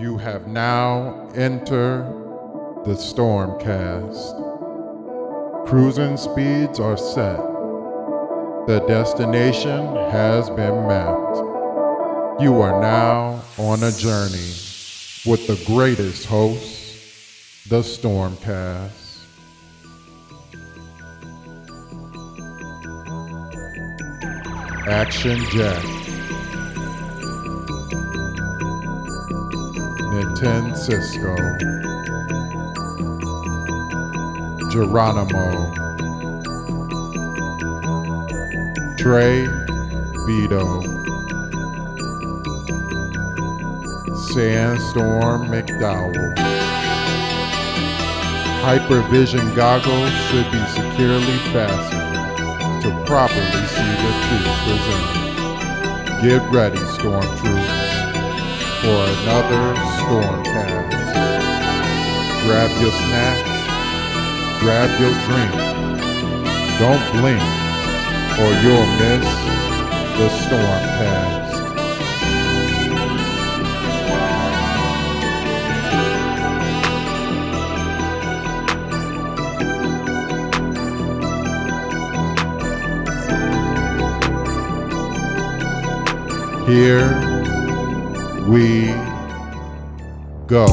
You have now entered the Stormcast. Cruising speeds are set. The destination has been mapped. You are now on a journey with the greatest host, the Stormcast. Action Jack, Nintendo Cisco, Geronimo, Trey Vito, Sandstorm McDowell. Hypervision goggles should be securely fastened to properly see the truth presented. Get ready, Stormtroopers, for another Stormcast. Grab your snacks, grab your drink. Don't blink, or you'll miss the Stormcast. Here we go.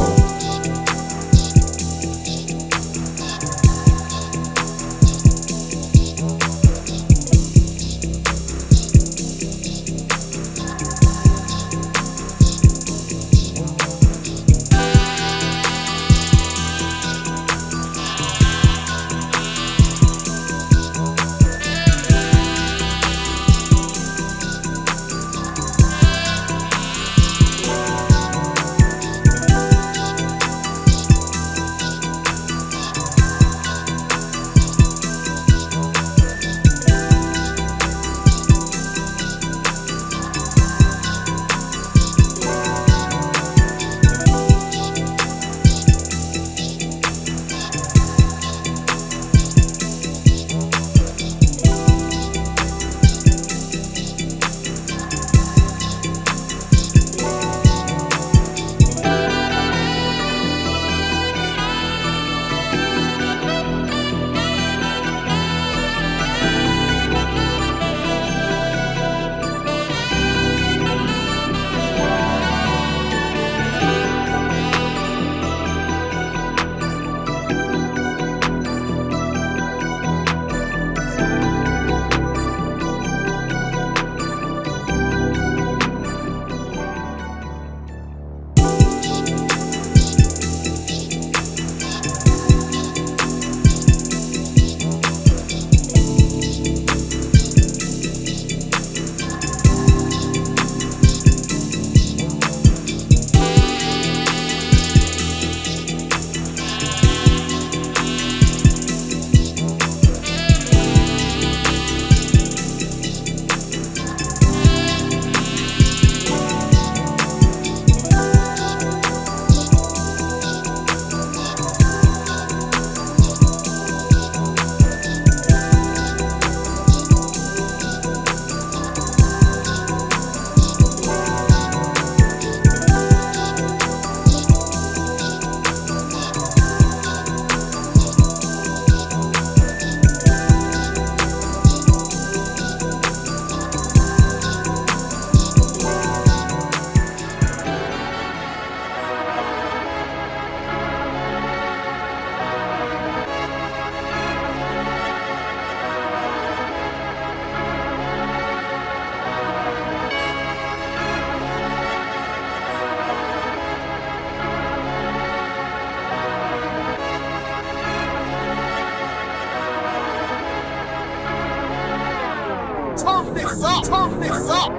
Turn this up!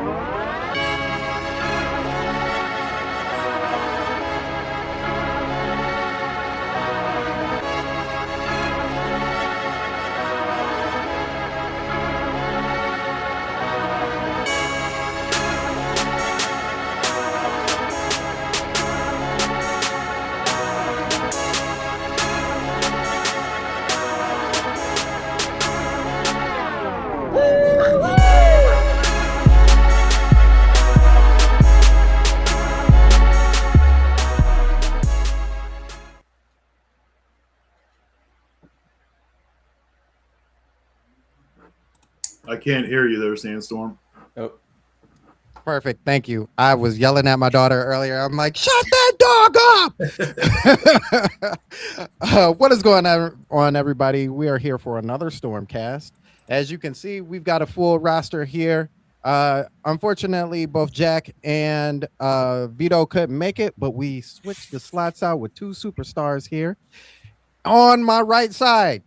I can't hear you there, Sandstorm. Oh, Perfect. Thank you. I was yelling at my daughter earlier. I'm like, shut that dog up. What is going on, everybody? We are here for another Stormcast. As you can see, we've got a full roster here. Unfortunately, both Jack and Vito couldn't make it, but we switched the slots out with two superstars here. On my right side,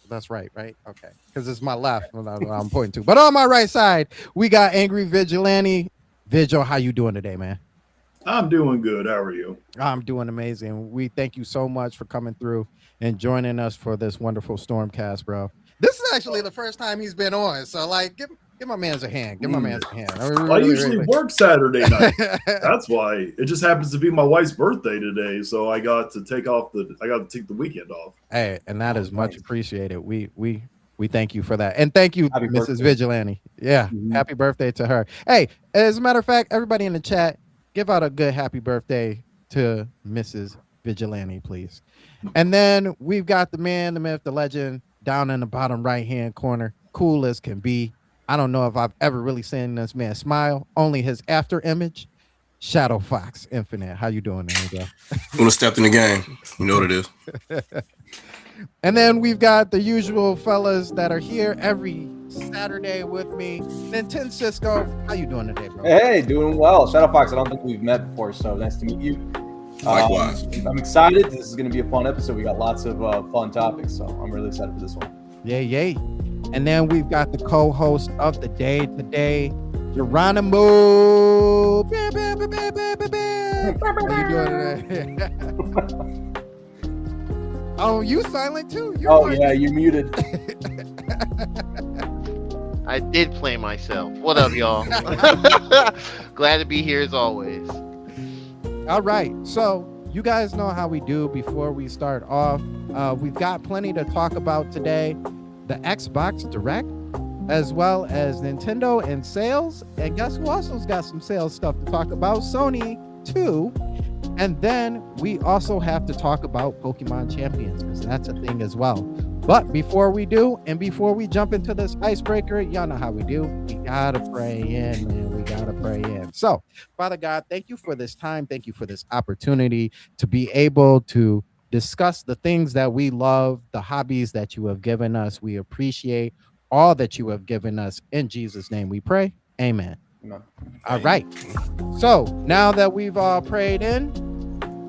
that's right? Okay, because it's my left I'm pointing to. But on my right side, we got Angry Vigilante. Vigil, how you doing today, man? I'm doing good. How are you? I'm doing amazing. We thank you so much for coming through and joining us for this wonderful Stormcast, bro. This is actually the first time he's been on, so like, give my man's a hand. Give my man's a hand. I usually work Saturday night. That's why. It just happens to be my wife's birthday today, so I got to take the weekend off. Hey, and that is much appreciated. We thank you for that, and thank you, Happy Mrs. birthday. Vigilante. Yeah, happy birthday to her. Hey, as a matter of fact, everybody in the chat, give out a good happy birthday to Mrs. Vigilante, please. And then we've got the man, the myth, the legend, down in the bottom right-hand corner, cool as can be. I don't know if I've ever really seen this man smile. Only his after image, Shadow Fox Infinite. How you doing, there, bro? When I stepped in the game, you know what it is. And then we've got the usual fellas that are here every Saturday with me. Nintendo Cisco, how you doing today, bro? hey, doing well. Shadow Fox, I don't think we've met before, so nice to meet you. Likewise. I'm excited. This is going to be a fun episode. We got lots of fun topics, so I'm really excited for this one. Yay. And then we've got the co-host of the day today, Geronimo. How you doing today? Oh, you silent too? Yeah, you're muted. I did play myself. What up, y'all? Glad to be here as always. All right. So you guys know how we do before we start off. We've got plenty to talk about today. The Xbox Direct, as well as Nintendo and sales. And guess who also's got some sales stuff to talk about? Sony too. And then we also have to talk about Pokemon Champions, because that's a thing as well. But before we do, and before we jump into this icebreaker, y'all know how we do. We gotta pray in, man. We gotta pray in. So, Father God, thank you for this time. Thank you for this opportunity to be able to discuss the things that we love, the hobbies that you have given us. We appreciate all that you have given us. In Jesus' name we pray. Amen. No. All right. So now that we've all prayed in,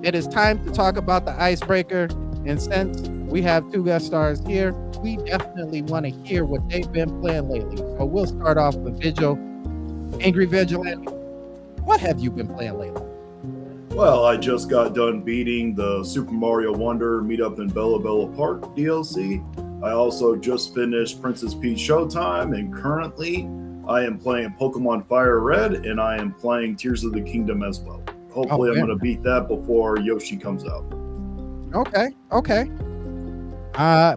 it is time to talk about the icebreaker. And since we have two guest stars here, we definitely want to hear what they've been playing lately. So we'll start off with Vigil. Angry Vigilante, what have you been playing lately? Well, I just got done beating the Super Mario Wonder Meet Up in Bella Bella Park DLC. I also just finished Princess Peach Showtime, and currently I am playing Pokemon Fire Red, and I am playing Tears of the Kingdom as well. Hopefully I'm going to beat that before Yoshi comes out. Okay.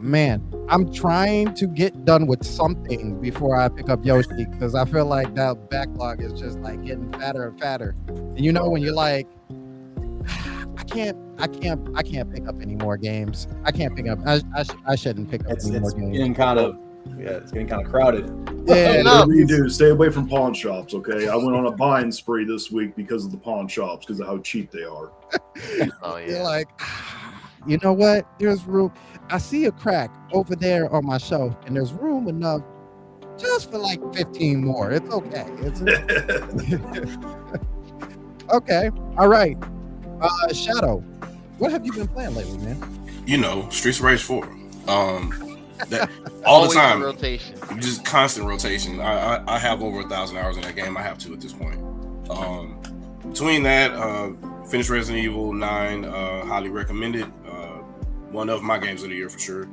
Man, I'm trying to get done with something before I pick up Yoshi, because I feel like that backlog is just like getting fatter and fatter. And you know when you're like, I can't pick up any more games. I can't pick up. I shouldn't pick up any more games. It's getting kind of crowded. Yeah, Whatever you do, stay away from pawn shops, okay? I went on a buying spree this week because of the pawn shops, because of how cheap they are. Oh yeah. You're like, you know what? There's room. I see a crack over there on my shelf, and there's room enough just for like 15 more. It's okay. Okay. All right. Shadow, what have you been playing lately, man? You know, Streets of Rage 4. That all the Always time. rotation. Just constant rotation. I have over 1,000 hours in that game. I have 2 at this point. Between that, finished Resident Evil 9. Highly recommended. One of my games of the year for sure.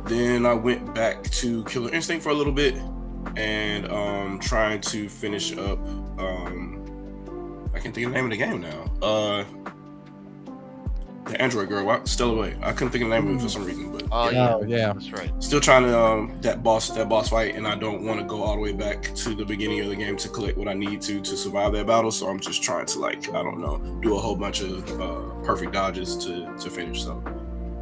Then I went back to Killer Instinct for a little bit, and trying to finish up. I can't think of the name of the game now. The Android girl, still away. I couldn't think of the name of it for some reason, but yeah, That's right. still trying to that boss fight, and I don't want to go all the way back to the beginning of the game to collect what I need to survive that battle. So I'm just trying to do a whole bunch of perfect dodges to finish. So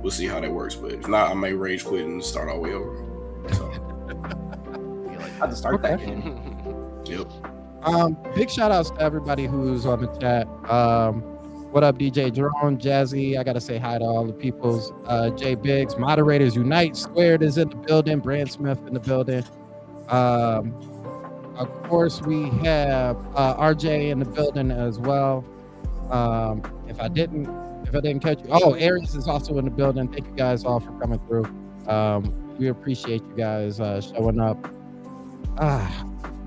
we'll see how that works. But if not, I may rage quit and start all the way over. So had to start that Okay. game. Yep. Big shout outs to everybody who's on the chat. What up, DJ Jerome, Jazzy? I gotta say hi to all the peoples. Jay Biggs, Moderators Unite, Squared is in the building, Brand Smith in the building. Of course, we have RJ in the building as well. If I didn't catch you, Aries is also in the building. Thank you guys all for coming through. We appreciate you guys showing up.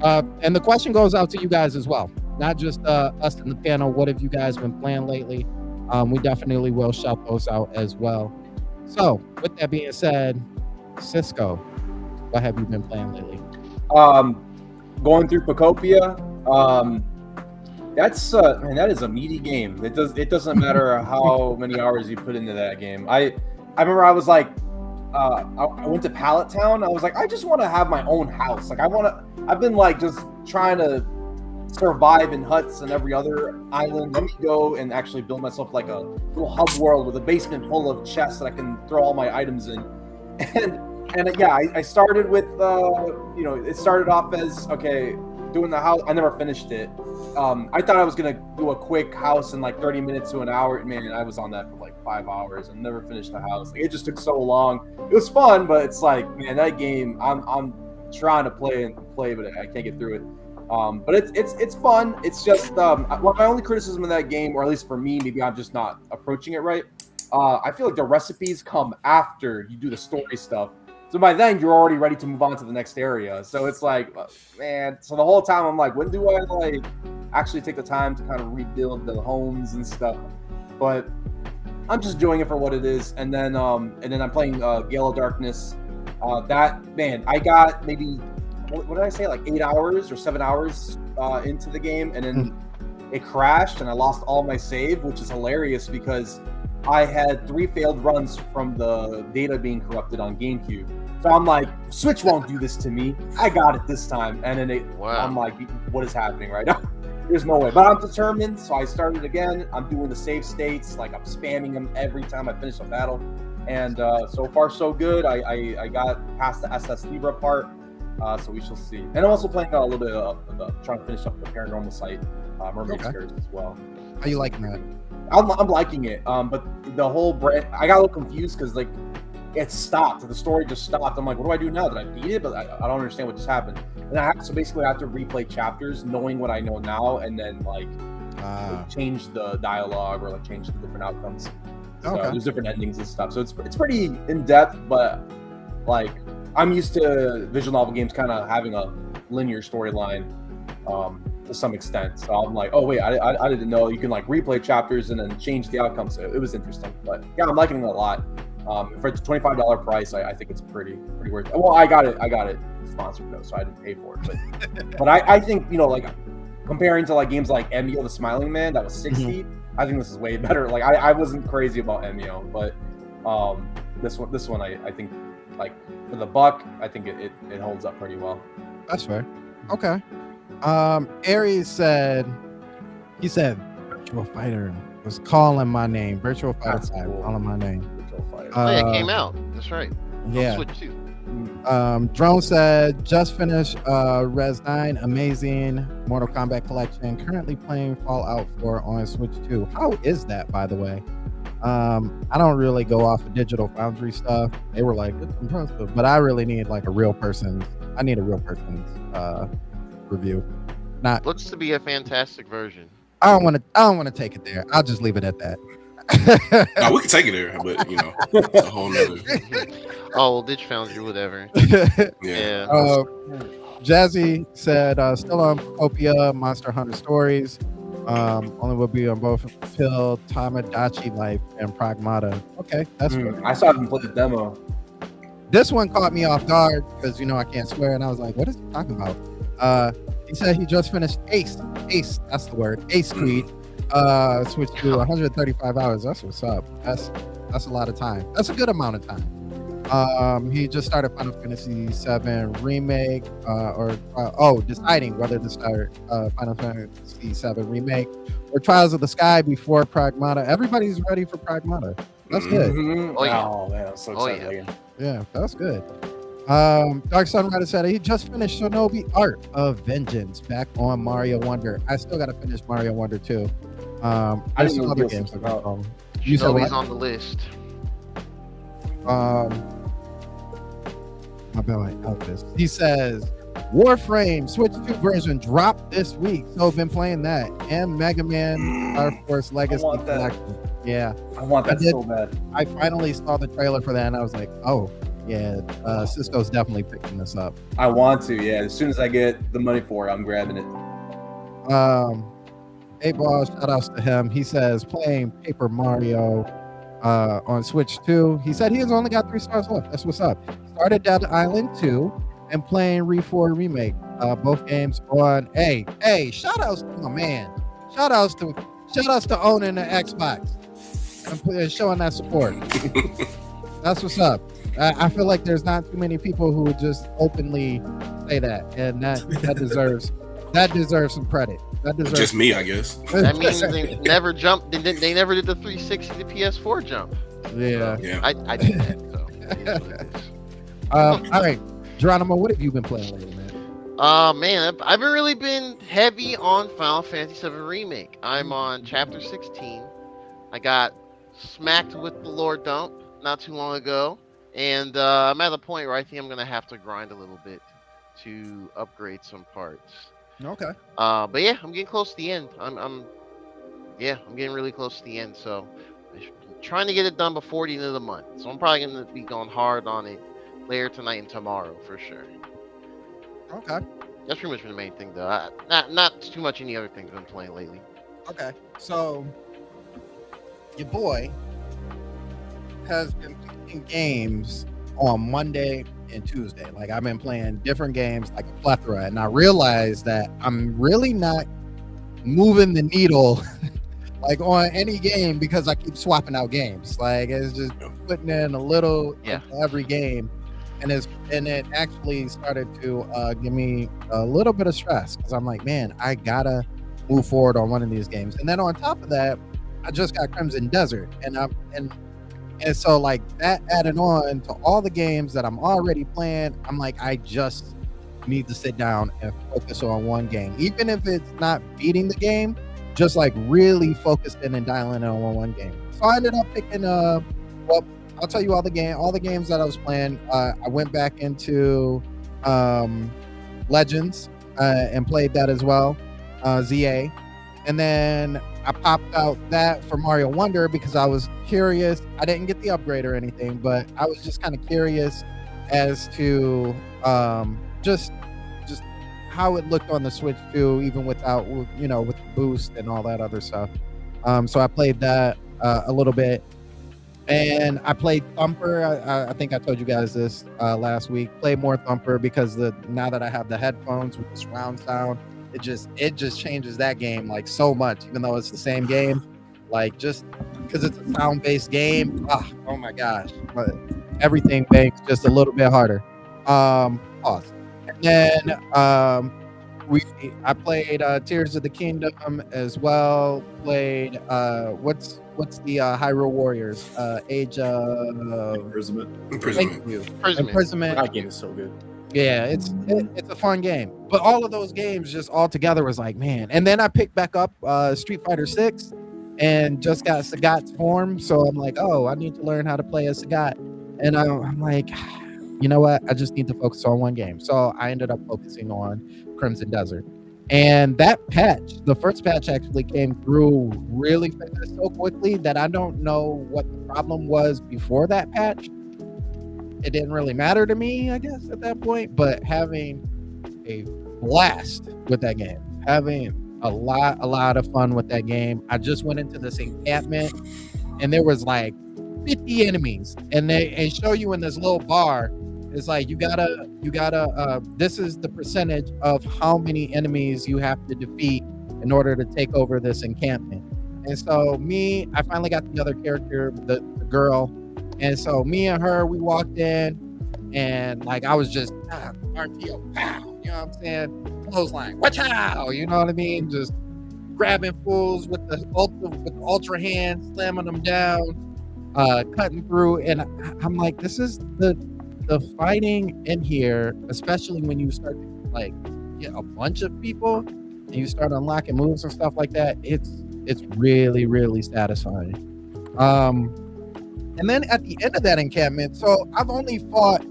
And the question goes out to you guys as well, not just us in the panel. What have you guys been playing lately? We definitely will shout those out as well. So, with that being said, Cisco, what have you been playing lately? Going through Pocopia. That's man, that is a meaty game. It doesn't matter how many hours you put into that game. I remember I was like, I went to Pallet Town. I was like, I just want to have my own house. Like I've been like just trying to survive in huts and every other island. Let me go and actually build myself like a little hub world with a basement full of chests that I can throw all my items in. And yeah, I started with it started off as okay, doing the house. I never finished it. I thought I was gonna do a quick house in like 30 minutes to an hour. Man, I was on that for like 5 hours and never finished the house. Like, it just took so long. It was fun, but it's like, man, that game. I'm trying to play, but I can't get through it. But it's fun. It's just my only criticism of that game, or at least for me, maybe I'm just not approaching it right. I feel like the recipes come after you do the story stuff. So by then you're already ready to move on to the next area. So it's like, man. So the whole time I'm like, when do I like actually take the time to kind of rebuild the homes and stuff? But I'm just doing it for what it is. And then I'm playing Gale of Darkness. That man, I got maybe what did I say, like 8 hours or 7 hours into the game, and then it crashed and I lost all my save, which is hilarious because I had 3 failed runs from the data being corrupted on GameCube. So I'm like, Switch won't do this to me. I got it this time. And then I'm like, what is happening right now? There's no way. But I'm determined, so I started again. I'm doing the save states. Like, I'm spamming them every time I finish a battle. And so far, so good. I got past the SS Libra part, so we shall see. And I'm also playing a little bit of trying to finish up the Paranormal Site, Mermaid Scares as well. How you liking that? I'm liking it, but the whole brand, I got a little confused because like it stopped. The story just stopped. I'm like, what do I do now? Did I beat it? But I don't understand what just happened. And so basically I have to replay chapters, knowing what I know now, and then like change the dialogue or like change the different outcomes. So there's different endings and stuff. So it's pretty in depth, but like I'm used to visual novel games kind of having a linear storyline. To some extent, so I'm like, oh wait, I didn't know you can like replay chapters and then change the outcomes. So it was interesting, but yeah, I'm liking it a lot. For its $25 price, I think it's pretty worth it. Well, I got it sponsored though, so I didn't pay for it. But I think like comparing to like games like Emio the Smiling Man that was $60, I think this is way better. Like I wasn't crazy about Emio, but this one I think like for the buck, I think it holds up pretty well. That's fair. Okay. Aries said Virtual Fighter was calling my name. Virtual Fighter 5 cool. calling my name. Virtual Fighter. It came out. That's right. Yeah. Switch 2. Drone said just finished Res 9, amazing Mortal Kombat collection. Currently playing Fallout 4 on Switch 2. How is that, by the way? I don't really go off of Digital Foundry stuff. They were like, it's impressive, but I really need like a real person's review. Not Looks to be a fantastic version. I don't want to take it there. I'll just leave it at that. No, we can take it there, but it's a whole nother. Oh, well, Ditch Foundry, whatever. Yeah. Jazzy said still on Opia Monster Hunter Stories. Only will be on both Till Tamagotchi Life and Pragmata. Okay, that's good. I saw him play the demo. This one caught me off guard because I can't swear, and I was like, what is he talking about? He said he just finished Ace, that's the word, Ace Creed, switched to 135 hours. That's what's up. That's a lot of time. That's a good amount of time. He just started Final Fantasy VII Remake, deciding whether to start Final Fantasy VII Remake or Trials of the Sky before Pragmata. Everybody's ready for Pragmata. That's good. Mm-hmm. Oh, yeah. Oh man, I'm so excited. Yeah, that's good. Dark Sunrider said he just finished Shinobi Art of Vengeance back on Mario Wonder. I still gotta finish Mario Wonder too. I There's didn't some know other DLC games. was out. You said Shinobi's what? on the list. My boy Elvis. He says Warframe Switch 2 version dropped this week, so I've been playing that and Mega Man Star Force Legacy want that. Collection. Yeah, I want that I did. so bad. I finally saw the trailer for that, and I was like, oh yeah, Cisco's definitely picking this up. I want to. Yeah, as soon as I get the money for it, I'm grabbing it. 8Ball, shout outs to him. He says playing Paper Mario on Switch 2. He said he has only got 3 stars left. That's what's up. Started Dead Island 2 and playing Re4 Remake. Both games on shout outs to my man. Shout outs to owning the Xbox and showing that support. That's what's up. I feel like there's not too many people who would just openly say that, and that deserves some credit. That deserves Just me, I guess. That means they never jumped. They never did the 360 to PS4 jump. Yeah. Yeah. I did that. So. it is what it is. All right, Geronimo, what have you been playing lately, man? Man, I've really been heavy on Final Fantasy VII Remake. I'm on Chapter 16. I got smacked with the Lord Dump not too long ago, and I'm at a point where I think I'm gonna have to grind a little bit to upgrade some parts. Okay. But yeah, I'm getting close to the end. I'm getting really close to the end. So I'm trying to get it done before the end of the month. So I'm probably gonna be going hard on it later tonight and tomorrow for sure. Okay. That's pretty much been the main thing though. Not too much any other things I've been playing lately. Okay. So your boy has been playing games on Monday and Tuesday. Like I've been playing different games, like a plethora, and I realized that I'm really not moving the needle like on any game because I keep swapping out games. Like it's just putting in a little into every game, and it actually started to give me a little bit of stress because I'm like, man, I gotta move forward on one of these games. And then on top of that, I just got Crimson Desert, and so like that added on to all the games that I'm already playing, I'm like, I just need to sit down and focus on one game, even if it's not beating the game, just like really focused in and dialing in on one game. So I ended up picking well, I'll tell you all the games that I was playing. I went back into Legends and played that as well, ZA, and then I popped out that for Mario Wonder because I was curious. I didn't get the upgrade or anything, but I was just kind of curious as to just how it looked on the Switch 2, even without, with the boost and all that other stuff. So I played that a little bit, and I played Thumper. I think I told you guys this last week. Play more Thumper because now that I have the headphones with the surround sound, it just changes that game like so much, even though it's the same game. Like just because it's a sound-based game, oh my gosh, but everything bangs just a little bit harder. Pause. And then I played Tears of the Kingdom as well. Played what's the Hyrule Warriors Age of Imprisonment. Thank you. Imprisonment. That game is so good. Yeah, it's a fun game. But all of those games just all together was like, man. And then I picked back up Street Fighter 6 and just got Sagat's form. So I'm like, oh, I need to learn how to play as Sagat. And I'm like, you know what? I just need to focus on one game. So I ended up focusing on Crimson Desert. And that patch, the first patch actually came through really fast so quickly that I don't know what the problem was before that patch. It didn't really matter to me, I guess, at that point, but having a blast with that game, having a lot of fun with that game. I just went into this encampment and there was like 50 enemies, and they show you in this little bar. It's like you gotta this is the percentage of how many enemies you have to defeat in order to take over this encampment. And so I finally got the other character, the girl. And so me and her, we walked in, and like I was just RTO, pow, you know what I'm saying? Clothesline, watch out, you know what I mean? Just grabbing fools with the ultra hand, slamming them down, cutting through, and I'm like, this is the the fighting in here, especially when you start to like get a bunch of people and you start unlocking moves and stuff like that, it's really, really satisfying. And then at the end of that encampment, so I've only fought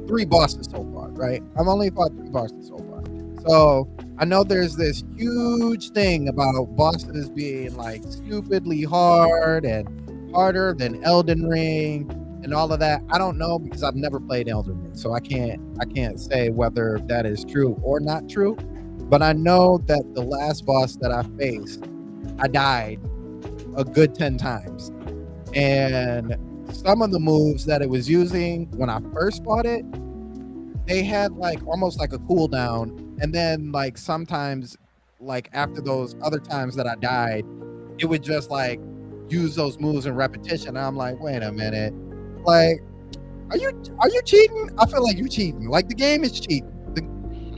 3 bosses so far, right? I've only fought 3 bosses so far. So I know there's this huge thing about bosses being like stupidly hard and harder than Elden Ring and all of that. I don't know because I've never played Elden Ring, so I can't say whether that is true or not true. But I know that the last boss that I faced, I died a good 10 times. And some of the moves that it was using when I first fought it, they had like almost like a cooldown. And then like sometimes, like after those other times that I died, it would just like use those moves in repetition. And I'm like, wait a minute, like, are you cheating? I feel like you're cheating. Like the game is cheating. The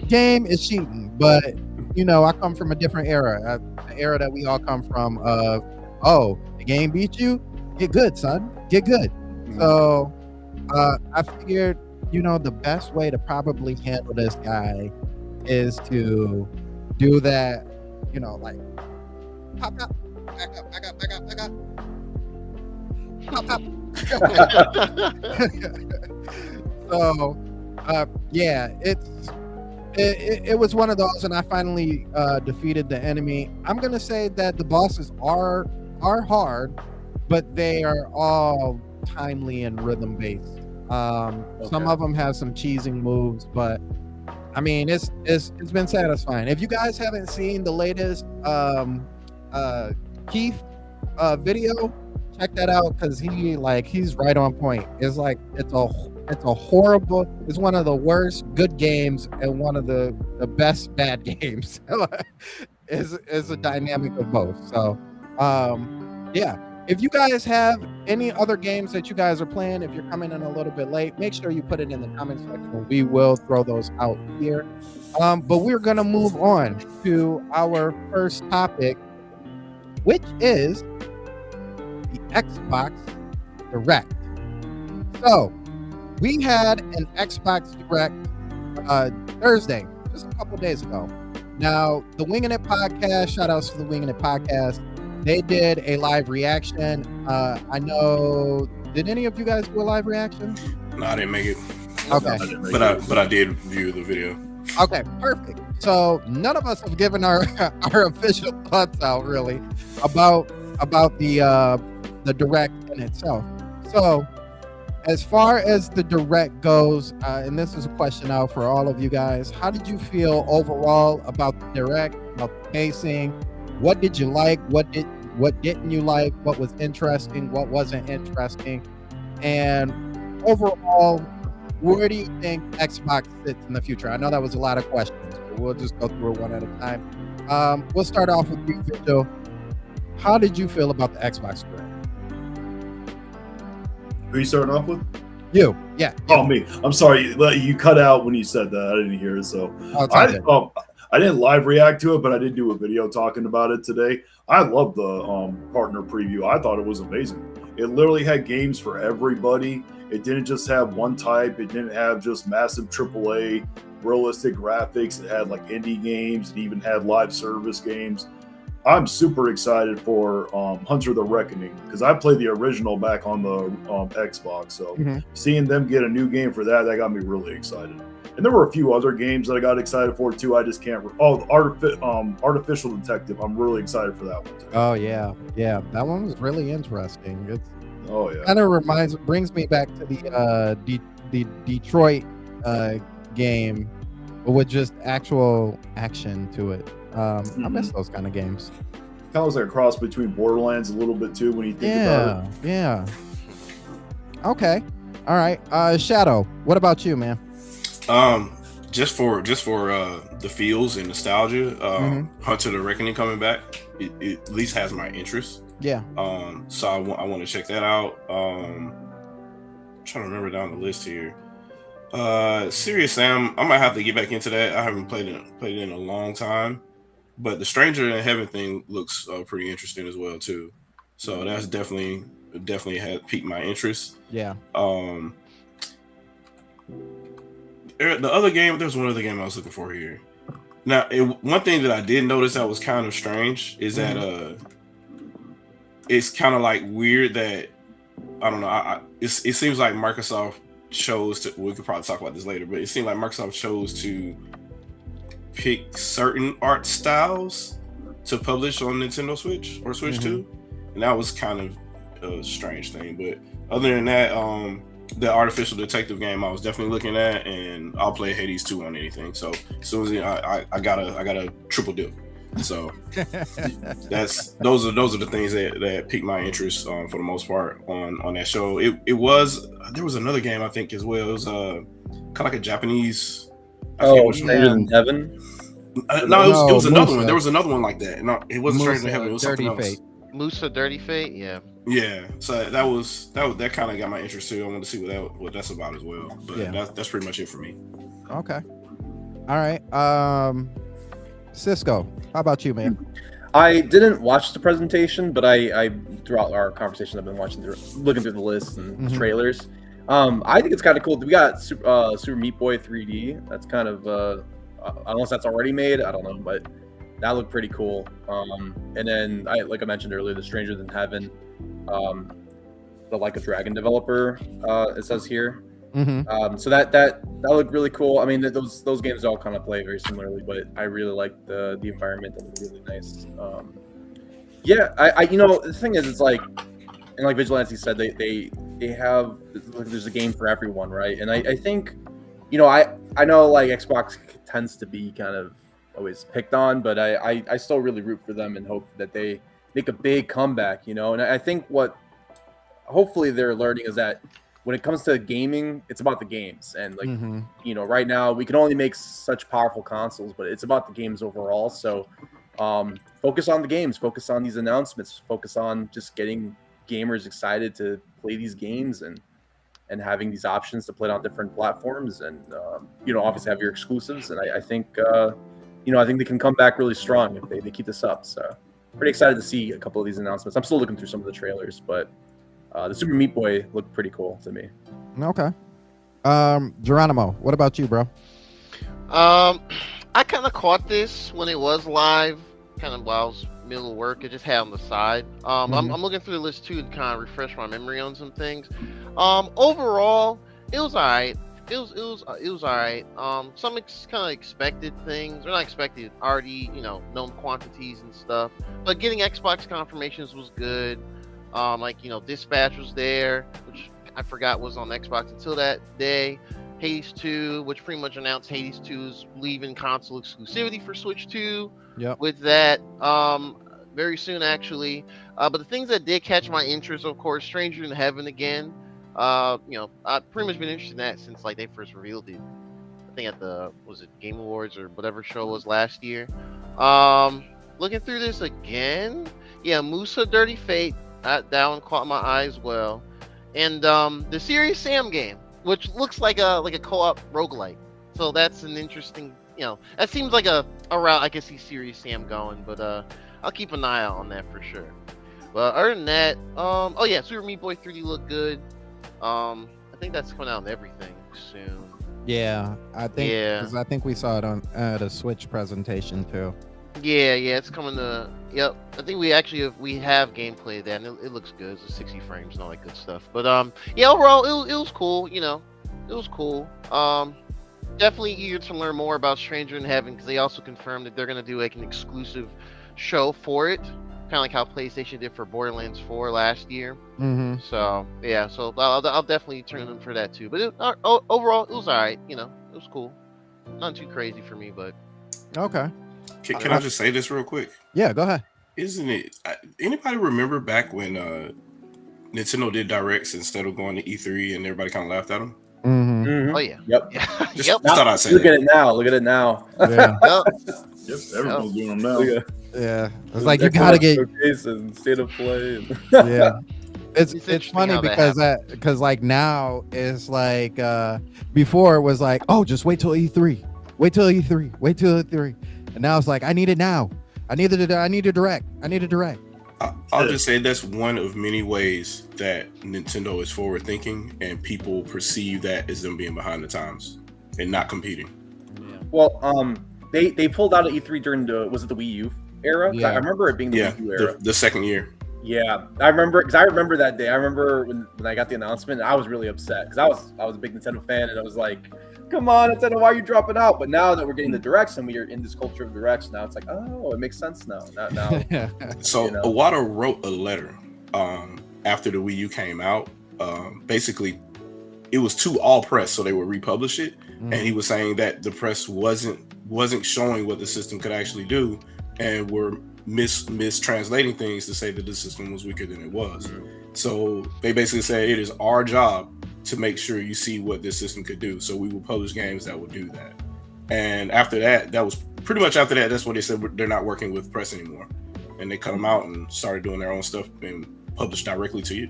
game is cheating. But you know, I come from a different era, the era that we all come from. Oh, the game beat you. Get good, son. Get good. So I figured, you know, the best way to probably handle this guy is to do that, you know, like pop up, back up, back up, back up, back up. So yeah, it was one of those, and I finally defeated the enemy. I'm gonna say that the bosses are hard, but they are all timely and rhythm based. Some of them have some cheesing moves, but I mean, it's been satisfying. If you guys haven't seen the latest Keith video, check that out because he's right on point. It's like it's a horrible. It's one of the worst good games and one of the best bad games. is a dynamic of both. So yeah. If you guys have any other games that you guys are playing, if you're coming in a little bit late, make sure you put it in the comment section. We will throw those out here. But we're going to move on to our first topic, which is the Xbox Direct. So we had an Xbox Direct Thursday, just a couple days ago. Now, the Winging It podcast, shout outs to the Winging It podcast. They did a live reaction. I know. Did any of you guys do a live reaction? No, I didn't make it. Okay, But I did view the video. Okay, perfect. So none of us have given our official thoughts out really about the Direct in itself. So as far as the Direct goes, and this is a question out for all of you guys, how did you feel overall about the Direct, about the pacing? What did you like? What didn't you like? What was interesting? What wasn't interesting? And overall, where do you think Xbox sits in the future? I know that was a lot of questions, but we'll just go through it one at a time. We'll start off with you, Vigil. How did you feel about the Xbox Direct? Who are you starting off with? You, yeah. Oh, me. I'm sorry. You cut out when you said that. I didn't hear it. So I didn't live react to it, but I did do a video talking about it today. I love the partner preview. I thought it was amazing. It literally had games for everybody. It didn't just have one type. It didn't have just massive AAA realistic graphics. It had like indie games. It even had live service games. I'm super excited for Hunter the Reckoning because I played the original back on the Xbox. So seeing them get a new game for that got me really excited. And there were a few other games that I got excited for too. I just can't. Artificial Detective. I'm really excited for that one too. Oh yeah, that one was really interesting. It's kind of brings me back to the Detroit game, but with just actual action to it. I miss those kind of games. Kind of was like a cross between Borderlands a little bit too when you think about it. Yeah. Okay. All right. Shadow, what about you, man? Just for the feels and nostalgia, Hunter the Reckoning coming back, it at least has my interest. Yeah. So I want to check that out. I'm trying to remember down the list here. Serious Sam, I might have to get back into that. I haven't played it in a long time, but the Stranger in Heaven thing looks pretty interesting as well too. So that's definitely had piqued my interest. Yeah. The other game, there's one other game I was looking for here. Now, one thing that I did notice that was kind of strange is that it's kind of like weird that I don't know. It seems like Microsoft chose to. We could probably talk about this later, but it seemed like Microsoft chose to pick certain art styles to publish on Nintendo Switch or Switch 2, and that was kind of a strange thing. But other than that, the artificial detective game I was definitely looking at, and I'll play Hades 2 on anything. So as soon as I got a triple dip. So those are the things that piqued my interest for the most part on that show. There was another game I think as well. It was kind of like a Japanese. Stranger Than Heaven. No, it was another Musa. one. There was another one like that. No, it wasn't Stranger Than Heaven. It was Dirty something else. Fate. Musa Dirty Fate, yeah. Yeah, so that kind of got my interest too. I wanted to see what that's about as well. But that's pretty much it for me. Okay. All right. Cisco, how about you, man? I didn't watch the presentation, but I throughout our conversation I've been looking through the lists and trailers. I think it's kind of cool. We got Super Meat Boy 3D. That's kind of unless that's already made, I don't know, but that looked pretty cool. And then like I mentioned earlier, the Stranger Than Heaven, the Like a Dragon developer, it says here. So that looked really cool. I mean, those games all kind of play very similarly, but I really like the environment. That looked really nice. I the thing is, it's like, and like Vigilante said, they have, there's a game for everyone, right? And I think, I know like Xbox tends to be kind of always picked on, but I still really root for them and hope that they make a big comeback, and I think what hopefully they're learning is that when it comes to gaming, it's about the games. And like, right now we can only make such powerful consoles, but it's about the games overall. So focus on the games, focus on these announcements, focus on just getting gamers excited to play these games and having these options to play it on different platforms. And, obviously have your exclusives. And I think, I think they can come back really strong if they keep this up. So pretty excited to see a couple of these announcements. I'm still looking through some of the trailers, but the Super Meat Boy looked pretty cool to me. Okay. Geronimo, what about you, bro? I kind of caught this when it was live, kind of while I was middle of work. I just had on the side. I'm looking through the list too to kind of refresh my memory on some things. Overall, it was alright. It was alright. Some kind of expected things, or not expected, already known quantities and stuff. But getting Xbox confirmations was good. Dispatch was there, which I forgot was on Xbox until that day. Hades 2, which pretty much announced Hades 2's leaving console exclusivity for Switch 2. Yep. With that, very soon actually. But the things that did catch my interest, of course, Stranger in Heaven again. I've pretty much been interested in that since like they first revealed it. I think at the Game Awards or whatever show was last year. Looking through this again, Musa Dirty Fate. That one caught my eye as well, and the Serious Sam game, which looks like a co-op roguelike. So that's an interesting, that seems like a route I can see Serious Sam going. But I'll keep an eye out on that for sure. But other than that, Super Meat Boy 3D looked good. I think that's coming out on everything soon. Yeah, I think. Yeah. 'Cause I think we saw it at a Switch presentation too. Yeah, it's coming to. Yep, I think we have gameplay there, and it looks good. It's 60 frames and all that good stuff. But overall, it was cool. It was cool. Definitely eager to learn more about Stranger in Heaven, because they also confirmed that they're gonna do like an exclusive show for it, kind of like how PlayStation did for Borderlands 4 last year. So I'll definitely turn in for that too. But overall, it was alright. It was cool. Not too crazy for me, but okay. Can I just say this real quick? Yeah, go ahead. Isn't it? Anybody remember back when Nintendo did directs instead of going to E3 and everybody kind of laughed at them? Oh yeah. Yep. Just thought I'd say Look that. at it now. Look at it now. Yeah. Yep, everyone's doing them now. Yeah, it's like you gotta get and state of play. yeah. It's funny because like now it's like before it was like, oh, just wait till E3, and now it's like I need it now. I need a direct. I'll just say that's one of many ways that Nintendo is forward thinking, and people perceive that as them being behind the times and not competing. Well, they pulled out of E3 during the was it the Wii U era? Yeah. I remember it being the Wii U era. The second year. Yeah, I remember that day. I remember when I got the announcement, I was really upset because I was a big Nintendo fan, and I was like, "Come on, Nintendo, why are you dropping out?" But now that we're getting the directs and we are in this culture of directs, now it's like, oh, it makes sense now. Not now. So Iwata wrote a letter after the Wii U came out. Basically, it was to all press, so they would republish it, and he was saying that the press wasn't showing what the system could actually do, and were mistranslating things to say that the system was weaker than it was. So they basically said it is our job to make sure you see what this system could do. So we will publish games that will do that. And after that, that was pretty much after that. That's what they said, they're not working with press anymore, and they cut them out and started doing their own stuff and published directly to you.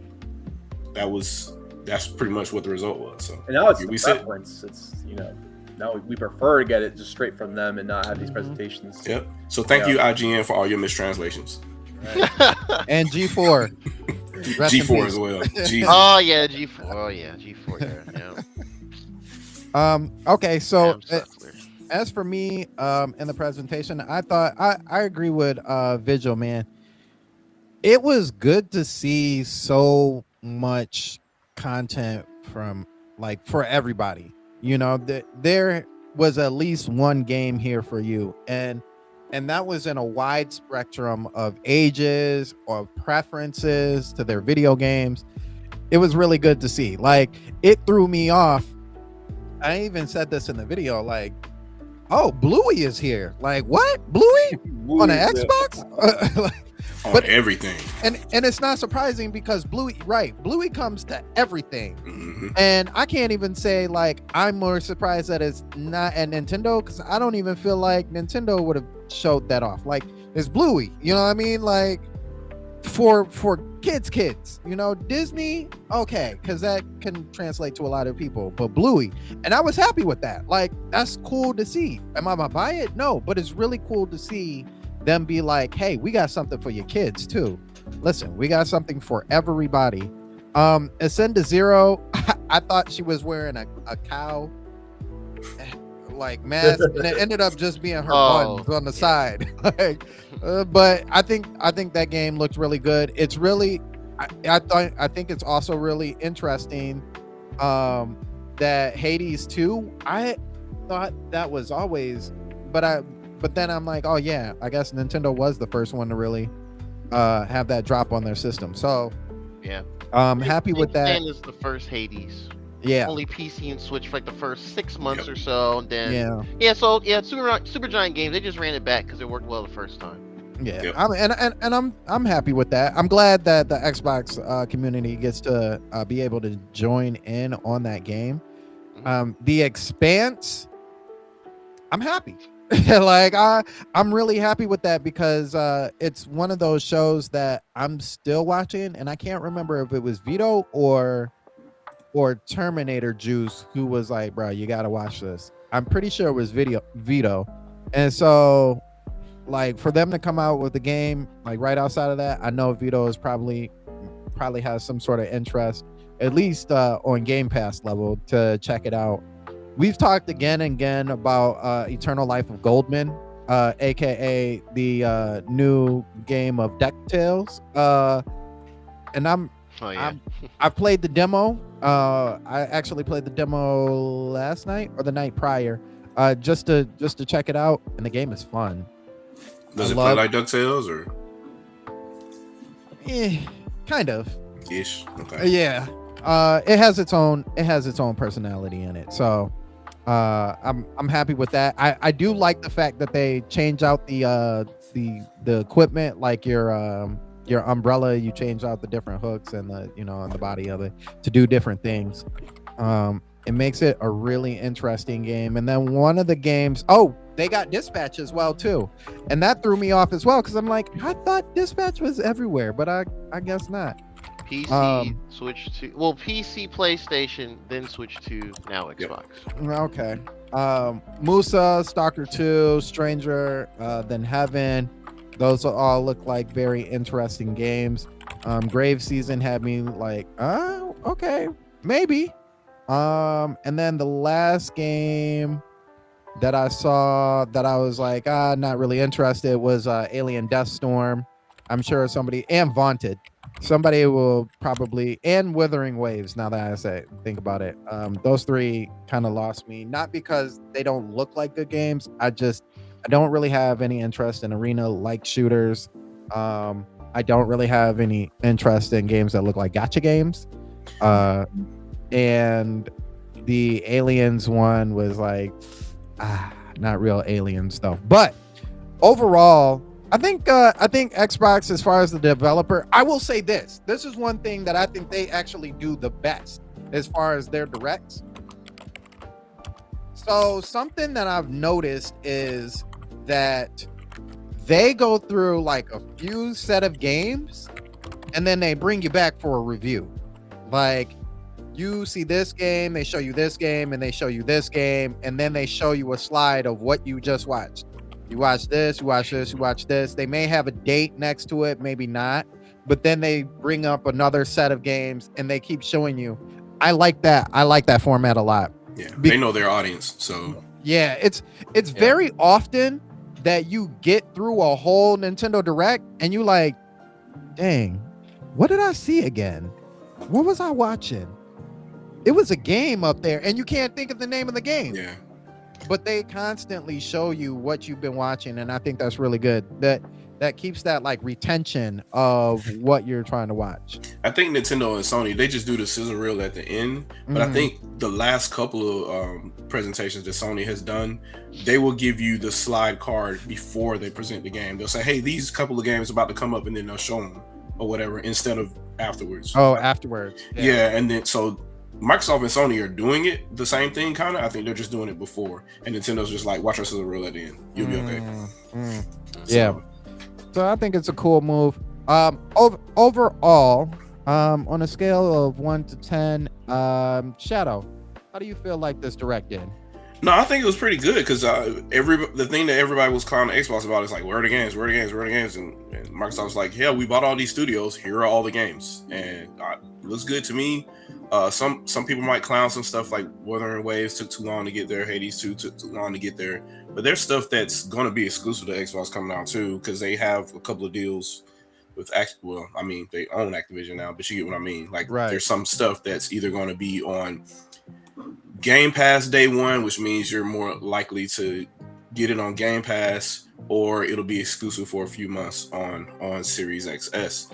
That's pretty much what the result was. So and now it's the preference. It's now we prefer to get it just straight from them and not have these presentations. Yep. So thank you, IGN, for all your mistranslations. Right. And G4. G4 as well. Oh yeah, G4. Oh yeah, G4. Yeah. Okay, so as for me, in the presentation, I thought I agree with Vigil, man. It was good to see so much content from for everybody. There was at least one game here for you, and that was in a wide spectrum of ages or preferences to their video games. It was really good to see. It threw me off. I even said this in the video, oh, Bluey is here. What? Bluey on an Xbox? But everything. And it's not surprising because Bluey comes to everything. Mm-hmm. And I can't even say I'm more surprised that it's not at Nintendo, because I don't even feel like Nintendo would have showed that off. It's Bluey, you know what I mean? For kids, Disney, okay, because that can translate to a lot of people, but Bluey, and I was happy with that. That's cool to see. Am I gonna buy it? No, but it's really cool to see them be hey, we got something for your kids too. Listen, we got something for everybody. Ascend to Zero, I thought she was wearing a cow mask, and it ended up just being her buns on the side. But I think that game looked really good. It's really, I think it's also really interesting that Hades 2, I thought that was always, but then I'm like, oh yeah, I guess Nintendo was the first one to really have that drop on their system. So yeah, happy with that. Is the first Hades. Yeah. Only PC and Switch for the first 6 months or so, and then So Supergiant Games, they just ran it back because it worked well the first time. Yeah, yep. I'm happy with that. I'm glad that the Xbox community gets to be able to join in on that game. The Expanse, I'm happy. I'm really happy with that because it's one of those shows that I'm still watching, and I can't remember if it was Vito or Terminator Juice who was like, bro, you gotta watch this. I'm pretty sure it was Vito. And so for them to come out with the game right outside of that, I know Vito is probably has some sort of interest, at least on Game Pass level, to check it out. We've talked again and again about Eternal Life of Goldman, aka the new game of DuckTales, and I've played the demo. I actually played the demo last night or the night prior, just to check it out, and the game is fun. Does it play like DuckTales or? Kind of. Ish. Okay. Yeah. It has its own personality in it. So I'm happy with that. I do like the fact that they change out the equipment, your umbrella, you change out the different hooks and on the body of it to do different things. It makes it a really interesting game. And then one of the games, they got Dispatch as well too, and that threw me off as well because I'm like, I thought Dispatch was everywhere, but I guess not. PC, switch to PC, PlayStation, then switch to now Xbox. Okay. Musa, Stalker 2, Stranger Than Heaven, Those all look like very interesting games. Grave Season had me like, oh, okay, maybe. And then the last game that I saw that I was like, not really interested was Alien Death Storm. I'm sure somebody, and Vaunted. Somebody will probably, and Withering Waves, now that I think about it. Those three kind of lost me, not because they don't look like good games. I don't really have any interest in arena like shooters. I don't really have any interest in games that look like gacha games. And the Aliens one was like, not real alien stuff. But overall, I think Xbox, as far as the developer, I will say this is one thing that I think they actually do the best as far as their directs. So something that I've noticed is that they go through like a few set of games and then they bring you back for a review. Like, you see this game, they show you this game, and they show you this game, and then they show you a slide of what you just watched. You watch this, you watch this, you watch this. They may have a date next to it, maybe not, but then they bring up another set of games and they keep showing you. I like that. I like that format a lot. Yeah, they know their audience, so yeah, it's very often that you get through a whole Nintendo Direct and you like, dang, what did I see again? What was I watching? It was a game up there and you can't think of the name of the game. yeah. But they constantly show you what you've been watching, and I think that's really good. That keeps that like retention of what you're trying to watch. I think Nintendo and Sony, they just do the sizzle reel at the end. But I think the last couple of presentations that Sony has done, they will give you the slide card before they present the game. They'll say, hey, these couple of games about to come up, and then they'll show them or whatever instead of afterwards. Oh, afterwards. Yeah, and then so Microsoft and Sony are doing it the same thing, kind of. I think they're just doing it before, and Nintendo's just like, watch our sizzle reel at the end. You'll be okay. Yeah. So I think it's a cool move. Overall, on a scale of 1 to 10, Shadow, how do you feel like this direct did? No, I think it was pretty good because the thing that everybody was calling Xbox about is like, where are the games? Where are the games? Where are the games? And Microsoft was like, yeah, we bought all these studios. Here are all the games, and it looks good to me. Some people might clown some stuff like Wuthering Waves took too long to get there. Hades 2 took too long to get there. But there's stuff that's going to be exclusive to Xbox coming out too, because they have a couple of deals with well, I mean, they own Activision now, but you get what I mean. Like, There's some stuff that's either going to be on Game Pass day one, which means you're more likely to get it on Game Pass, or it'll be exclusive for a few months on Series XS.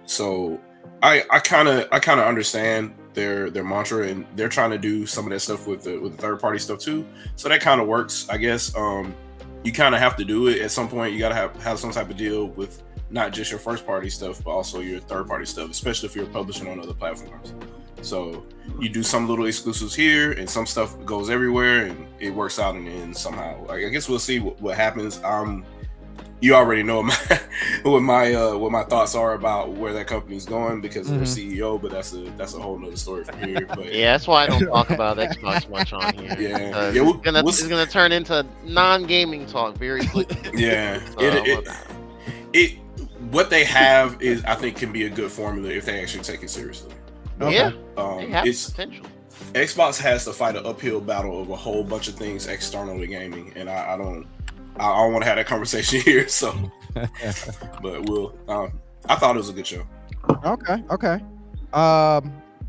So I kind of understand their mantra, and they're trying to do some of that stuff with the third party stuff too. So that kind of works, I guess. You kind of have to do it at some point. You got to have some type of deal with not just your first party stuff, but also your third party stuff, especially if you're publishing on other platforms. So you do some little exclusives here, and some stuff goes everywhere, and it works out in the end somehow. Like, I guess we'll see what happens. You already know what my thoughts are about where that company's going because of their CEO, but that's a whole nother story from here. But yeah, that's why I don't talk about Xbox much on here. Yeah, it's gonna turn into non-gaming talk very quickly. Yeah, what they have is, I think, can be a good formula if they actually take it seriously. Okay. Yeah, it has it's potential. Xbox has to fight an uphill battle of a whole bunch of things external to gaming, and I don't want to have that conversation here. So, but we'll. I thought it was a good show. Okay.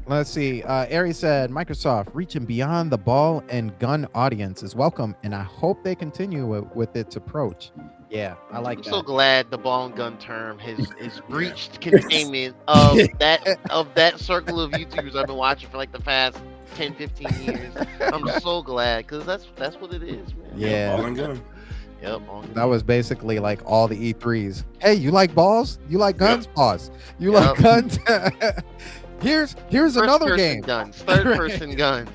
Let's see. Ari said Microsoft reaching beyond the ball and gun audience is welcome, and I hope they continue with its approach. Yeah, I like that. I'm so glad the ball and gun term has reached containment of that circle of YouTubers I've been watching for like the past 10, 15 years. I'm so glad, because that's what it is, man. Yeah. Ball and gun. Yep. That was basically like all the E3s. Hey, you like balls? You like guns? Pause. You like guns? Here's another game. Guns. Third person guns.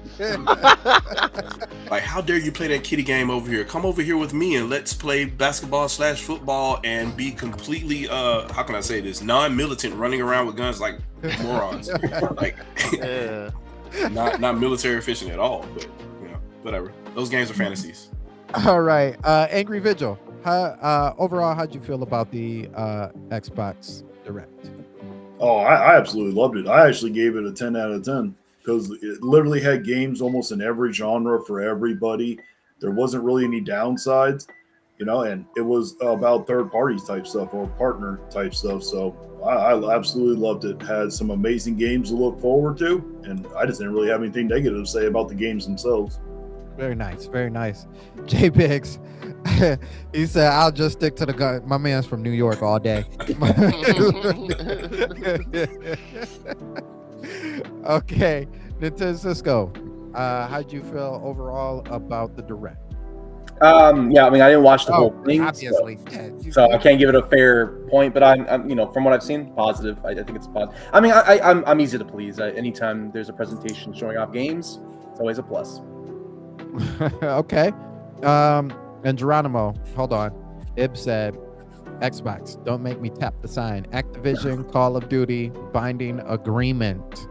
Like, how dare you play that kitty game over here? Come over here with me and let's play basketball/football and be completely how can I say this? Non-militant, running around with guns like morons. Like, Yeah. not military efficient at all. But whatever. Those games are fantasies. All right. Angry Vigil, Overall, how'd you feel about the Xbox Direct? Oh, I absolutely loved it. I actually gave it a 10 out of 10 because it literally had games almost in every genre for everybody. There wasn't really any downsides, and it was about third parties type stuff or partner type stuff. So I absolutely loved it. Had some amazing games to look forward to, and I just didn't really have anything negative to say about the games themselves. Very nice, very nice. J Biggs, he said, "I'll just stick to the gun." My man's from New York all day. Okay, Nintendo Cisco, how'd you feel overall about the Direct? Yeah, I mean, I didn't watch the whole thing, obviously. so I can't give it a fair point. But I'm from what I've seen, positive. I think it's positive. I mean, I'm easy to please. Anytime there's a presentation showing off games, it's always a plus. Okay. And Geronimo, hold on. Ib said, Xbox, don't make me tap the sign. Activision, Call of Duty, binding agreement.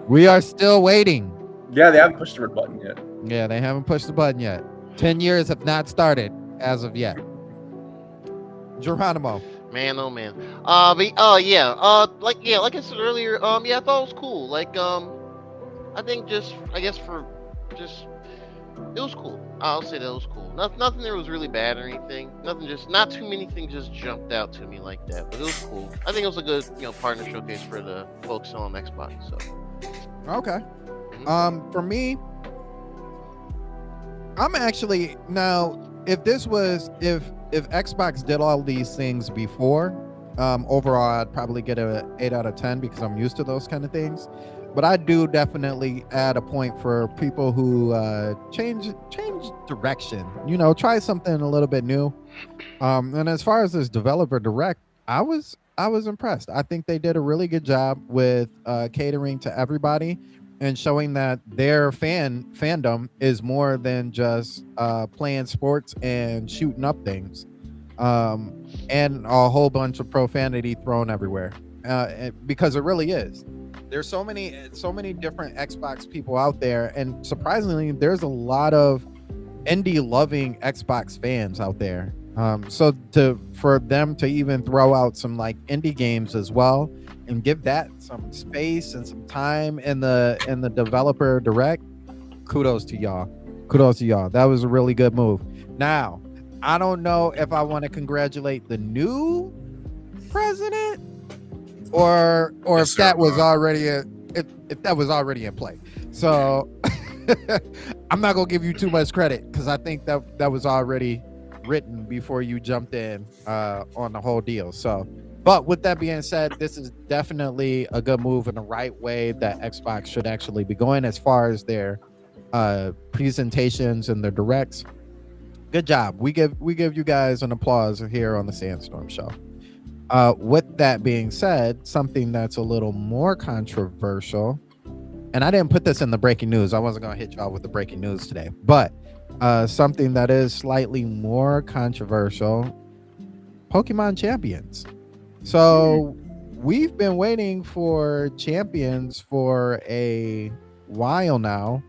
We are still waiting. Yeah, they haven't pushed the red button yet. Yeah, they haven't pushed the button yet. 10 years have not started as of yet. Geronimo. Man, oh man. Yeah. Like I said earlier, yeah, I thought it was cool. Like, I think it was cool. I'll say that it was cool. Nothing there was really bad or anything. Not too many things just jumped out to me like that. But it was cool. I think it was a good, partner showcase for the folks on Xbox. So. Okay. For me, I'm actually now. If Xbox did all these things before, overall I'd probably get a 8 out of 10 because I'm used to those kind of things. But I do definitely add a point for people who change direction. Try something a little bit new. And as far as this developer direct, I was impressed. I think they did a really good job with catering to everybody and showing that their fandom is more than just playing sports and shooting up things, and a whole bunch of profanity thrown everywhere, because it really is. There's so many different Xbox people out there, and surprisingly, there's a lot of indie loving Xbox fans out there. So for them to even throw out some like indie games as well and give that some space and some time in the developer direct, kudos to y'all. That was a really good move. Now, I don't know if I want to congratulate the new president or if that was already if that was already in play. So I'm not gonna give you too much credit because I think that was already written before you jumped in on the whole deal. So, but with that being said, this is definitely a good move in the right way that Xbox should actually be going as far as their presentations and their directs. Good job. We give you guys an applause here on the Sandstorm Show. With that being said, something that's a little more controversial, and I didn't put this in the breaking news. I wasn't going to hit y'all with the breaking news today, but something that is slightly more controversial, Pokemon Champions. So we've been waiting for Champions for a while now,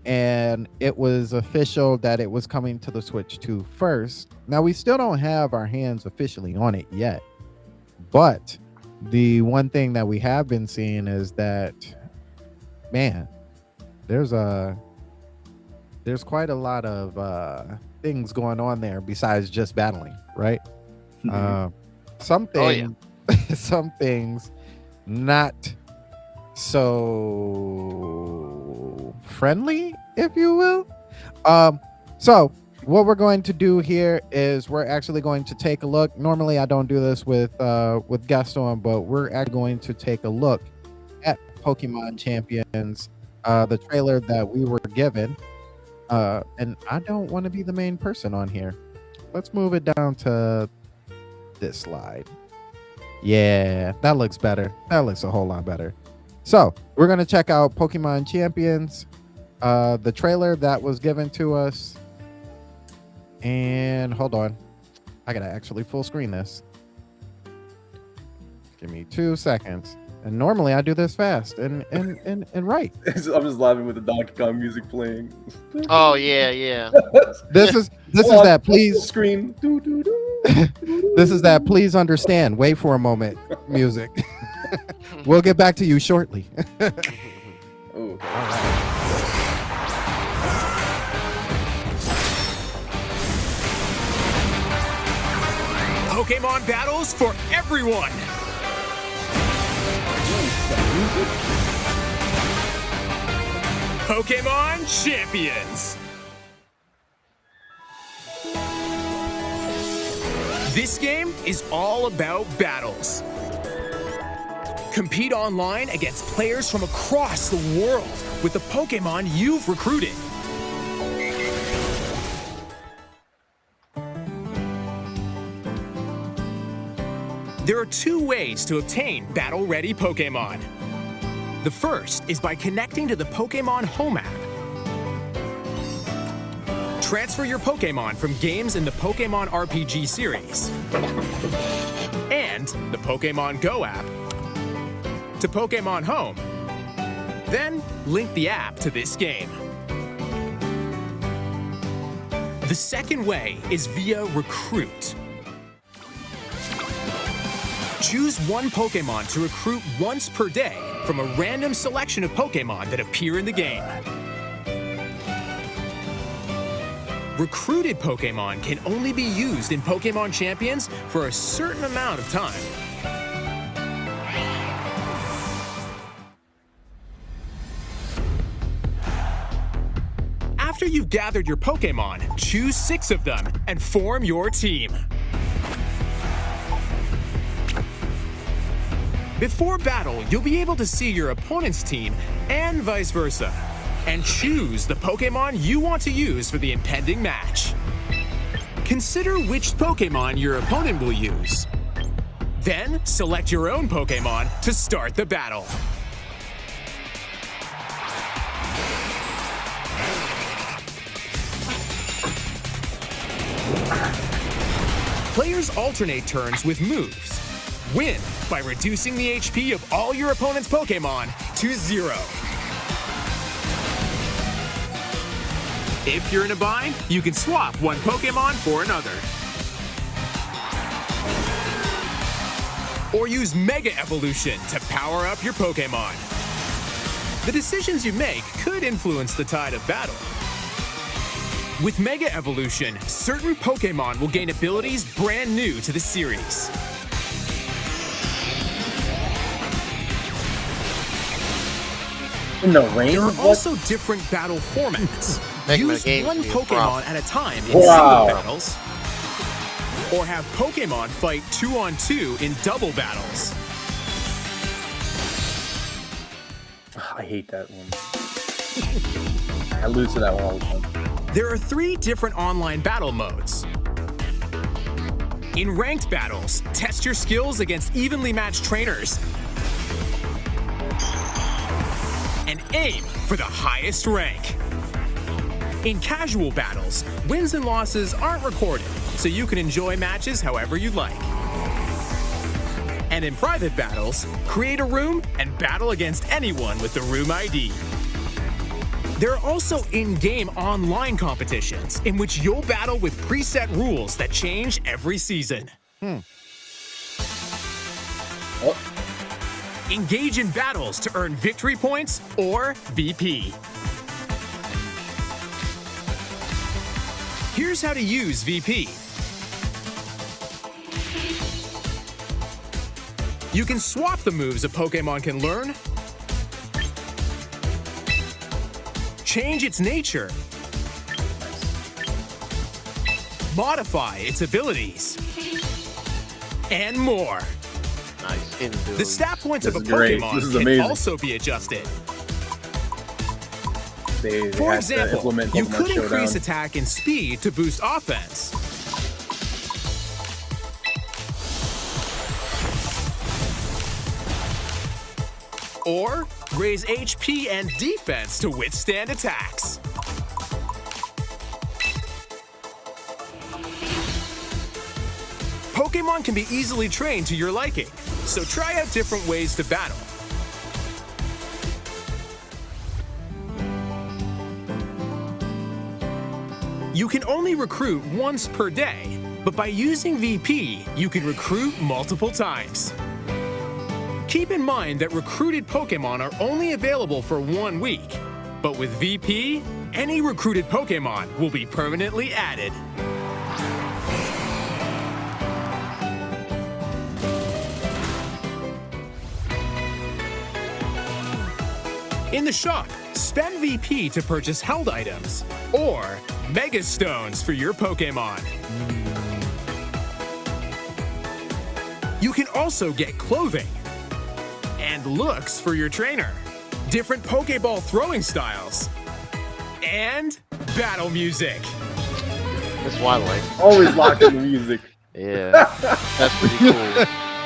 and it was official that it was coming to the Switch 2 first. Now, we still don't have our hands officially on it yet, but the one thing that we have been seeing is that, man, there's quite a lot of things going on there besides just battling, right? Some things not so friendly, if you will. So what we're going to do here is we're actually going to take a look. Normally I don't do this with Gaston, but we're actually going to take a look at Pokemon Champions, the trailer that we were given. And I don't want to be the main person on here. Let's move it down to this slide. Yeah, that looks better. That looks a whole lot better. So we're going to check out Pokemon Champions, the trailer that was given to us. And hold on, I gotta actually full screen this. Give me 2 seconds. And normally I do this fast and right. I'm just laughing with the Donkey Kong music playing. Oh yeah. This This Hold is on, that please. screen. This is that please understand. Wait for a moment. Music. We'll get back to you shortly. Ooh, okay. All right. Pokemon battles for everyone. Pokemon Champions. This game is all about battles. Compete online against players from across the world with the Pokemon you've recruited. There are two ways to obtain battle-ready Pokemon. The first is by connecting to the Pokemon Home app. Transfer your Pokemon from games in the Pokemon RPG series and the Pokemon Go app to Pokemon Home. Then link the app to this game. The second way is via Recruit. Choose one Pokemon to recruit once per day from a random selection of Pokemon that appear in the game. Recruited Pokemon can only be used in Pokemon Champions for a certain amount of time. After you've gathered your Pokemon, choose 6 of them and form your team. Before battle, you'll be able to see your opponent's team and vice versa, and choose the Pokemon you want to use for the impending match. Consider which Pokemon your opponent will use. Then select your own Pokemon to start the battle. Players alternate turns with moves. Win by reducing the HP of all your opponent's Pokemon to 0. If you're in a bind, you can swap one Pokemon for another. Or use Mega Evolution to power up your Pokemon. The decisions you make could influence the tide of battle. With Mega Evolution, certain Pokemon will gain abilities brand new to the series. In the rain? There are also different battle formats. Making Use the game one be a Pokemon problem. at a time in Wow. single battles. Or have Pokemon fight 2-on-2 in double battles. I hate that one. I lose to that one all the time. There are 3 different online battle modes. In ranked battles, test your skills against evenly matched trainers. And aim for the highest rank. In casual battles, wins and losses aren't recorded, so you can enjoy matches however you like. And in private battles, create a room and battle against anyone with the room ID. There are also in-game online competitions in which you'll battle with preset rules that change every season. Engage in battles to earn victory points or VP. Here's how to use VP. You can swap the moves a Pokemon can learn, change its nature, modify its abilities, and more. Nice. The stat points of a This is great. Pokemon This is can amazing. also be adjusted. They For had to example, implement you Pokemon could increase Showdown. attack and speed to boost offense. Or raise HP and defense to withstand attacks. Pokemon can be easily trained to your liking, so try out different ways to battle. You can only recruit once per day, but by using VP, you can recruit multiple times. Keep in mind that recruited Pokemon are only available for 1 week, but with VP, any recruited Pokemon will be permanently added. In the shop, spend VP to purchase held items, or Mega Stones for your Pokemon. You can also get clothing and looks for your trainer, different Pokeball throwing styles, and battle music. That's what I like. Always locked in the music. Yeah, that's pretty cool.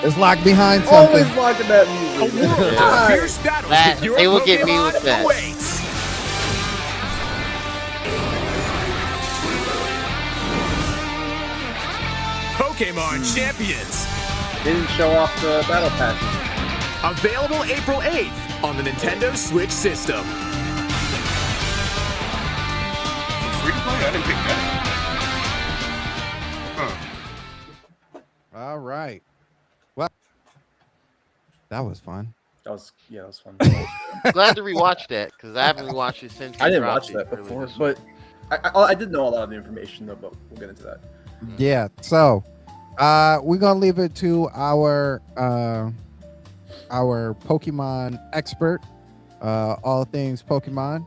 It's locked behind something. Always locked in that A music. world of fierce battles That- with your they will get me with Pokemon that. awaits. Pokemon Champions. Didn't show off the battle passes. Available April 8th on the Nintendo Switch system. Free to play? I didn't pick that. Huh. All right. Well, that was fun. That was fun. Glad to rewatch that because I haven't rewatched it since. I they didn't dropped watch that it earlier before, this but I did know a lot of the information though. But we'll get into that. Yeah. So, we're gonna leave it to our Pokemon expert, all things Pokemon,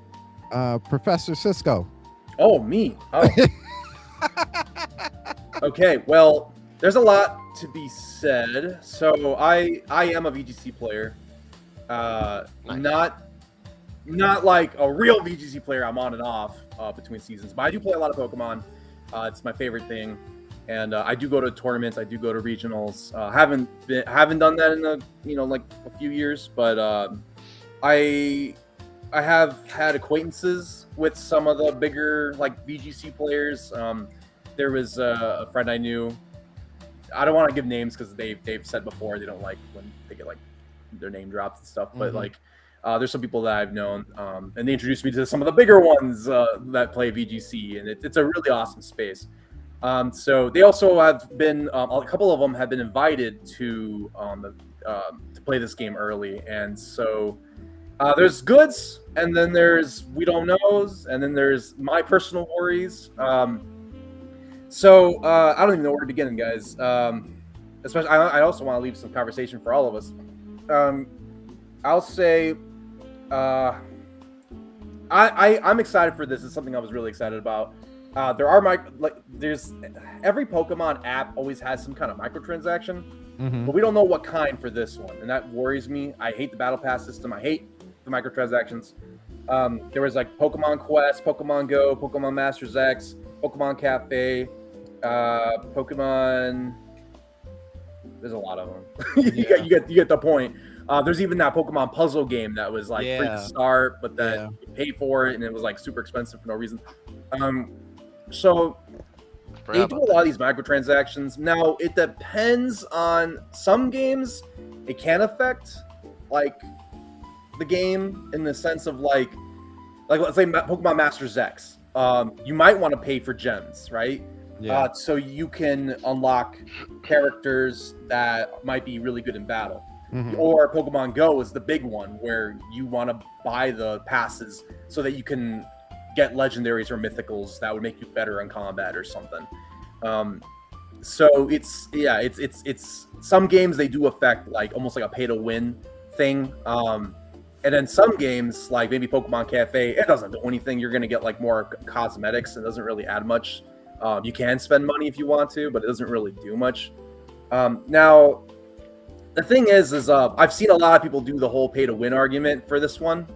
Professor Cisco. Oh, me. Oh. Okay. Well, there's a lot to be said. So I am a VGC player. Not like a real VGC player. I'm on and off between seasons, but I do play a lot of Pokemon. It's my favorite thing, and I do go to tournaments. I do go to regionals. Haven't done that in a few years, but I have had acquaintances with some of the bigger like VGC players. There was a friend I knew. I don't want to give names because they've said before they don't like when they get like their name dropped and stuff. But like, there's some people that I've known, and they introduced me to some of the bigger ones that play VGC, and it's a really awesome space. So they also have been a couple of them have been invited to play this game early, and so there's goods, and then there's we don't knows, and then there's my personal worries. So I don't even know where to begin, guys. Especially, I also want to leave some conversation for all of us. I'll say, I'm excited for this. It's something I was really excited about. There's every Pokemon app always has some kind of microtransaction, but we don't know what kind for this one, and that worries me. I hate the Battle Pass system. I hate the microtransactions. There was like Pokemon Quest, Pokemon Go, Pokemon Masters X, Pokemon Cafe, Pokemon. There's a lot of them. you get the point. There's even that Pokemon puzzle game that was like free to start, but then you pay for it, and it was like super expensive for no reason. So they do a lot of these microtransactions. Now it depends on some games. It can affect like the game in the sense of like let's say Pokemon Masters X. You might want to pay for gems, right? Yeah. So you can unlock characters that might be really good in battle. Or Pokemon Go is the big one where you want to buy the passes so that you can get legendaries or mythicals that would make you better in combat or something. So it's some games they do affect like almost like a pay to win thing. And then some games like maybe Pokemon Cafe, it doesn't do anything. You're going to get like more cosmetics. It doesn't really add much. You can spend money if you want to, but it doesn't really do much. Now, the thing is I've seen a lot of people do the whole pay to win argument for this one.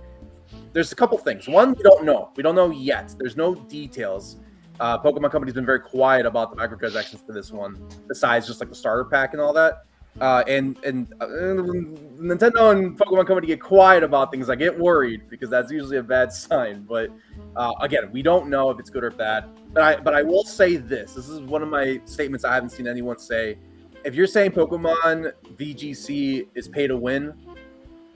There's a couple things. One, we don't know. We don't know yet. There's no details. Pokemon Company's been very quiet about the microtransactions for this one, besides just like the starter pack and all that. And Nintendo and Pokemon Company get quiet about things, I get worried because that's usually a bad sign. But again, we don't know if it's good or bad. But I will say this. This is one of my statements I haven't seen anyone say. If you're saying Pokemon VGC is pay to win,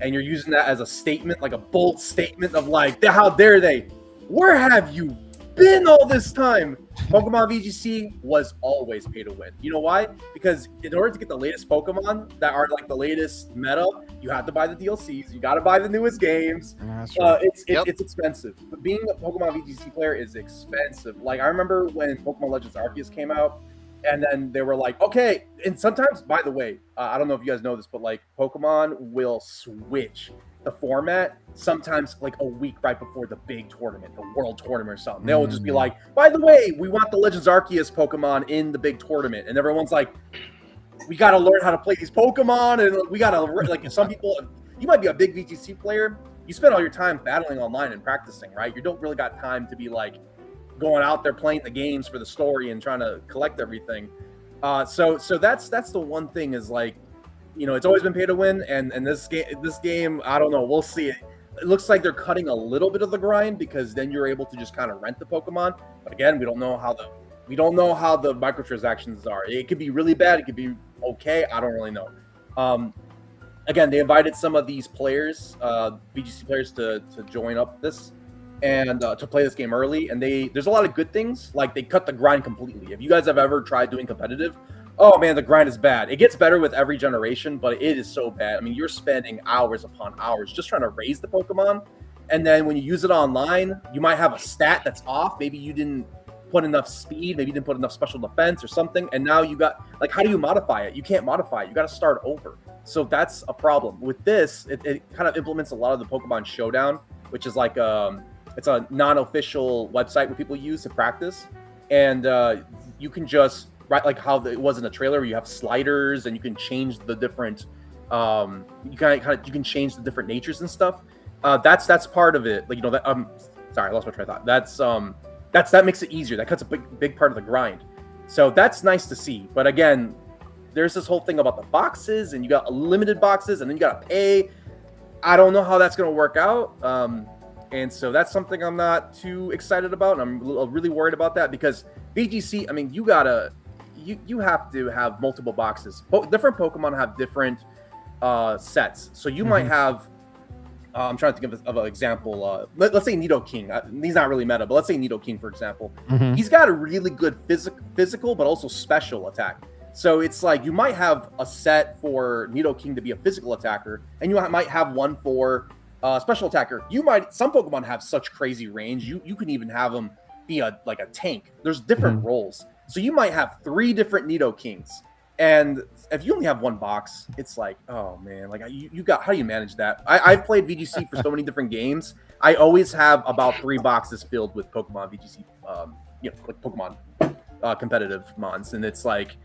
and you're using that as a statement, like a bold statement of like, how dare they? Where have you been all this time. Pokemon VGC was always pay to win. You know why? Because in order to get the latest Pokemon that are like the latest meta, you have to buy the DLCs. You got to buy the newest games. That's right. It's expensive. But being a Pokemon VGC player is expensive. Like I remember when Pokemon Legends Arceus came out, and then they were like, okay. And sometimes, by the way, I don't know if you guys know this, but like Pokemon will switch the format sometimes like a week right before the big tournament, the world tournament or something. They'll just be like, by the way, we want the Legends Arceus Pokemon in the big tournament. And everyone's like, we got to learn how to play these Pokemon. And we got to, like, some people, you might be a big VGC player. You spend all your time battling online and practicing, right? You don't really got time to be like going out there playing the games for the story and trying to collect everything. So that's the one thing is like, you know, it's always been pay to win, and this game, I don't know, we'll see. It looks like they're cutting a little bit of the grind because then you're able to just kind of rent the Pokemon. But again, we don't know how the microtransactions are. It could be really bad, it could be okay. I don't really know. Again, they invited some of these players, VGC players, to join up this and to play this game early. And there's a lot of good things, like they cut the grind completely. If you guys have ever tried doing competitive, oh man, the grind is bad. It gets better with every generation, but it is so bad. I mean, you're spending hours upon hours just trying to raise the Pokemon. And then when you use it online, you might have a stat that's off. Maybe you didn't put enough speed. Maybe you didn't put enough special defense or something. And now you got, like, how do you modify it? You can't modify it. You got to start over. So that's a problem. With this, it kind of implements a lot of the Pokemon Showdown, which is like, it's a non-official website where people use to practice. And you can just, right, like how it was in the trailer, where you have sliders and you can change the different, you can change the different natures and stuff. That's part of it. Like, you know, that sorry, I lost my train of thought. That makes it easier. That cuts a big part of the grind. So that's nice to see. But again, there's this whole thing about the boxes, and you got limited boxes, and then you got to pay. I don't know how that's going to work out. And so that's something I'm not too excited about. And I'm really worried about that because VGC, I mean, you have to have multiple boxes. Different Pokemon have different sets. So you might have, I'm trying to think of an example. Let's say Nidoking. He's not really meta, but let's say Nidoking, for example. He's got a really good physical, but also special attack. So it's like you might have a set for Nidoking to be a physical attacker, and you might have one for special attacker. Some Pokemon have such crazy range. You can even have them be like a tank. There's different roles. So you might have 3 different Nidokings. And if you only have one box, it's like, oh man, like how do you manage that? I've played VGC for so many different games. I always have about 3 boxes filled with Pokemon VGC, like Pokemon competitive mons. And it's like,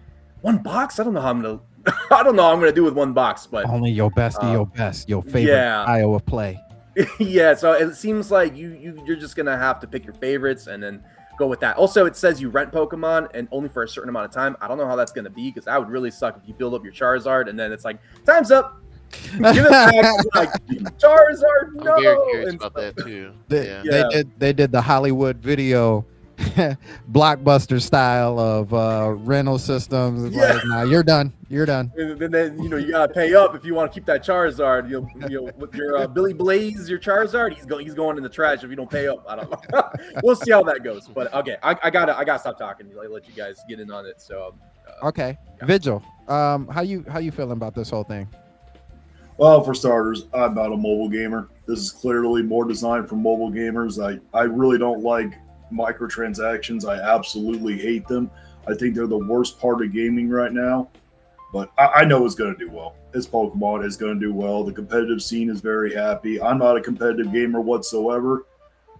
one box? I don't know how I'm gonna do with one box, but only your best, your favorite style of play. Yeah, so it seems like you're just gonna have to pick your favorites and then go with that. Also, it says you rent Pokemon and only for a certain amount of time. I don't know how that's gonna be because that would really suck if you build up your Charizard and then it's like, time's up. Give it back. Like, Charizard, no. I'm very curious about that too. They did the Hollywood video blockbuster style of rental systems. It's like, nah, you're done. And then you gotta pay up if you want to keep that Charizard. With your Billy Blaze, your Charizard, he's going in the trash if you don't pay up. I don't know. We'll see how that goes. But okay, I gotta stop talking. Let you guys get in on it. So okay, yeah. Vigil, how you feeling about this whole thing? Well, for starters, I'm not a mobile gamer. This is clearly more designed for mobile gamers. I really don't like microtransactions. I absolutely hate them. I think they're the worst part of gaming right now. But I know it's going to do well. It's Pokemon. It's going to do well. The competitive scene is very happy. I'm not a competitive gamer whatsoever,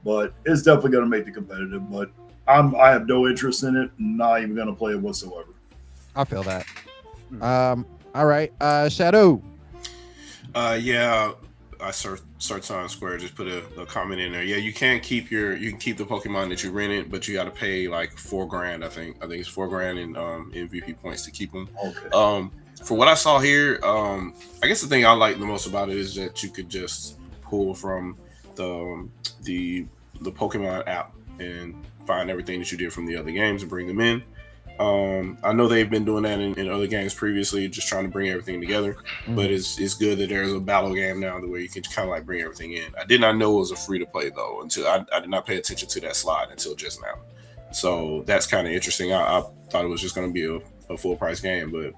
but it's definitely going to make the competitive. But I have no interest in it. Not even going to play it whatsoever. I feel that. All right. Shadow. Yeah. I search on Square, just put a comment in there. Yeah, you can keep the Pokemon that you rented, but you got to pay like $4,000. I think it's $4,000 in MVP points to keep them. Okay. For what I saw here, I guess the thing I like the most about it is that you could just pull from the Pokemon app and find everything that you did from the other games and bring them in. I know they've been doing that in other games previously, just trying to bring everything together. But it's good that there's a battle game now where you can kind of like bring everything in. I did not know it was a free to play though until I did not pay attention to that slide until just now. So that's kind of interesting. I thought it was just going to be a full price game, but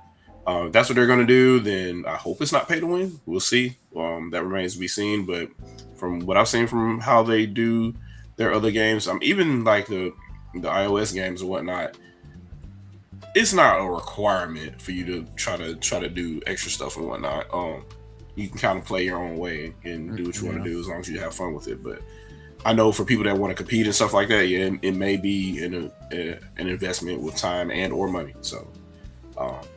if that's what they're going to do, then I hope it's not pay to win. We'll see. That remains to be seen. But from what I've seen from how they do their other games, even like the iOS games and whatnot, it's not a requirement for you to try to do extra stuff and whatnot. You can kind of play your own way and do what you want to do as long as you have fun with it. But I know for people that want to compete and stuff like that, yeah, it may be an investment with time and or money. So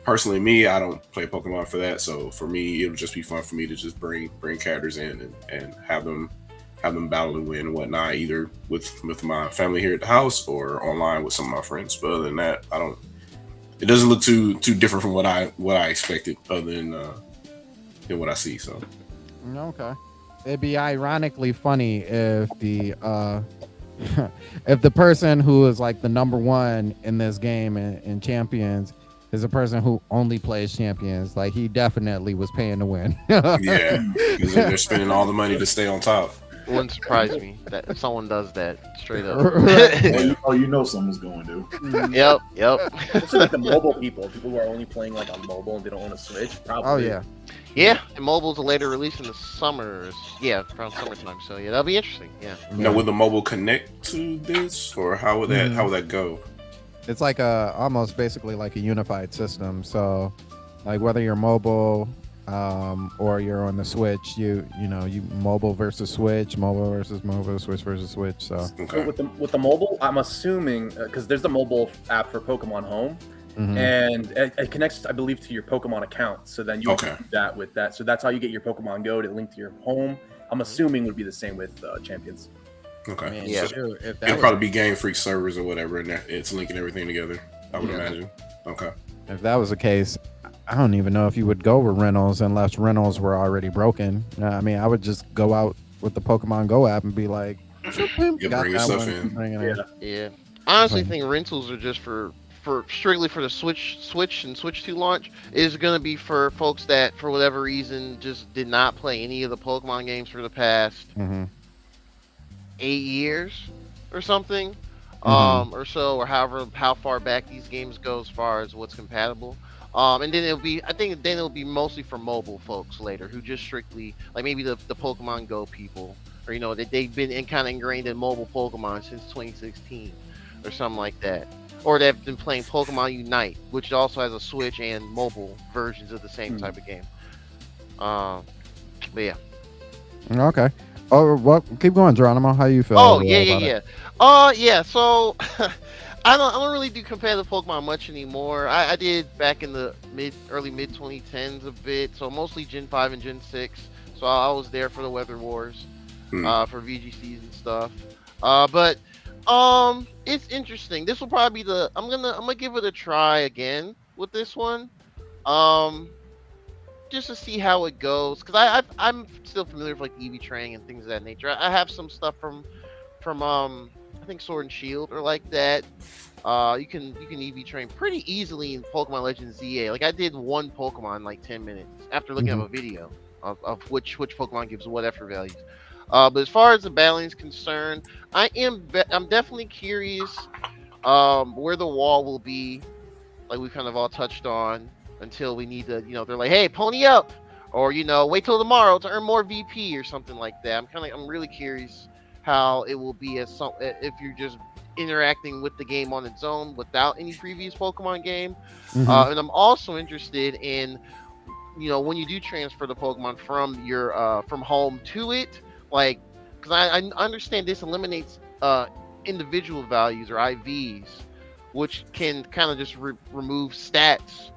personally, me, I don't play Pokemon for that. So for me, it would just be fun for me to just bring characters in and have them battle and win and whatnot, either with my family here at the house or online with some of my friends. But other than that, it doesn't look too different from what I expected, other than what I see. So Okay. It'd be ironically funny if the if the person who is like the number one in this game in Champions is a person who only plays Champions. Like, he definitely was paying to win. yeah, because they're spending all the money to stay on top. It wouldn't surprise me that if someone does that straight up. You know someone's going to. Yep. Especially like the mobile people who are only playing like on mobile and they don't own a Switch. Probably. Oh yeah. Yeah, and mobile's a later release in the summer. Yeah, around summertime. So yeah, that'll be interesting. Yeah. Now, will the mobile connect to this, or how would that go? It's like almost basically like a unified system. So, like, whether you're mobile or you're on the Switch, you mobile versus Switch, mobile versus mobile, Switch versus Switch. So Okay. With the mobile, I'm assuming because there's the mobile app for Pokemon Home, and it connects, I believe, to your Pokemon account. So then you can do that with that. So that's how you get your Pokemon Go to link to your home. I'm assuming would be the same with Champions. Okay. Man, Yeah. sure, if that It'll was- probably be Game Freak servers or whatever, and it's linking everything together, I would imagine. Okay. If that was the case, I don't even know if you would go with rentals unless rentals were already broken. I mean, I would just go out with the Pokemon Go app and be like, bring your stuff in. bring it in. Yeah. I honestly think rentals are just for strictly for the Switch and Switch 2 launch. Is going to be for folks that for whatever reason just did not play any of the Pokemon games for the past 8 years or something, or so, or how far back these games go as far as what's compatible. And then it'll be mostly for mobile folks later who just strictly like maybe the Pokemon Go people, or they've been kind of ingrained in mobile Pokemon since 2016 or something like that, or they've been playing Pokemon Unite, which also has a Switch and mobile versions of the same type of game. But yeah. Okay. Oh, well, keep going, Geronimo. How you feel? Oh about yeah. it? Yeah. So I don't really do competitive Pokemon much anymore. I did back in the early mid 2010s a bit. So mostly Gen 5 and Gen 6. So I was there for the Weather Wars, for VGCs and stuff. But it's interesting. This will probably be I'm gonna give it a try again with this one. Just to see how it goes, because I'm still familiar with like EV training and things of that nature. I have some stuff from I think Sword and Shield or like that. You can EV train pretty easily in Pokemon Legends ZA. Like I did one Pokemon in like 10 minutes after looking at a video of which Pokemon gives what effort values. But as far as the battling is concerned, I'm definitely curious where the wall will be, like we kind of all touched on. Until we need to, they're like, hey, pony up, or wait till tomorrow to earn more VP or something like that. I'm really curious how it will be if you're just interacting with the game on its own without any previous Pokemon game. And I'm also interested in, when you do transfer the Pokemon from your from home to it, like, because I understand this eliminates individual values or IVs, which can kind of just remove stats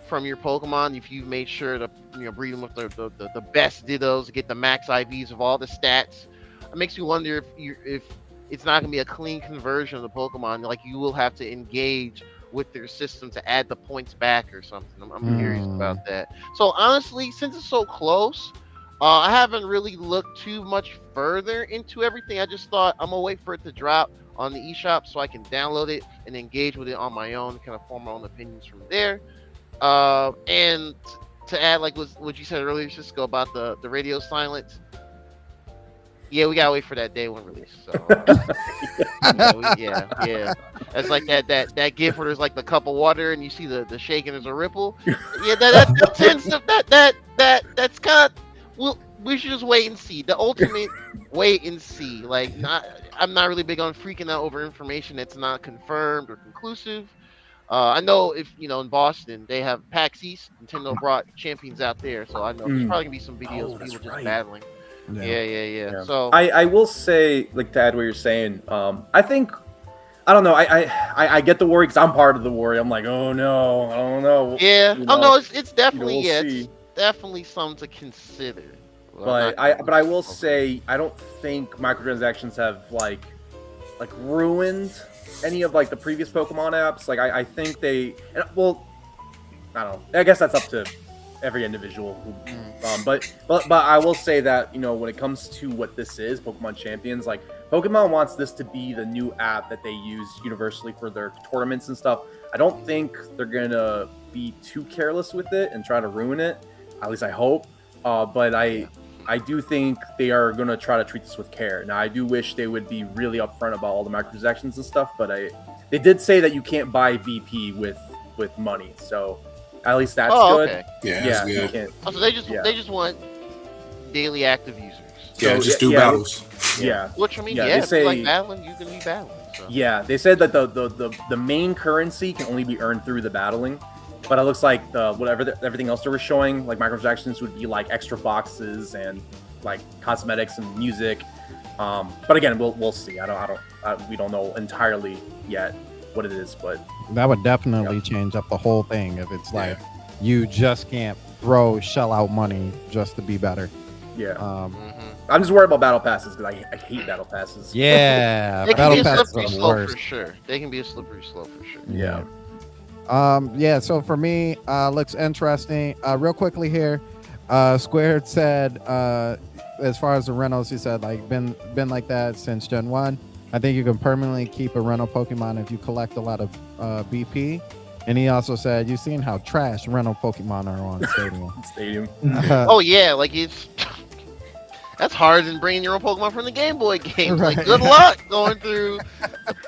from your Pokemon if you've made sure to breed them with the best Dittos to get the max IVs of all the stats. It makes me wonder if it's not gonna be a clean conversion of the Pokemon. Like you will have to engage with their system to add the points back or something. I'm curious about that. So honestly, since it's so close, I haven't really looked too much further into everything. I just thought I'm gonna wait for it to drop on the eShop so I can download it and engage with it on my own, kind of form my own opinions from there. And to add, like what you said earlier, Cisco, about the radio silence. Yeah, we gotta wait for that day one release. So yeah. That's like that gif where there's like the cup of water and you see the shake and there's a ripple. Yeah, that tends to that's kind of we should just wait and see. The ultimate wait and see. Like I'm not really big on freaking out over information that's not confirmed or conclusive. I know if in Boston they have PAX East. Nintendo brought champions out there, so I know there's probably gonna be some videos of people just battling. Yeah. So I will say, like, to add what you're saying, I think I don't know. I get the worry because I'm part of the worry. I'm like, oh no, I don't know. Yeah. Oh no, it's definitely it's definitely something to consider. But I will say I don't think microtransactions have like ruined any of like the previous Pokemon apps. Like I think I don't know. I guess that's up to every individual. But I will say that when it comes to what this is, Pokemon Champions, like Pokemon wants this to be the new app that they use universally for their tournaments and stuff. I don't think they're gonna be too careless with it and try to ruin it. At least I hope. But I do think they are going to try to treat this with care. Now, I do wish they would be really upfront about all the microtransactions and stuff, but they did say that you can't buy VP with money, so at least that's good. Okay. Yeah, you can't. So they just want daily active users. Yeah, just do battles. Yeah. Which I mean, they if say, you like battling, you can be battling. So. Yeah, they said that the main currency can only be earned through the battling. But it looks like everything else they were showing, like microtransactions, would be like extra boxes and like cosmetics and music. But again, we'll see. We don't know entirely yet what it is, but that would definitely change up the whole thing if it's like you just can't shell out money just to be better. Yeah. I'm just worried about battle passes because I hate battle passes. Yeah, they can battle be a passes slippery are the slope worst. for sure. They can be a slippery slope for sure. Yeah. So for me, looks interesting. Real quickly here, Squared said, as far as the rentals, he said like been like that since Gen 1. I think you can permanently keep a rental Pokemon if you collect a lot of BP. And he also said, you've seen how trash rental Pokemon are on Stadium. Oh yeah, like that's harder than bringing your own Pokemon from the Game Boy games. Right. Like good luck going through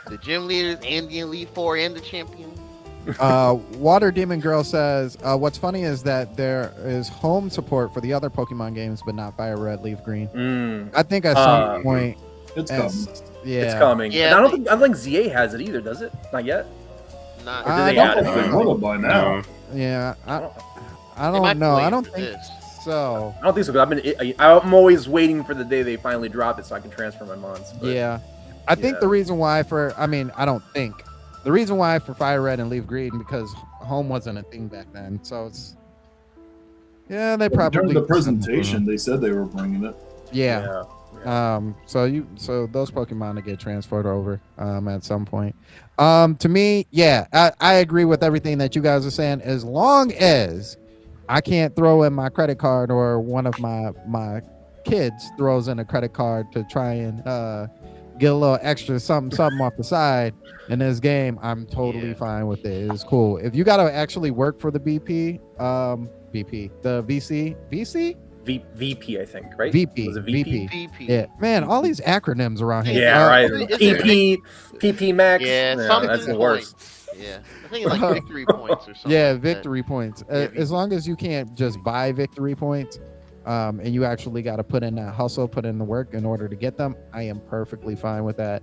the gym leaders and the Elite Four and the champion. Water Demon Girl says, what's funny is that there is home support for the other Pokemon games, but not Fire Red, Leaf Green. I think at some point it's coming. Yeah, it's coming. Yeah, I don't think ZA has it either, does it? Not yet. Not. Or did they add it? They will by now. Yeah, I don't know. I don't think so. I don't think so. Because I'm always waiting for the day they finally drop it so I can transfer my mons. But, yeah, I think the reason why the reason why for Fire Red and Leaf Green because home wasn't a thing back then. So it's they probably during the presentation they said they were bringing it. Yeah. So those Pokemon to get transferred over at some point. To me, I agree with everything that you guys are saying. As long as I can't throw in my credit card or one of my kids throws in a credit card to try and get a little extra something off the side in this game, I'm totally fine with it. It's cool. If you got to actually work for the VP, the VC. VP, I think, right? VP. Was it VP? VP. Yeah, man, all these acronyms around here. Yeah, right. PP Max. Yeah, that's the worst. Yeah, I think it's like victory points or something. Yeah, victory points. As long as you can't just buy victory points, and you actually got to put in that hustle, put in the work in order to get them, I am perfectly fine with that.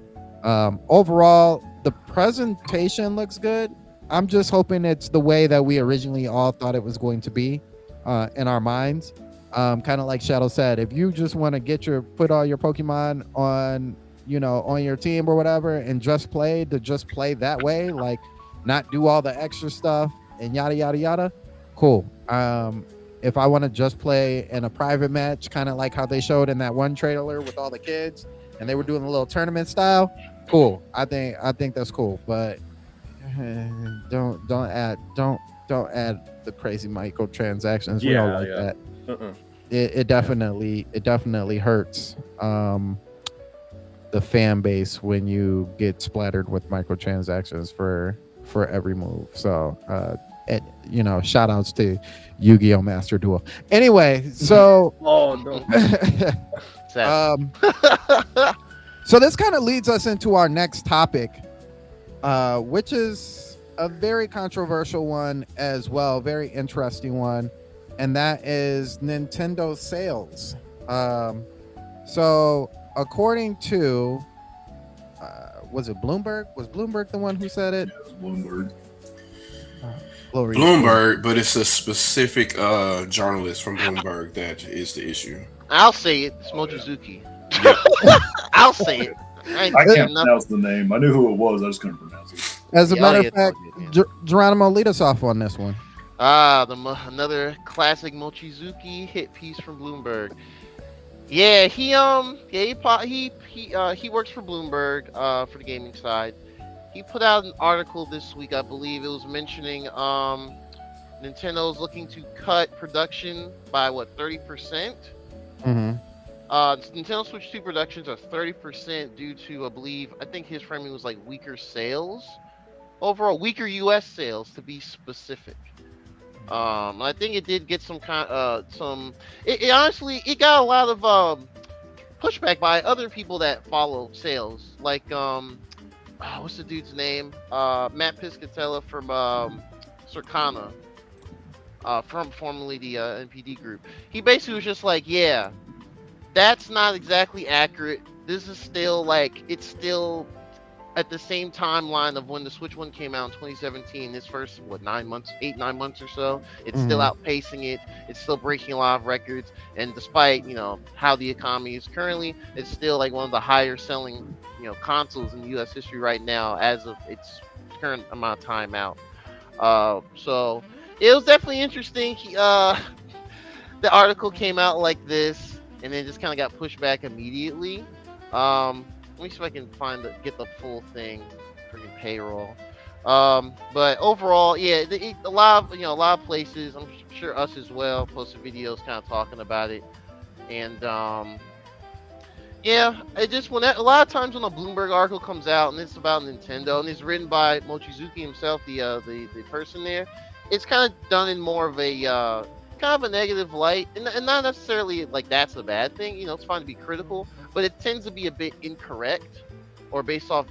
Overall, the presentation looks good. I'm just hoping it's the way that we originally all thought it was going to be in our minds. Kind of like Shadow said, if you just want to put all your Pokemon on your team or whatever and just play that way, like not do all the extra stuff and yada yada yada, cool. If I want to just play in a private match, kind of like how they showed in that one trailer with all the kids and they were doing a little tournament style, cool. I think that's cool, but don't add the crazy microtransactions. We don't like that. it definitely hurts the fan base when you get splattered with microtransactions for every move. So shout outs to Yu-Gi-Oh! Master Duel. Anyway, so Oh no. So this kind of leads us into our next topic, which is a very controversial one as well, very interesting one, and that is Nintendo sales. So according to was it Bloomberg? Was Bloomberg the one who said it? Yeah, it was Bloomberg. Bloomberg, but it's a specific journalist from Bloomberg that is the issue. I'll say it. It's Mochizuki. I'll say it. I can't pronounce the name. I knew who it was. I just couldn't pronounce it. As a matter of fact, Geronimo, lead us off on this one. Another classic Mochizuki hit piece from Bloomberg. Yeah, he works for Bloomberg for the gaming side. He put out an article this week, I believe it was mentioning Nintendo's looking to cut production by 30%. Mm-hmm. Nintendo Switch 2 productions are 30% due to, I think his framing was like weaker sales. Overall, weaker US sales to be specific. I think it did get some it honestly, it got a lot of pushback by other people that follow sales. Like, what's the dude's name? Matt Piscatella from Circana, from formerly the NPD group. He basically was just like, yeah, that's not exactly accurate. This is still it's still at the same timeline of when the Switch 1 came out in 2017. This first 9 months or so, it's still outpacing it. It's still breaking a lot of records, and despite how the economy is currently, it's still like one of the higher selling consoles in US history right now as of its current amount of time out. So it was definitely interesting. The article came out like this and then just kind of got pushed back immediately. Let me see if I can get the full thing for the payroll. But overall, yeah, a lot of places, I'm sure us as well, posted videos kind of talking about it. And yeah, it just a lot of times when a Bloomberg article comes out and it's about Nintendo and it's written by Mochizuki himself, the person there, it's kind of done in more of a kind of a negative light, and not necessarily like that's a bad thing. It's fine to be critical, but it tends to be a bit incorrect or based off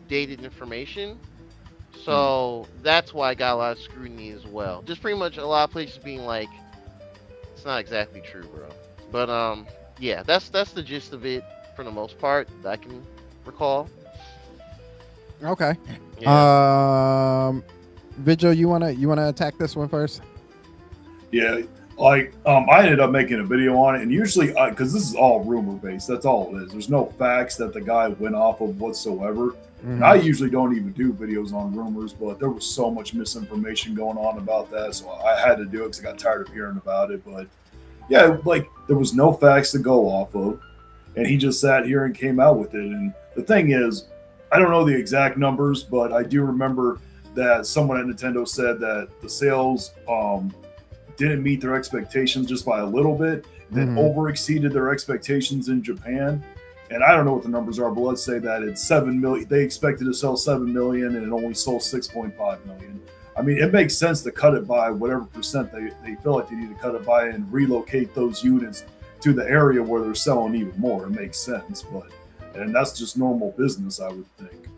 dated information. So that's why I got a lot of scrutiny as well. Just pretty much a lot of places being like, it's not exactly true, bro. But yeah, that's the gist of it for the most part that I can recall. Okay. Yeah. Vigil, you wanna attack this one first? Yeah, I ended up making a video on it, and usually, because this is all rumor based, that's all it is. There's no facts that the guy went off of whatsoever. Mm-hmm. And I usually don't even do videos on rumors, but there was so much misinformation going on about that, so I had to do it because I got tired of hearing about it. But yeah, there was no facts to go off of, and he just sat here and came out with it. And the thing is, I don't know the exact numbers, but I do remember that someone at Nintendo said that the sales didn't meet their expectations just by a little bit, then over exceeded their expectations in Japan. And I don't know what the numbers are, but let's say that it's 7 million. They expected to sell 7 million and it only sold 6.5 million. I mean, it makes sense to cut it by whatever percent they feel like they need to cut it by and relocate those units to the area where they're selling even more. It makes sense, and that's just normal business, I would think.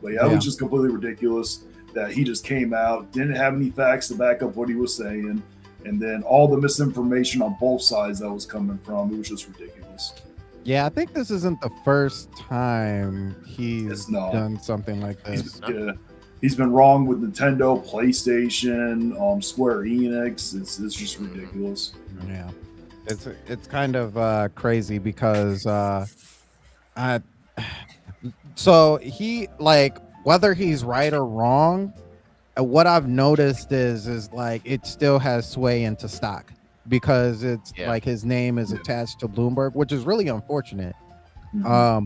But yeah, it was just completely ridiculous that he just came out, didn't have any facts to back up what he was saying. And then all the misinformation on both sides that was coming from, it was just ridiculous. Yeah, I think this isn't the first time he's done something like this. He's been wrong with Nintendo, PlayStation, Square Enix. It's just ridiculous. Yeah, it's kind of crazy because so he whether he's right or wrong. What I've noticed is like it still has sway into stock because it's like his name is attached to Bloomberg, which is really unfortunate. But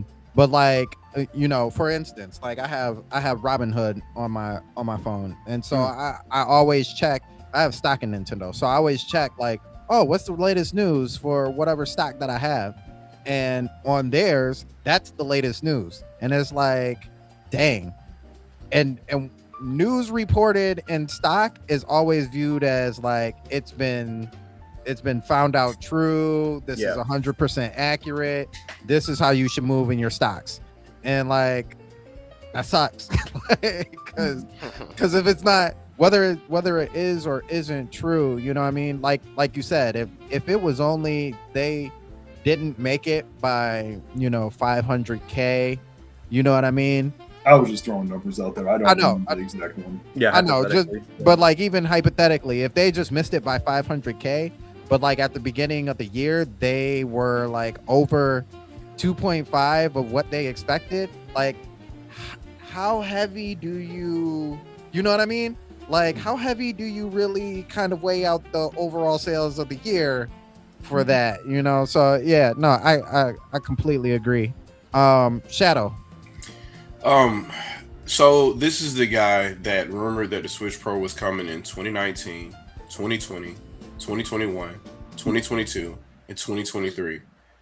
for instance, like I have Robinhood on my phone, and so I always check. I have stock in Nintendo, so I always check like oh, what's the latest news for whatever stock that I have? And on theirs, that's the latest news. And it's like, dang. And news reported in stock is always viewed as like it's been found out true. This is 100% accurate. This is how you should move in your stocks. And like that sucks. Because if it's not, whether it is or isn't true, you know what I mean? Like you said, if it was only they didn't make it by, 500K, you know what I mean? I was just throwing numbers out there. I don't know the exact one. Yeah, I know. But like even hypothetically, if they just missed it by 500K, but like at the beginning of the year they were like over 2.5 of what they expected, like how heavy do you know what I mean? Like how heavy do you really kind of weigh out the overall sales of the year for that, So yeah, no, I completely agree. Shadow. So this is the guy that rumored that the Switch Pro was coming in 2019, 2020, 2021, 2022, and 2023.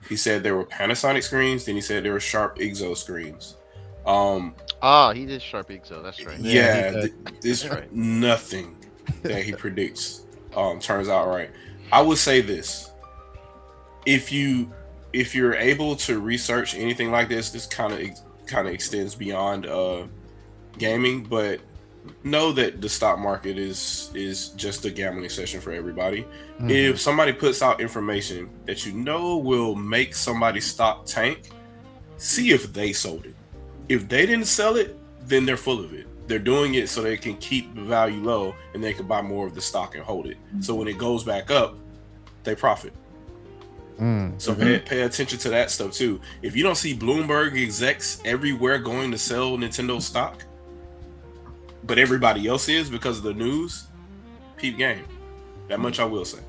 He said there were Panasonic screens, then he said there were Sharp Exo screens. He did Sharp Exo, that's right. Yeah, this right. Nothing that he predicts turns out right. I would say this. If you're able to research anything like this kind of extends beyond gaming, but know that the stock market is just a gambling session for everybody. Mm-hmm. If somebody puts out information that will make somebody's stock tank, see if they sold it. If they didn't sell it, then they're full of it. They're doing it so they can keep the value low and they can buy more of the stock and hold it. So when it goes back up, they profit. So pay attention to that stuff too. If you don't see Bloomberg execs everywhere going to sell Nintendo stock, but everybody else is because of the news, peep game. That much I will say.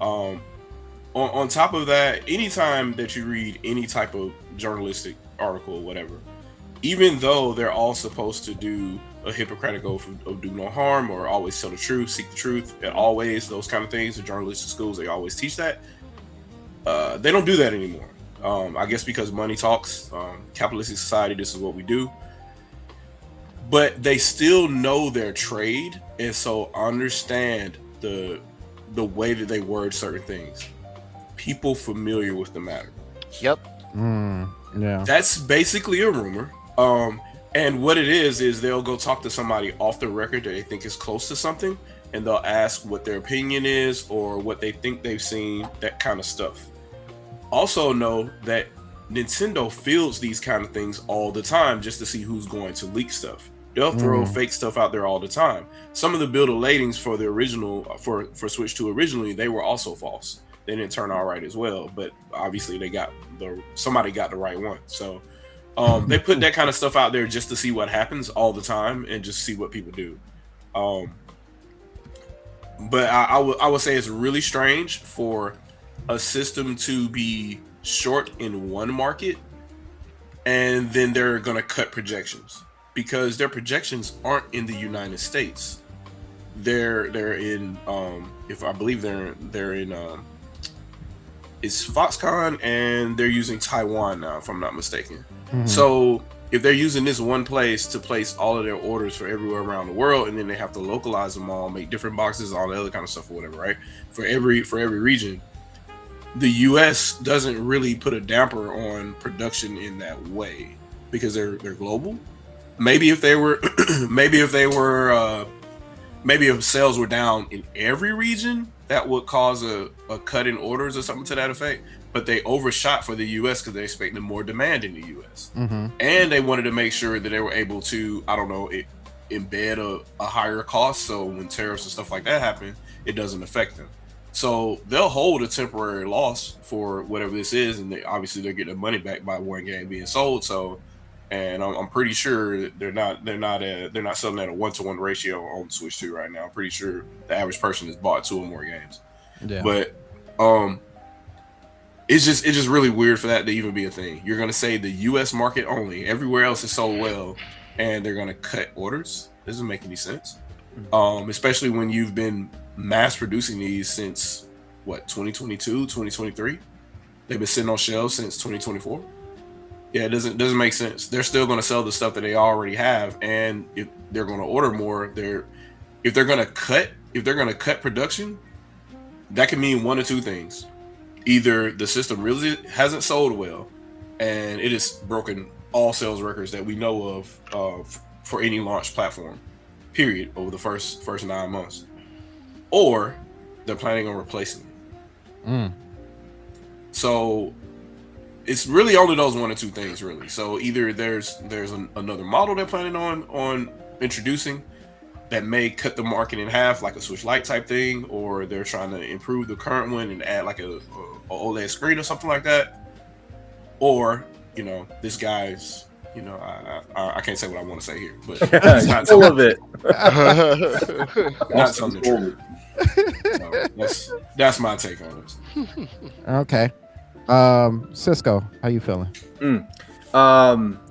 On top of that, anytime that you read any type of journalistic article or whatever, even though they're all supposed to do a Hippocratic oath of do no harm or always tell the truth, seek the truth, and always those kind of things, the journalistic schools, they always teach that. They don't do that anymore. I guess because money talks. Capitalistic society, this is what we do. But they still know their trade, and so understand the way that they word certain things. People familiar with the matter. Yep. Yeah. That's basically a rumor. And what it is they'll go talk to somebody off the record that they think is close to something, and they'll ask what their opinion is or what they think they've seen, that kind of stuff. Also know that Nintendo fields these kind of things all the time just to see who's going to leak stuff. They'll throw fake stuff out there all the time. Some of the build of latings for the original, for Switch 2 originally, they were also false. They didn't turn out right as well, but obviously somebody got the right one. So they put that kind of stuff out there just to see what happens all the time and just see what people do. But I would say it's really strange for a system to be short in one market and then they're going to cut projections, because their projections aren't in the United States. They're in if I believe they're in it's Foxconn, and they're using Taiwan now, if I'm not mistaken. So if they're using this one place to place all of their orders for everywhere around the world, and then they have to localize them all, make different boxes, all the other kind of stuff or whatever, right? For every region, the US doesn't really put a damper on production in that way because they're global. Maybe if sales were down in every region, that would cause a cut in orders or something to that effect. But they overshot for the US because they expected more demand in the US. And they wanted to make sure that they were able to, embed a higher cost, so when tariffs and stuff like that happen, it doesn't affect them. So they'll hold a temporary loss for whatever this is, and they're getting their money back by one game being sold. So, and I'm pretty sure they're not selling at a 1-to-1 ratio on Switch 2 right now. I'm pretty sure the average person has bought 2 or more games. Yeah. But it's just really weird for that to even be a thing. You're gonna say the U.S. market only, everywhere else is sold well, and they're gonna cut orders. Doesn't make any sense. Especially when you've been mass producing these since 2022, 2023. They've been sitting on shelves since 2024. Yeah, it doesn't make sense. They're still going to sell the stuff that they already have, and if they're going to order more, if they're going to cut production, that can mean one or two things. Either the system really hasn't sold well, and it has broken all sales records that we know of for any launch platform, period, over the first 9 months, or they're planning on replacing it. So it's really only those one or two things, really. So either there's another model they're planning on introducing that may cut the market in half, like a Switch Lite type thing, or they're trying to improve the current one and add like a OLED screen or something like that. Or, this guy's, I can't say what I want to say here, but it's not full of it. Not something true. So that's my take on this. Okay. Cisco, how you feeling? You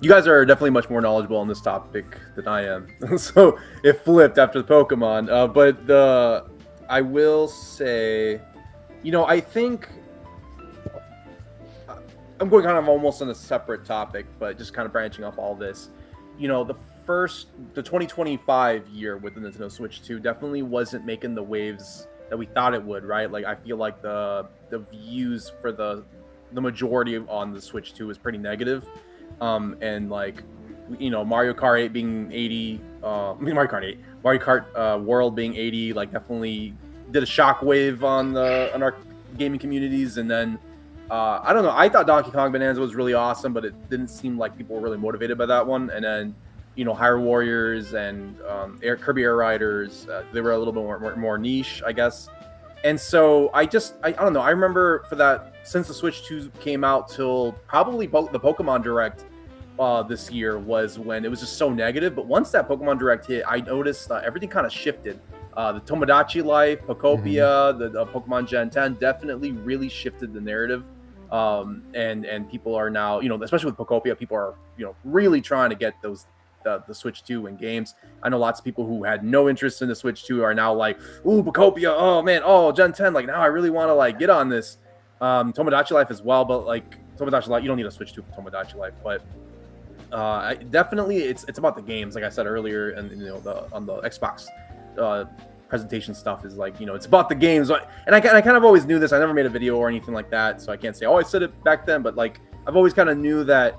guys are definitely much more knowledgeable on this topic than I am. So it flipped after the Pokemon. But I will say, I think I'm going kind of almost on a separate topic, but just kind of branching off all this. The 2025 year with the Nintendo Switch 2 definitely wasn't making the waves that we thought it would, right? Like, I feel like the views for the majority on the Switch 2 is pretty negative. And like, Mario Kart 8 being 80, Mario Kart World being 80, like, definitely did a shockwave on our gaming communities. And then I don't know, I thought Donkey Kong Bonanza was really awesome, but it didn't seem like people were really motivated by that one. And then Hyrule Warriors and Kirby Air Riders, they were a little bit more niche, I guess. And so I don't know. I remember for that, since the Switch 2 came out till probably the Pokemon Direct this year was when it was just so negative. But once that Pokemon Direct hit, I noticed everything kind of shifted. The Tomodachi Life, Pokopia, the Pokemon Gen 10 definitely really shifted the narrative. And people are now, especially with Pokopia, people are, really trying to get the Switch 2 in games. I know lots of people who had no interest in the Switch 2 are now like, ooh, Pokopia, oh man, oh, Gen 10, like, now I really want to like get on this. Tomodachi Life as well, but like Tomodachi Life, you don't need a Switch 2 for Tomodachi Life, but definitely it's about the games, like I said earlier, and on the Xbox presentation stuff is like, it's about the games. And I kind of always knew this. I never made a video or anything like that, so I can't say, oh, I said it back then, but like, I've always kind of knew that,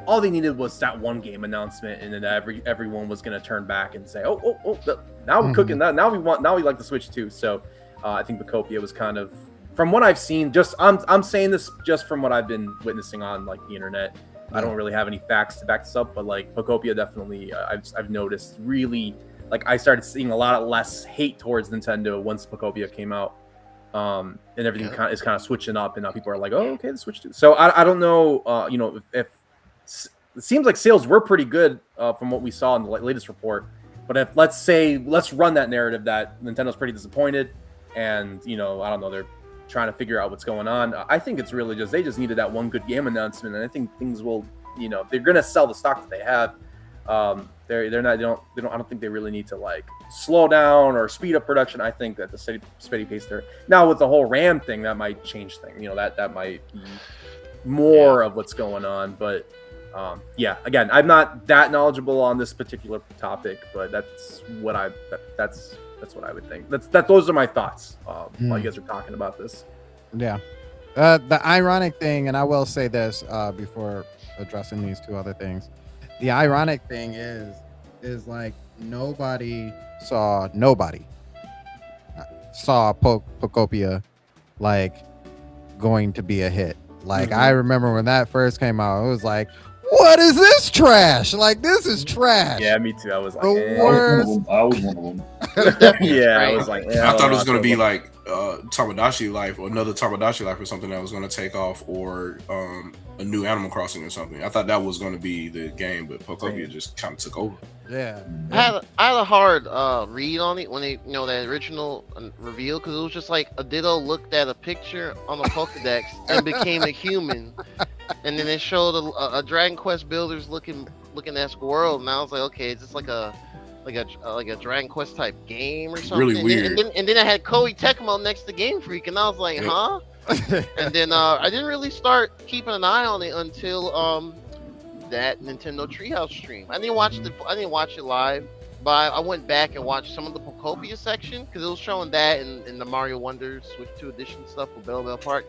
all they needed was that one game announcement, and then everyone was going to turn back and say, oh, now we're cooking that. Now we like the Switch 2. So I think Pokopia was kind of, from what I've seen, I'm saying this just from what I've been witnessing on like the internet. I don't really have any facts to back this up, but like Pokopia definitely, I've noticed really, like, I started seeing a lot less hate towards Nintendo once Pokopia came out. And everything is kind of switching up, and now people are like, oh, okay, the Switch 2. So I don't know, if it seems like sales were pretty good from what we saw in the latest report. But if let's run that narrative that Nintendo's pretty disappointed, and I don't know, they're trying to figure out what's going on. I think it's really just they just needed that one good game announcement, and I think things will, they're gonna sell the stock that they have. I don't think they really need to like slow down or speed up production. I think that the steady pace there. Now with the whole RAM thing, that might change things. that might be more of what's going on, but. Again, I'm not that knowledgeable on this particular topic, but that's what I would think. Those are my thoughts while you guys are talking about this. Yeah. The ironic thing, and I will say this before addressing these two other things. The ironic thing is like nobody saw Pokopia like going to be a hit. Like I remember when that first came out, it was like, what is this trash? Like, this is trash. Yeah, me too. I was like, I was one of them. Yeah, I was like, I thought it was gonna be like Tomodachi Life or another Tomodachi Life or something that was gonna take off, or a new Animal Crossing or something. I thought that was gonna be the game, but Pokopia just kind of took over. Yeah. I had a hard read on it when they, that original reveal, because it was just like a Ditto looked at a picture on the Pokedex and became a human, and then they showed a Dragon Quest Builders looking esque world, and I was like, okay, it's just like a a Dragon Quest type game or something. Really weird. And then I had Koei Tecmo next to Game Freak, and I was like, huh? And then I didn't really start keeping an eye on it until that Nintendo Treehouse stream. I didn't watch it live, but I went back and watched some of the Pocopia section because it was showing that in the Mario Wonder Switch 2 edition stuff with Bell Park.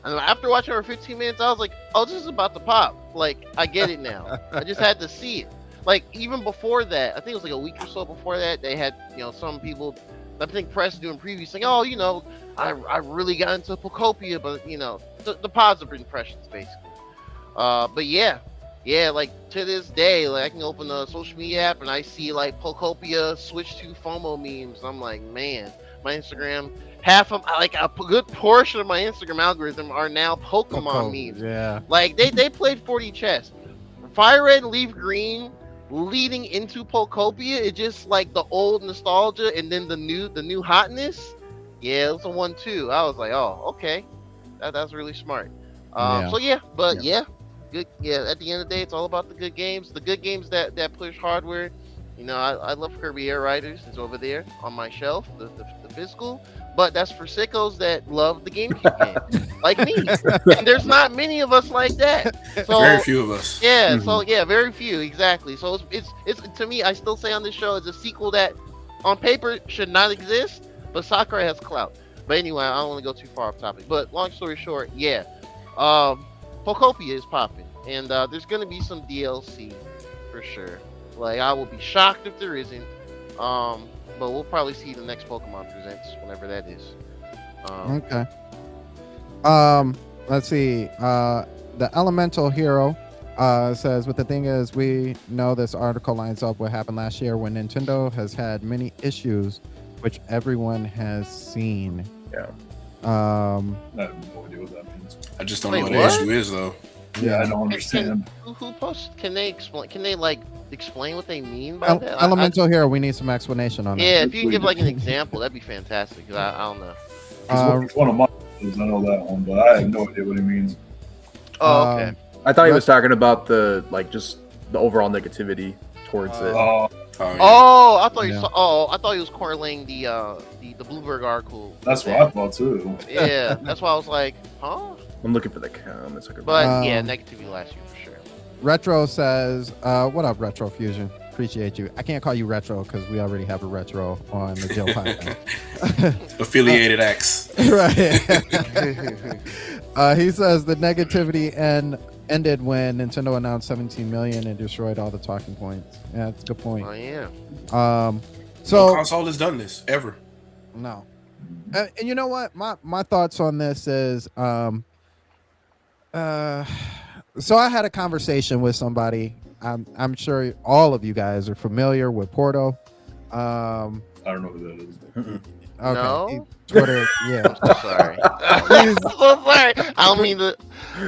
And after watching for 15 minutes, I was like, oh, this is about to pop. Like, I get it now. I just had to see it. Like, even before that, I think it was like a week or so before that, they had, some people, I think press doing previews saying, oh, I really got into Pocopia, but, the positive impressions, basically. But yeah, like, to this day, like, I can open a social media app and I see, like, Pocopia Switch 2 FOMO memes. I'm like, man, my Instagram... half of like a good portion of my Instagram algorithm are now Pokemon memes. Yeah. Like they played 4D chess. Fire Red and Leaf Green leading into Pokopia, it's just like the old nostalgia and then the new hotness. Yeah, it was a 1-2. I was like, oh, okay. That's really smart. So yeah, but yeah, good. Yeah, at the end of the day, it's all about the good games. The good games that push hardware. I love Kirby Air Riders. It's over there on my shelf, the physical. But that's for sickos that love the GameCube game, like me. And there's not many of us like that. So, very few of us. Yeah. Mm-hmm. So yeah, very few exactly. So it's to me, I still say on this show, it's a sequel that, on paper, should not exist, but Sakurai has clout. But anyway, I don't want to go too far off topic. But long story short, yeah, Pocopia is popping, and there's gonna be some DLC for sure. Like, I will be shocked if there isn't. But we'll probably see the next Pokemon Presents whenever that is. Okay. Let's see. The Elemental Hero says, but the thing is, we know this article lines up what happened last year when Nintendo has had many issues, which everyone has seen. Yeah. I have no idea what that means. I just don't know what the issue is, though. Yeah, I don't understand. Who posts? Can they explain? Can they explain what they mean by that? Elemental Hero, we need some explanation on that. Yeah, if you can give an example, that'd be fantastic. Cause I don't know. It's one of my. I know that one, but I have no idea what it means. Oh, okay. I thought he was talking about just the overall negativity towards it. I thought you saw. I thought he was correlating the Bloomberg article. That's what I thought too. Yeah, that's why I was like, huh? I'm looking for the comments. But yeah, negativity last year for sure. Retro says, what up, Retro Fusion? Appreciate you. I can't call you Retro because we already have a Retro on the Jill podcast. Affiliated X. Right. He says the negativity ended when Nintendo announced 17 million and destroyed all the talking points. Yeah, that's a good point. Oh, yeah. So no console has done this ever. No. And you know what? My thoughts on this is, so I had a conversation with somebody. I'm sure all of you guys are familiar with Porto. I don't know who that is. Okay. No? Twitter, yeah. I'm so sorry. I'm so sorry. I don't mean to.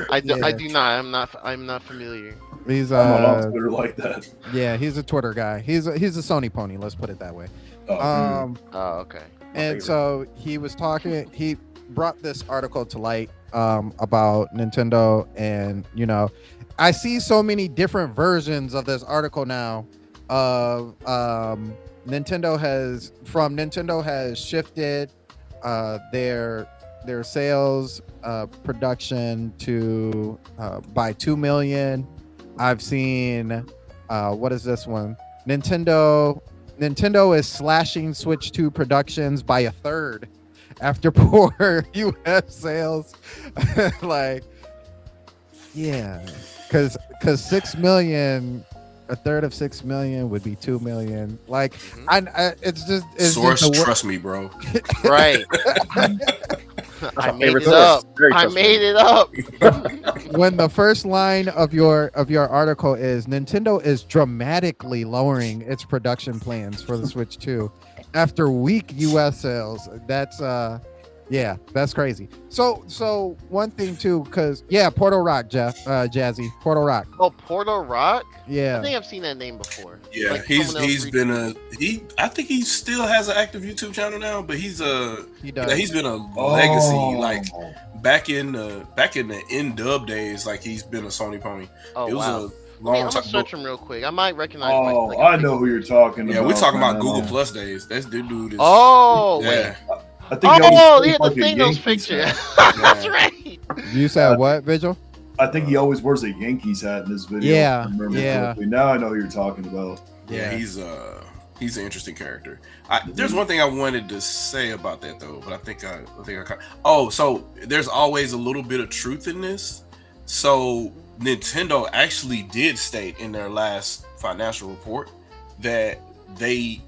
I do not. I'm not familiar. He's I'm not on Twitter like that. Yeah, he's a Twitter guy. He's a Sony pony. Let's put it that way. Okay. And so he was talking. He brought this article to light about Nintendo, and I see so many different versions of this article now. Of Nintendo has shifted their sales production to by 2 million. I've seen what is this one? Nintendo is slashing Switch 2 productions by a third after poor US sales. Like, yeah, because 6 million, a third of 6 million would be 2 million. Like, it's Source, just trust me, bro. Right. I made it up. I made it up. When the first line of your article is Nintendo is dramatically lowering its production plans for the Switch 2 after weak US sales. That's crazy. So one thing too, because Porto Rock, Jazzy, Porto Rock. Oh, Porto Rock. Yeah, I think I've seen that name before. Yeah, like I think he still has an active YouTube channel now, but he's been a legacy like back in the N-Dub days. Like, he's been a Sony pony. Oh, I'm gonna search him real quick. I might recognize. Oh, I know who you're talking about. Yeah, we're talking about Google Plus days. That's the dude. Wait. I think he had the Thanos picture. That's right. You said what, Vigil? I think he always wears a Yankees hat in this video. Yeah, correctly. Now I know who you're talking about. Yeah, he's an interesting character. There's one thing I wanted to say about that though, but I think I so there's always a little bit of truth in this. So Nintendo actually did state in their last financial report that they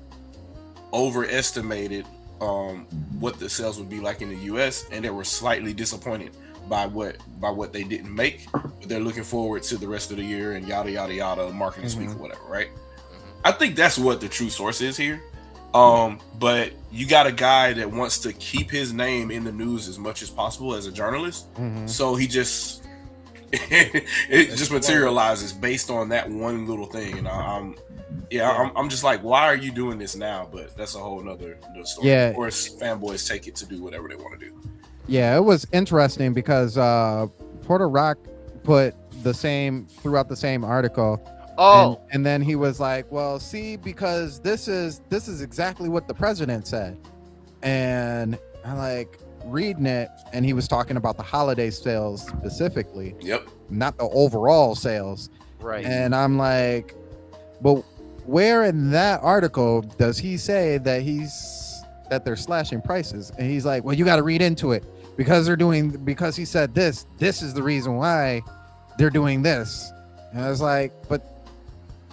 overestimated what the sales would be like in the US, and they were slightly disappointed by what they didn't make. But they're looking forward to the rest of the year and yada yada yada, marketing speak or whatever, right? I think that's what the true source is here. But you got a guy that wants to keep his name in the news as much as possible as a journalist. So he just it just materializes based on that one little thing. And I'm just like, why are you doing this now? But that's a whole nother story. Yeah. Of course, fanboys take it to do whatever they want to do. Yeah, it was interesting because Porter Rock put the same throughout the same article. And then he was like, well, see, because this is exactly what the president said. And I like reading it, and he was talking about the holiday sales specifically. Yep. Not the overall sales. Right. And I'm like, but where in that article does he say that they're slashing prices? And he's like, well, you got to read into it because he said this is the reason why they're doing this. And I was like, but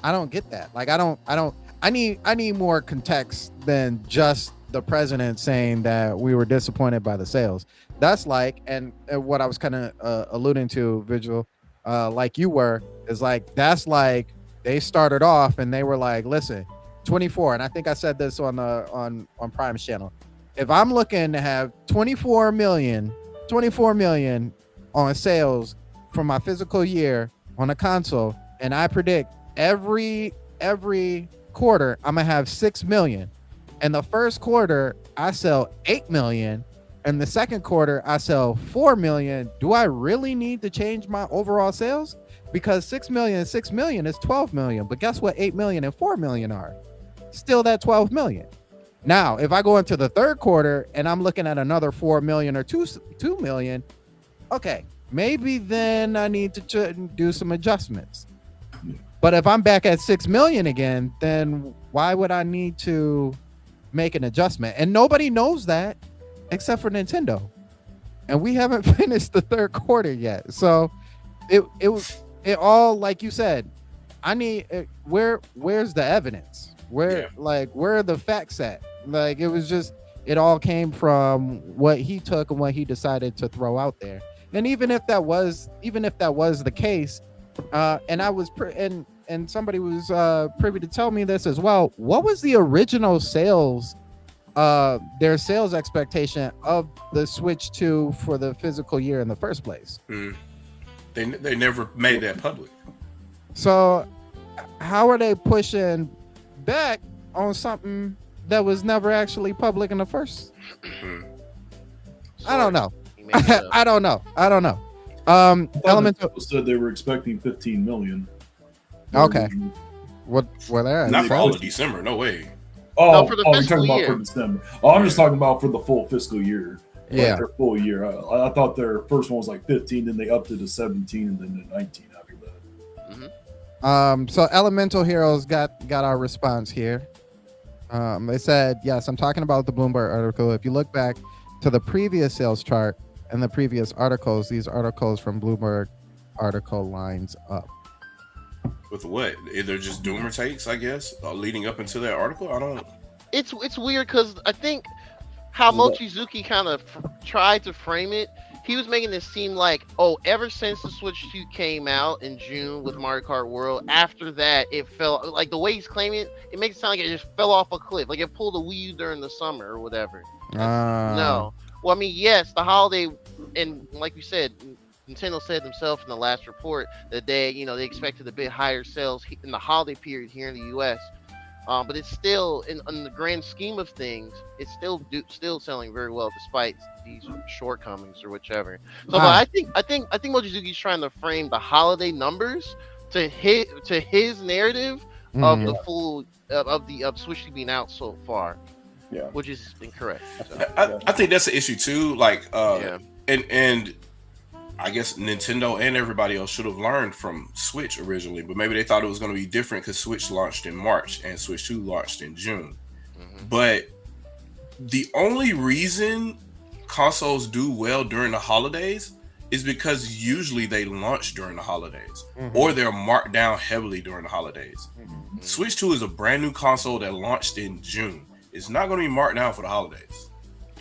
I don't get that. Like, I need more context than just the president saying that we were disappointed by the sales. That's like, and what I was kind of alluding to, Vigil, like you were, is like, that's like they started off and they were like, listen, 24. And I think I said this on Prime's channel. If I'm looking to have 24 million on sales for my physical year on a console, and I predict every quarter I'm gonna have 6 million, and the first quarter I sell 8 million, and the second quarter I sell 4 million, do I really need to change my overall sales? Because 6 million is 12 million, but guess what 8 million and 4 million are? Still that 12 million. Now if I go into the third quarter and I'm looking at another 4 million or 2 million, okay, maybe then I need to do some adjustments. But if I'm back at 6 million again, then why would I need to make an adjustment? And nobody knows that except for Nintendo. And we haven't finished the third quarter yet. So it all, like you said, I need where's the evidence? Where are the facts at? Like, it was just, it all came from what he took and what he decided to throw out there. And even if that was the case, and I was and somebody was privy to tell me this as well. What was the original sales, their sales expectation of the Switch 2 for the physical year in the first place? They never made that public. So how are they pushing back on something that was never actually public in the first? I don't know. I don't know. Elemental said they were expecting 15 million. Okay. What were they? Not for all of December, no way. Oh, for the you're fiscal talking year. about for December. Oh, I'm just talking about for the full fiscal year. Yeah. Their full year. I thought their first one was like 15, then they upped it to 17, and then to 19 after that. So Elemental Heroes got our response here. They said, yes, I'm talking about the Bloomberg article. If you look back to the previous sales chart and the previous articles, these articles from Bloomberg article lines up. With what? They're just doomer takes, I guess, leading up into that article. I don't. It's weird because I think how Mochizuki kind of tried to frame it. He was making this seem like, oh, ever since the Switch 2 came out in June with Mario Kart World, after that it fell, like the way he's claiming it, it makes it sound like it just fell off a cliff, like it pulled a Wii U during the summer or whatever. No. Well, I mean, yes, the holiday, and like you said, Nintendo said themselves in the last report that they expected a bit higher sales in the holiday period here in the U.S. But it's still, in the grand scheme of things, it's still selling very well despite these shortcomings or whichever. So, but I think Mochizuki's trying to frame the holiday numbers to his narrative of the full of the Switch being out so far. Yeah, which is incorrect. So. I think that's an issue too. Like, and I guess Nintendo and everybody else should have learned from Switch originally, but maybe they thought it was going to be different because Switch launched in March and Switch 2 launched in June. But the only reason consoles do well during the holidays is because usually they launch during the holidays or they're marked down heavily during the holidays. Switch 2 is a brand new console that launched in June. It's not going to be marked down for the holidays.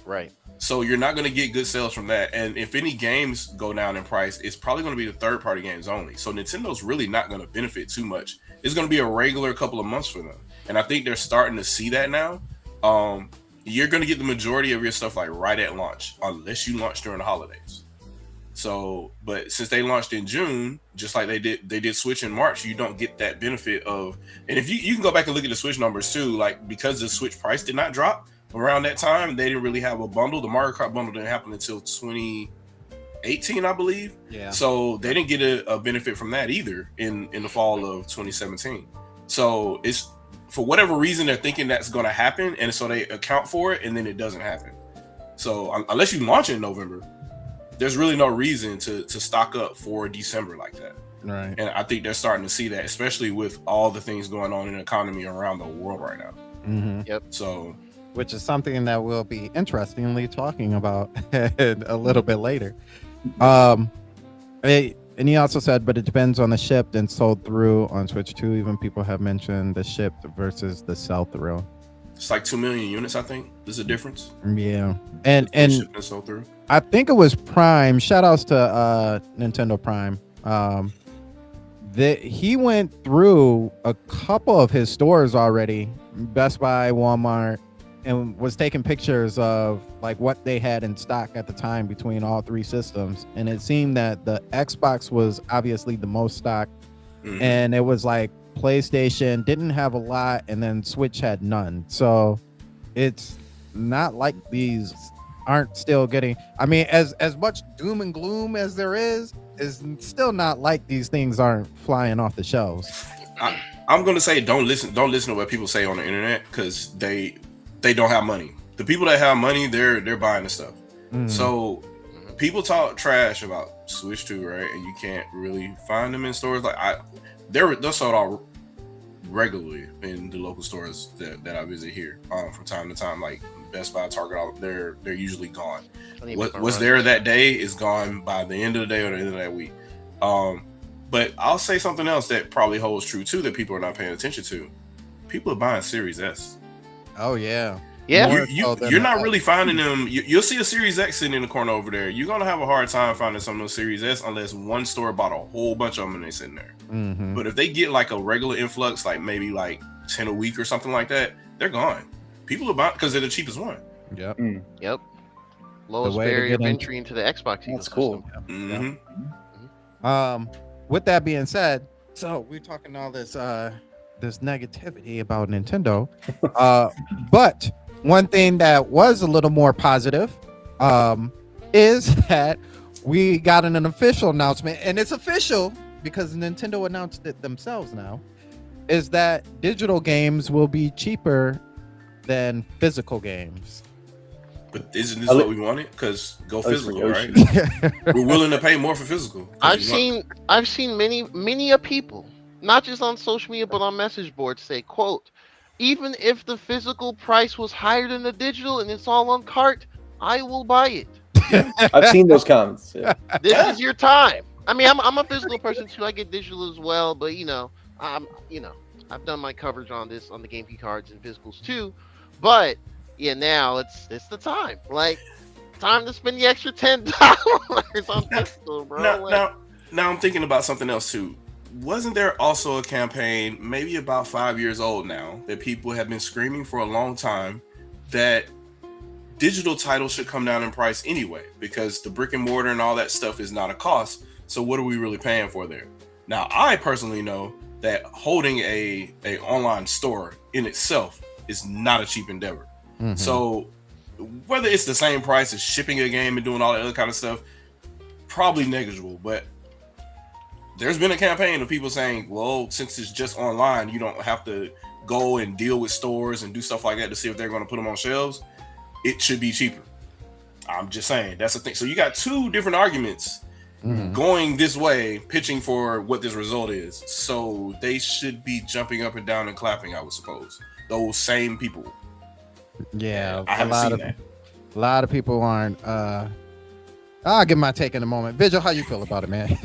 Right. So you're not going to get good sales from that. And if any games go down in price, it's probably going to be the third-party games only. So Nintendo's really not going to benefit too much. It's going to be a regular couple of months for them. And I think they're starting to see that now. You're going to get the majority of your stuff like right at launch, unless you launch during the holidays. So, but since they launched in June, just like they did Switch in March, you don't get that benefit of. And if you can go back and look at the Switch numbers too, like because the Switch price did not drop around that time, they didn't really have a bundle. The Mario Kart bundle didn't happen until 2018, I believe. Yeah. So they didn't get a benefit from that either in the fall of 2017. So it's for whatever reason they're thinking that's going to happen, and so they account for it, and then it doesn't happen. So unless you launch in November, there's really no reason to stock up for December like that. Right. And I think they're starting to see that, especially with all the things going on in the economy around the world right now. Yep. So, which is something that we'll be interestingly talking about a little bit later. And he also said, but it depends on the shipped and sold through on Switch 2. Even people have mentioned the shipped versus the sell through. It's like 2 million units, I think. There's a difference. Yeah. And shipped and sold through. I think it was Prime. Shout outs to Nintendo Prime. He went through a couple of his stores already, Best Buy, Walmart, and was taking pictures of like what they had in stock at the time between all three systems. And it seemed that the Xbox was obviously the most stock, and it was like PlayStation didn't have a lot, and then Switch had none. So it's not like these aren't still getting. I mean, as much doom and gloom as there is still not like these things aren't flying off the shelves. I'm gonna say don't listen to what people say on the internet, because they don't have money. The people that have money, they're buying the stuff. So people talk trash about Switch 2, right? And you can't really find them in stores. Like they're sold out regularly in the local stores that I visit here from time to time, like Best Buy, Target. They're usually gone. What's there that day is gone by the end of the day or the end of that week. But I'll say something else that probably holds true too that people are not paying attention to. People are buying Series S. Oh yeah. Yeah. You're not really finding them. You'll see a Series X sitting in the corner over there. You're gonna have a hard time finding some of those Series S unless one store bought a whole bunch of them and they sitting there. But if they get like a regular influx, like maybe like 10 a week or something like that, they're gone. People are buying because they're the cheapest one. Yep. Yep. Lowest barrier of entry into the Xbox ecosystem. That's cool. With that being said, so we're talking all this negativity about Nintendo, but one thing that was a little more positive is that we got an official announcement, and it's official because Nintendo announced it themselves now, is that digital games will be cheaper than physical games. But isn't this what we wanted? Because go physical, right? We're willing to pay more for physical. I've seen many people, not just on social media but on message boards, say, quote, even if the physical price was higher than the digital and it's all on cart, I will buy it. I've seen those comments. Yeah. This is your time. I mean, I'm a physical person too. I get digital as well, but I've done my coverage on this on the GameKey cards and physicals too. But yeah, now it's the time. Like, time to spend the extra $10 on physical, bro. Now I'm thinking about something else too. Wasn't there also a campaign, maybe about 5 years old now, that people have been screaming for a long time that digital titles should come down in price anyway, because the brick and mortar and all that stuff is not a cost. So what are we really paying for there? Now, I personally know that holding a online store in itself is not a cheap endeavor. So whether it's the same price as shipping a game and doing all that other kind of stuff, probably negligible. But there's been a campaign of people saying, well, since it's just online, you don't have to go and deal with stores and do stuff like that to see if they're going to put them on shelves. It should be cheaper. I'm just saying, that's the thing. So you got two different arguments going this way, pitching for what this result is. So they should be jumping up and down and clapping, I would suppose. Those same people. Yeah, I haven't seen that. A lot of people aren't. I'll give my take in a moment. Vigil, how you feel about it, man?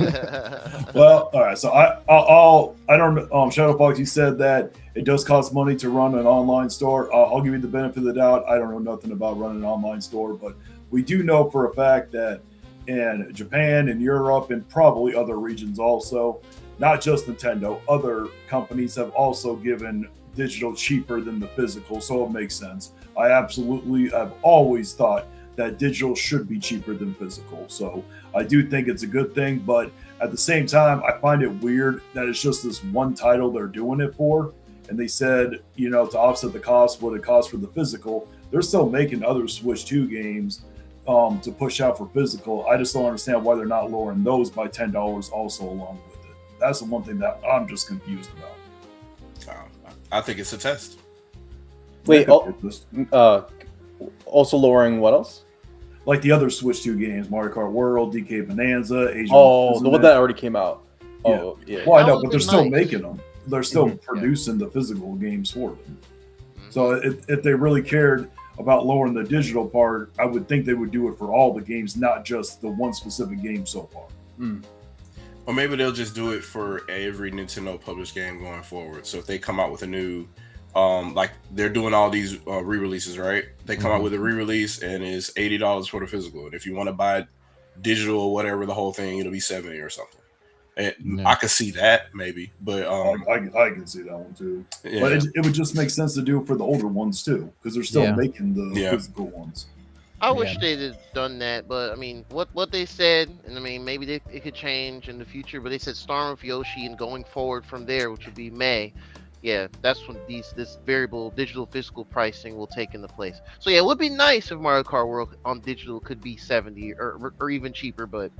Well, all right. So I don't. Shadow Fox, you said that it does cost money to run an online store. I'll give you the benefit of the doubt. I don't know nothing about running an online store, but we do know for a fact that in Japan and Europe and probably other regions also, not just Nintendo, other companies have also given digital cheaper than the physical, so it makes sense. I absolutely have always thought that digital should be cheaper than physical. So I do think it's a good thing, but at the same time, I find it weird that it's just this one title they're doing it for. And they said, you know, to offset the cost, what it costs for the physical, they're still making other Switch 2 games to push out for physical. I just don't understand why they're not lowering those by $10 also along with it. That's the one thing that I'm just confused about. I think it's a test. Wait, also lowering what else? Like the other Switch 2 games, Mario Kart World, DK Bonanza, Asian. Oh, the one that already came out. Oh, yeah. Well, I know, but they're still making them. They're still producing the physical games for them. So if they really cared about lowering the digital part, I would think they would do it for all the games, not just the one specific game so far. Or maybe they'll just do it for every Nintendo published game going forward. So if they come out with a new, like they're doing all these re-releases, right? They come out with a re-release and it's $80 for the physical. And if you want to buy digital or whatever, the whole thing, it'll be $70 or something. And I could see that maybe, but I can see that one too. Yeah. But it would just make sense to do it for the older ones too, because they're still making the physical ones. I wish they'd have done that, but I mean, what they said, and I mean, maybe it could change in the future, but they said Storm of Yoshi and going forward from there, which would be May. Yeah, that's when this variable digital physical pricing will take into place. So yeah, it would be nice if Mario Kart World on digital could be $70 or even cheaper, but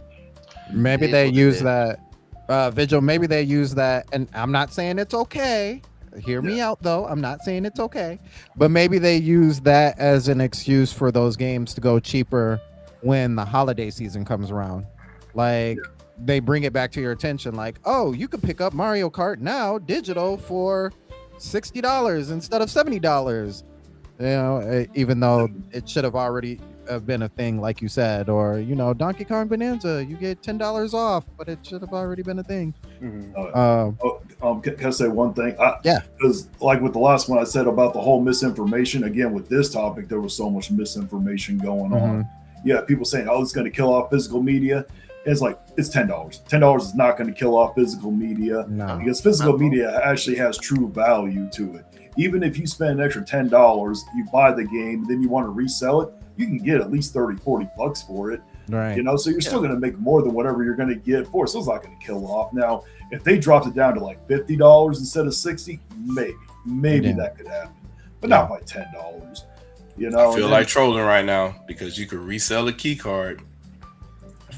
maybe they use that. Vigil, maybe they use that, and I'm not saying it's okay. Hear me out, though. I'm not saying it's okay, but maybe they use that as an excuse for those games to go cheaper when the holiday season comes around. Like they bring it back to your attention, like, oh, you can pick up Mario Kart now digital for $60 instead of $70. You know, even though it should have already been a thing, like you said, or you know, Donkey Kong Bonanza, you get $10 off, but it should have already been a thing. Can I say one thing? Because like with the last one I said about the whole misinformation, again with this topic, there was so much misinformation going on. Yeah, people saying, "Oh, it's going to kill off physical media." It's like it's $10. $10 is not going to kill off physical media because physical media actually has true value to it. Even if you spend an extra $10, you buy the game, then you want to resell it, you can get at least $30-$40 for it. Right. You know, so you're still going to make more than whatever you're going to get for it. So it's not going to kill off. Now, if they dropped it down to like $50 instead of $60, maybe that could happen, but not by $10. You know, I feel like trolling right now because you could resell a key card.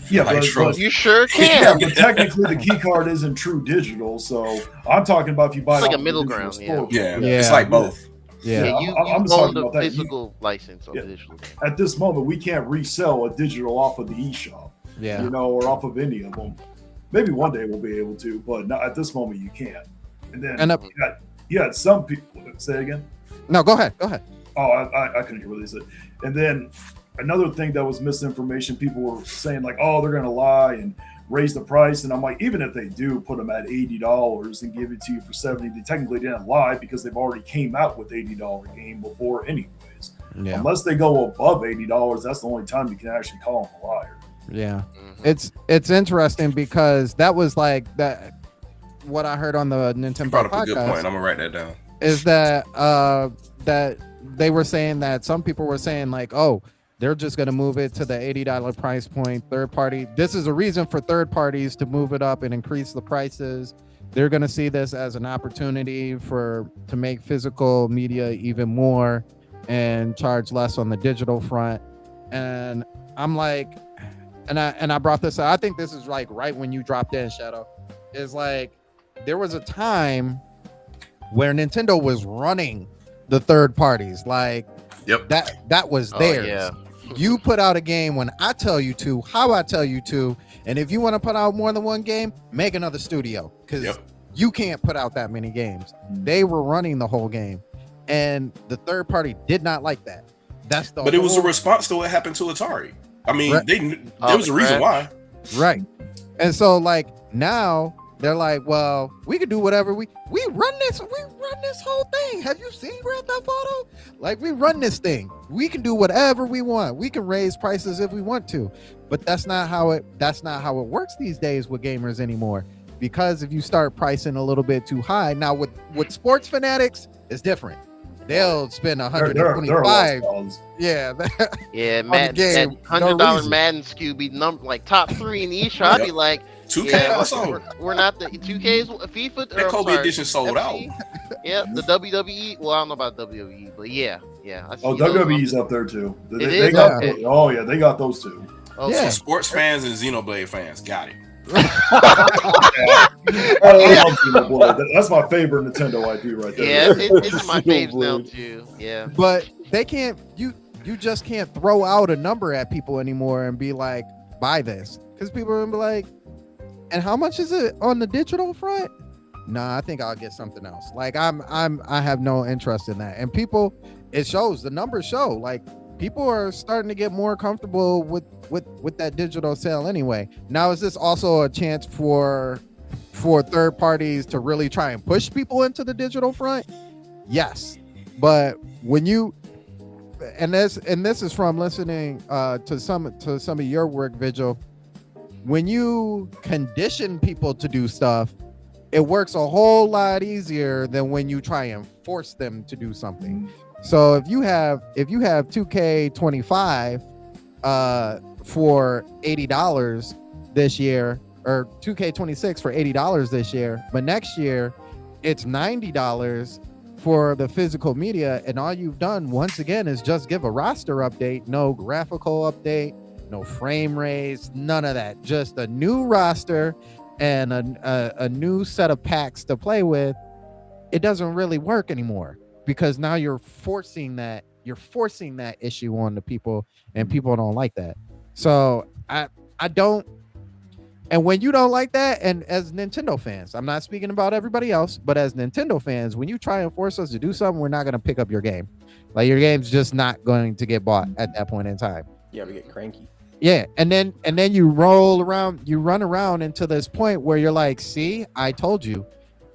But you sure can. Yeah, but technically the key card isn't true digital, so I'm talking about if you buy it's like a middle ground. It's like both. You own the physical license on the digital game. At this moment, we can't resell a digital off of the eShop. You know, or off of any of them. Maybe one day we'll be able to, but not at this moment you can't. And then some people say it again. No, go ahead. Oh, I couldn't hear what they said. And then another thing that was misinformation, people were saying like, oh, they're going to lie and raise the price. And I'm like, even if they do put them at $80 and give it to you for $70, they technically didn't lie because they've already came out with $80 game before anyways. Unless they go above $80, that's the only time you can actually call them a liar. It's interesting because that was like that. What I heard on the Nintendo brought up podcast, a good point. I'm gonna write that down. Is that that they were saying that some people were saying like, oh, they're just going to move it to the $80 price point. Third party. This is a reason for third parties to move it up and increase the prices. They're going to see this as an opportunity to make physical media even more and charge less on the digital front. And I'm like, and I brought this up. I think this is like right when you dropped in, Shadow. is like there was a time where Nintendo was running the third parties. Like that was theirs. Yeah. You put out a game when I tell you to, how I tell you to, and if you want to put out more than one game, make another studio because you can't put out that many games. They were running the whole game, and the third party did not like that. That's the. But it was a response to what happened to Atari. I mean, there was a reason why. Right, and so like now they're like, well, we can do whatever we run this whole thing. Have you seen Grand Theft Auto? Like we run this thing. We can do whatever we want. We can raise prices if we want to, but that's not how it works these days with gamers anymore. Because if you start pricing a little bit too high, now with sports fanatics, it's different. They'll spend 125. Yeah, Madden, that $100 Madden SKU be like top 3 in the eShop. I'd be like, 2K also. We're not the 2K's FIFA. That Kobe edition sold out. Yeah, the WWE. Well, I don't know about WWE, but yeah. I see WWE's up there too. They got they got those too. Oh, so sports fans and Xenoblade fans got it. I love Xenoblade. That's my favorite Nintendo IP right there. Yeah, it's my faves now too. Yeah, but they can't. You just can't throw out a number at people anymore and be like, buy this, because people are gonna be like, and how much is it on the digital front? Nah, I think I'll get something else. Like I have no interest in that. And people, it shows. The numbers show. Like people are starting to get more comfortable with that digital sale anyway. Now, is this also a chance for third parties to really try and push people into the digital front? Yes, but when you and this is from listening to some of your work, Vigil. When you condition people to do stuff, it works a whole lot easier than when you try and force them to do something. So if you have 2K25 for $80 this year, or 2K26 for $80 this year, but next year it's $90 for the physical media, and all you've done once again is just give a roster update, no graphical update, no frame raise, none of that, just a new roster and a new set of packs to play with. It doesn't really work anymore, because now you're forcing that issue on the people, and people don't like that. So I don't. And when you don't like that, and as Nintendo fans, I'm not speaking about everybody else, but as Nintendo fans, when you try and force us to do something, we're not going to pick up your game. Like, your game's just not going to get bought at that point in time. Yeah, we get cranky. Yeah, and then you run around into this point where you're like, see, I told you,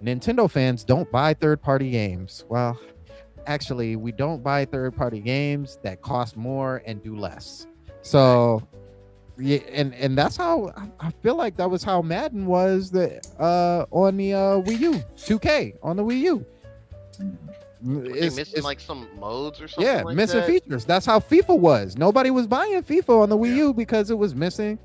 Nintendo fans don't buy third-party games. Well, actually, we don't buy third-party games that cost more and do less. So, yeah, and that's how I feel like that was how Madden was on the Wii U, 2K on the Wii U. It's missing like some modes or something. Yeah, like missing that? features. That's how FIFA was. Nobody was buying FIFA on the Wii U because it was missing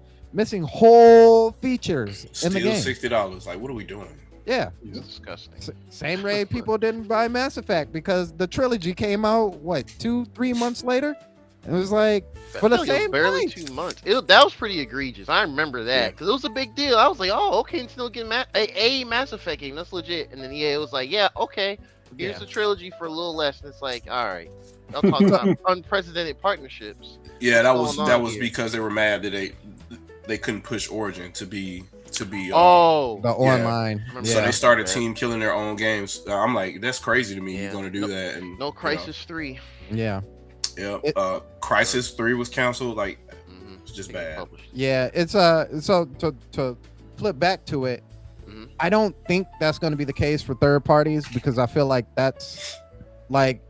whole features in the game. $60. Like, what are we doing? Yeah, it's disgusting. Same way people didn't buy Mass Effect because the trilogy came out 2-3 months later. It was like for the same barely price. 2 months. That was pretty egregious. I remember that because it was a big deal. I was like, oh, okay, and still getting a Mass Effect game. That's legit. And then it was like, yeah, okay. Here's the trilogy for a little less, and it's like, all right. I'll talk about unprecedented partnerships. Yeah, that was because they were mad that they couldn't push Origin to be the online. So they started team killing their own games. I'm like, that's crazy to me. You're gonna do that, and no Crisis 3. Yeah. Yeah. Crisis 3 was canceled. Like, it's just bad. Yeah, it's so to flip back to it. I don't think that's going to be the case for third parties, because I feel like that's like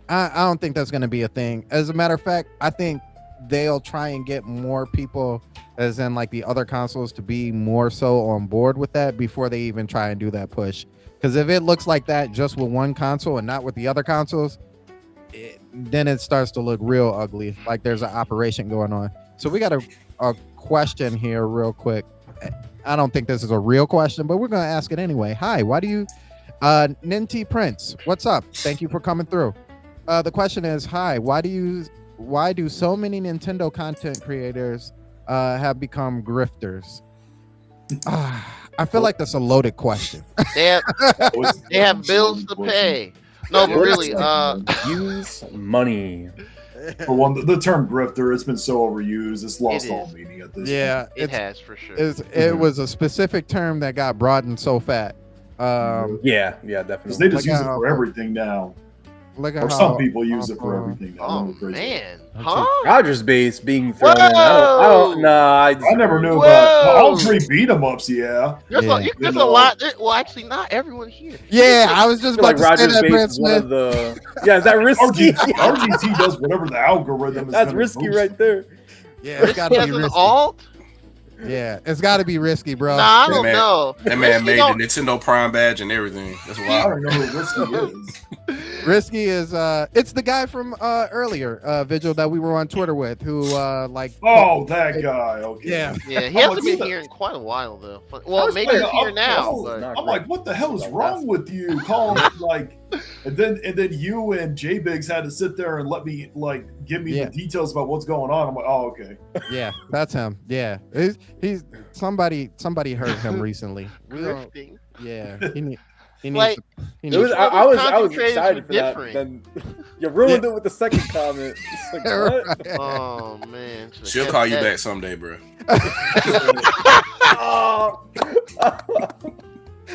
I don't think that's going to be a thing. As a matter of fact, I think they'll try and get more people, as in like the other consoles, to be more so on board with that before they even try and do that push. Because if it looks like that just with one console and not with the other consoles, then it starts to look real ugly, like there's an operation going on. So we got a question here real quick. I don't think this is a real question, but we're going to ask it anyway. Hi, why do you Ninty Prince, what's up? Thank you for coming through. The question is, hi, why do so many Nintendo content creators have become grifters? I feel like that's a loaded question. They have bills to pay. No, but really, use money. For one, the term grifter, it's been so overused, it's lost all meaning at this point. Yeah, it has for sure. It was a specific term that got broadened so fat. Yeah, definitely. Because they just use it for everything now. Or some people use it for everything now. Oh man, huh? Rogers base being thrown in. I don't know. I never knew about all three beat 'em ups. Yeah, there's a lot. Well, actually, not everyone here. Yeah, I was just about to Rogers say that, base is one of the. Yeah, is that risky? RGT does whatever the algorithm is. That's risky right there. Yeah, it's got to be risky. Alt? Yeah, it's got to be risky, bro. Nah, I don't know. That man made the Nintendo Prime badge and everything. That's why I don't know who Risky is. Risky is it's the guy from earlier, Vigil, that we were on Twitter with, who that guy. Okay. Yeah, he hasn't been here in quite a while though. Well, maybe he's here now. But I'm like, what the hell is wrong with you? Calling like, and then you and J Biggs had to sit there and let me give me the details about what's going on. I'm like, oh, okay. Yeah, that's him. Yeah, he's somebody heard him recently. Yeah, he needs. I was excited for that. Then you ruined it with the second comment. Like, what? Oh man, she'll call you back someday, bro.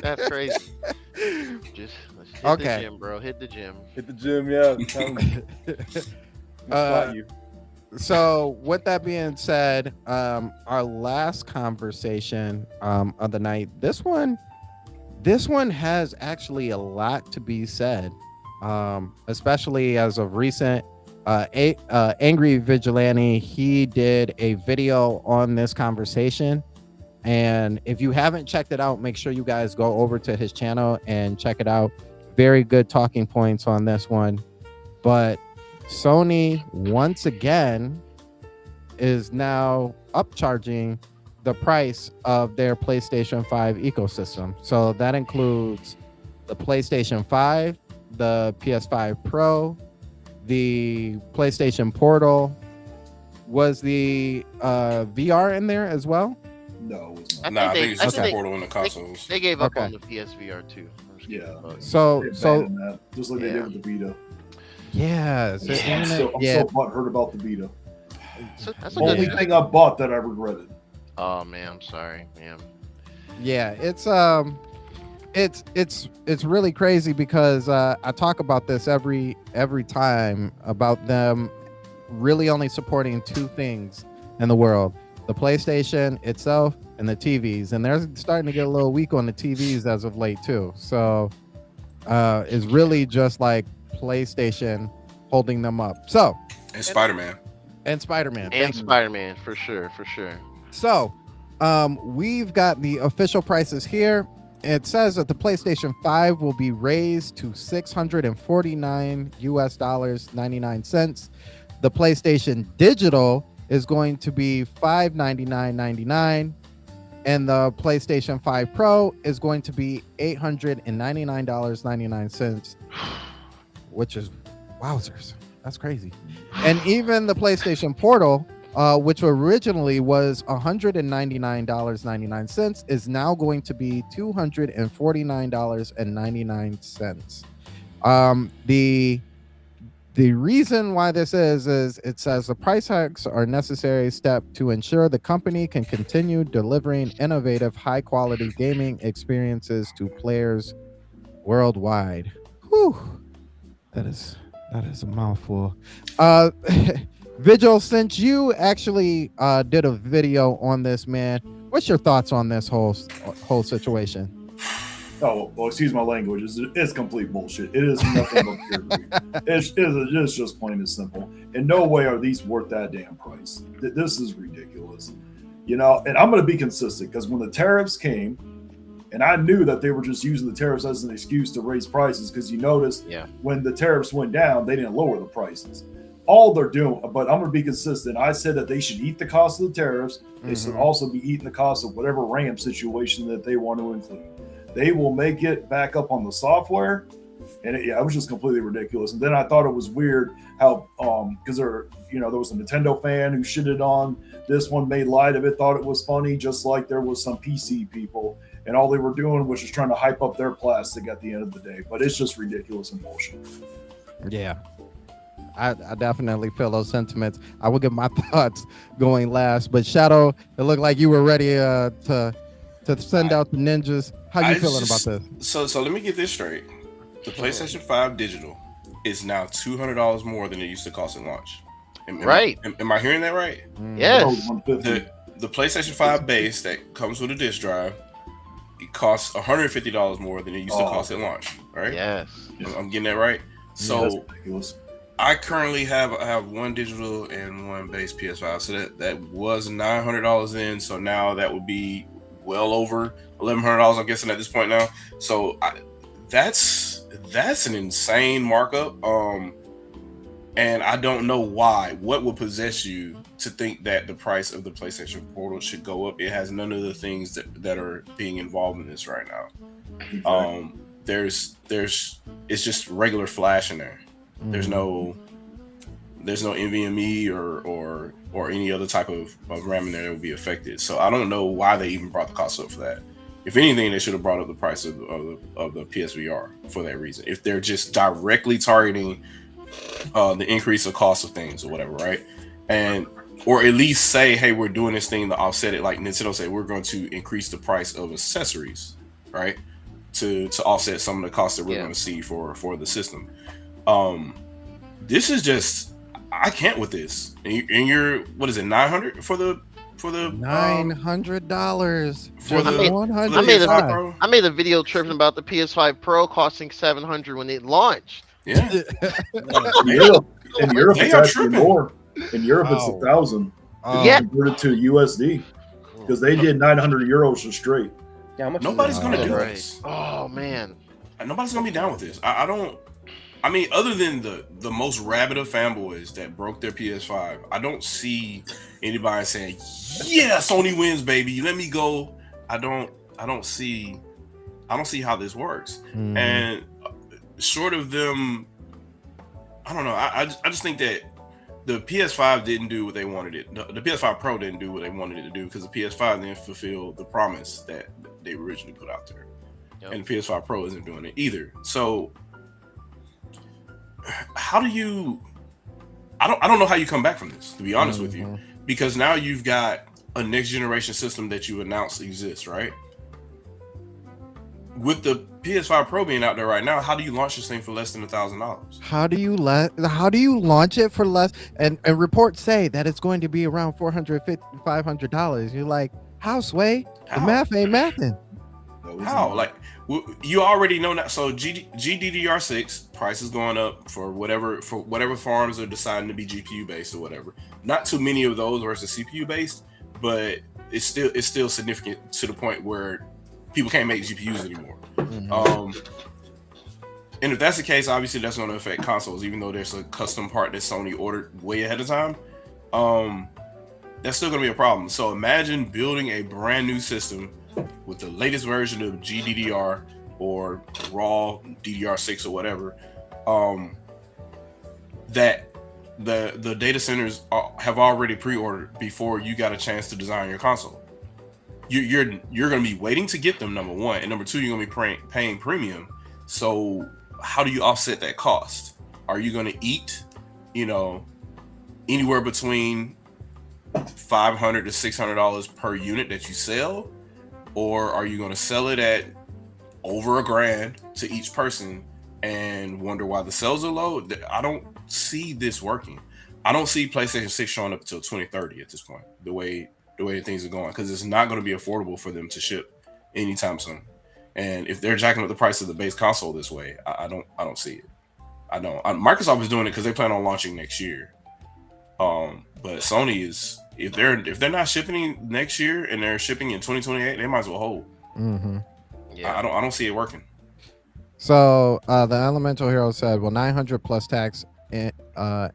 That's crazy. Just let's hit the gym, bro. Hit the gym. Hit the gym, yeah. So with that being said, our last conversation of the night, this one has actually a lot to be said, especially as of recent. Angry Vigilante, he did a video on this conversation, and if you haven't checked it out, make sure you guys go over to his channel and check it out. Very good talking points on this one. But Sony once again is now upcharging the price of their PlayStation 5 ecosystem. So that includes the PlayStation 5, the PS5 Pro, the PlayStation Portal. Was the VR in there as well? No, it was not. I think it's just the Portal in the consoles. They gave up on the PSVR too. Yeah. So just like they did with the Vita. Yeah. So I'm so butthurt about the Vita. That's only thing I bought that I regretted. Oh man, I'm sorry, man. Yeah, it's really crazy because I talk about this every time about them really only supporting two things in the world: the PlayStation itself and the TVs, and they're starting to get a little weak on the TVs as of late too. So it's really just like PlayStation holding them up. So and Spider-Man. And Spider-Man. And Spider-Man, for sure. So, we've got the official prices here. It says that the PlayStation 5 will be raised to $649.99. The PlayStation Digital is going to be $599.99, and the PlayStation 5 Pro is going to be $899.99, which is wowzers. That's crazy. And even the PlayStation Portal, which originally was $199.99, is now going to be $249.99. The reason why this is it says the price hikes are a necessary step to ensure the company can continue delivering innovative, high-quality gaming experiences to players worldwide. Whew. That is a mouthful. Vigil, since you actually did a video on this, man, what's your thoughts on this whole situation? Oh, well, excuse my language. It's complete bullshit. It is nothing but peer review. It's just plain and simple. In no way are these worth that damn price. This is ridiculous. And I'm going to be consistent because when the tariffs came, and I knew that they were just using the tariffs as an excuse to raise prices because you noticed when the tariffs went down, they didn't lower the prices. All they're doing, but I'm going to be consistent. I said that they should eat the cost of the tariffs. They should also be eating the cost of whatever RAM situation that they want to include. They will make it back up on the software. And it was just completely ridiculous. And then I thought it was weird how, because there was a Nintendo fan who shitted on this one, made light of it, thought it was funny, just like there was some PC people. and all they were doing was just trying to hype up their plastic at the end of the day. But it's just ridiculous and bullshit. Yeah. I definitely feel those sentiments. I will get my thoughts going last, but Shadow, it looked like you were ready to send out the ninjas. How you feeling about this? So let me get this straight. The PlayStation 5 digital is now $200 more than it used to cost at launch. Right. Am I hearing that right? Yes. The PlayStation 5 base that comes with a disc drive, it costs $150 more than it used to cost at launch, right? Yes. I'm getting that right. So Yeah, I currently have one digital and one base PS5, so that was $900 in. So now that would be well over $1,100. I'm guessing at this point now. So that's an insane markup. And I don't know why. What would possess you to think that the price of the PlayStation Portal should go up? It has none of the things that are being involved in this right now. Exactly. It's just regular Flash in there. There's no NVMe or any other type of RAM in there that would be affected. So I don't know why they even brought the cost up for that. If anything, they should have brought up the price of the PSVR for that reason. If they're just directly targeting the increase of cost of things or whatever, right? Or at least say, hey, we're doing this thing to offset it. Like Nintendo said, we're going to increase the price of accessories, right? To offset some of the costs that we're going to see for the system. This is just, I can't with this. And you're what is it, $900 for the $900 for the $100. I made a video tripping about the PS5 Pro costing $700 when it launched. Yeah. In Europe it's actually more. In Europe, it's 1,000. Yeah. Converted to USD because they did 900 euros for straight. Yeah, how much nobody's going to do Right. this. Oh man. Nobody's going to be down with this. I mean, other than the most rabid of fanboys that broke their PS5, I don't see anybody saying, "Yeah, Sony wins, baby. Let me go." I don't see how this works. And short of them, I don't know. I just think that the PS5 didn't do what they wanted it. The PS5 Pro didn't do what they wanted it to do because the PS5 didn't fulfill the promise that they originally put out there, and the PS5 Pro isn't doing it either. So. How do you? I don't know how you come back from this, to be honest with you, because now you've got a next generation system that you announced exists, right? With the PS5 Pro being out there right now, how do you launch this thing for less than $1,000? How do you launch it for less? And reports say that it's going to be around $450, $500. You're like, how, Sway? The math ain't mathing. How? Like, you already know that. So GDDR6 price is going up for whatever farms are deciding to be GPU based or whatever. Not too many of those versus CPU based, but it's still significant to the point where people can't make GPUs anymore. And if that's the case, obviously that's going to affect consoles, even though there's a custom part that Sony ordered way ahead of time. That's still going to be a problem. So imagine building a brand new system with the latest version of GDDR or raw DDR6 or whatever, that the data centers have already pre-ordered before you got a chance to design your console. You're going to be waiting to get them, number one, and number two, you're going to be paying premium. So how do you offset that cost? Are you going to eat, anywhere between $500 to $600 per unit that you sell? Or are you going to sell it at over $1,000 to each person and wonder why the sales are low? I don't see this working. I don't see PlayStation 6 showing up until 2030 at this point, the way things are going, because it's not going to be affordable for them to ship anytime soon. And if they're jacking up the price of the base console this way, I don't see it. I don't. Microsoft is doing it because they plan on launching next year. But Sony is, if they're not shipping next year and they're shipping in 2028, they might as well hold. Yeah. I don't see it working. So the Elemental Hero said, well, 900 plus tax and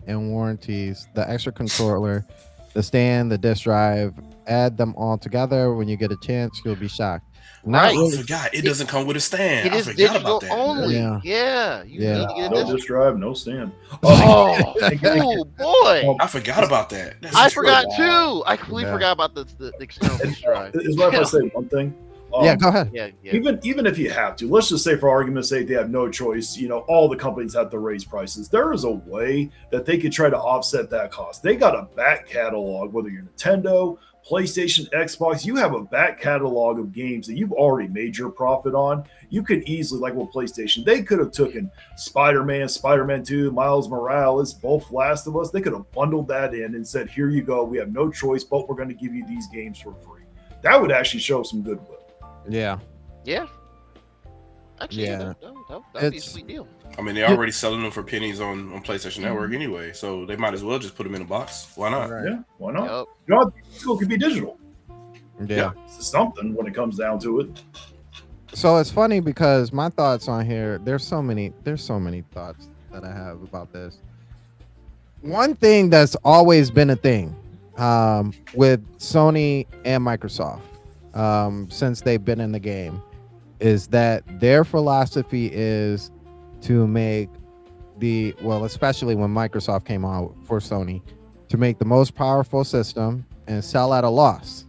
warranties, the extra controller, the stand, the disk drive, add them all together. When you get a chance, you'll be shocked. I forgot it doesn't come with a stand. It is digital only. Yeah. You need to get a disk drive, no stand. Oh boy! I forgot about that. I forgot too. I completely forgot about the external disk drive. It's right if I say one thing. Yeah, go ahead. Yeah, yeah. Even if you have to, let's just say for argument's sake, they have no choice. All the companies have to raise prices. There is a way that they could try to offset that cost. They got a back catalog, whether you're Nintendo, PlayStation, Xbox, you have a back catalog of games that you've already made your profit on. You could easily, like with PlayStation, they could have taken Spider-Man, Spider-Man 2, Miles Morales, both Last of Us. They could have bundled that in and said, here you go. We have no choice, but we're going to give you these games for free. That would actually show some goodwill. Yeah. Yeah. Actually, Yeah. that'd be a sweet deal. I mean, they're already selling them for pennies on PlayStation Network anyway, so they might as well just put them in a box. Why not? Right. Yeah, why not? Yep. Physical could be digital. Yeah. It's something when it comes down to it. So it's funny because my thoughts on here, there's so many thoughts that I have about this. One thing that's always been a thing with Sony and Microsoft since they've been in the game is that their philosophy is to make especially when Microsoft came out for Sony, to make the most powerful system and sell at a loss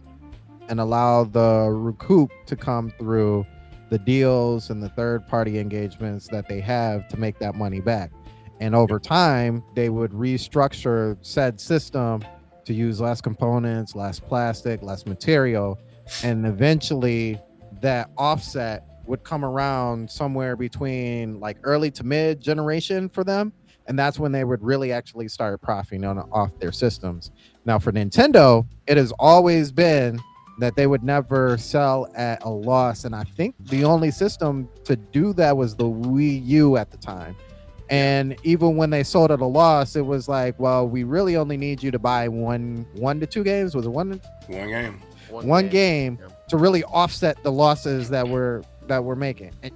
and allow the recoup to come through the deals and the third-party engagements that they have to make that money back. And over time, they would restructure said system to use less components, less plastic, less material, and eventually that offset would come around somewhere between like early to mid generation for them. And that's when they would really actually start profiting off their systems. Now for Nintendo, it has always been that they would never sell at a loss. And I think the only system to do that was the Wii U at the time. And even when they sold at a loss, it was like, well, we really only need you to buy one to two games. Was it one game? One game to really offset the losses that we're making. And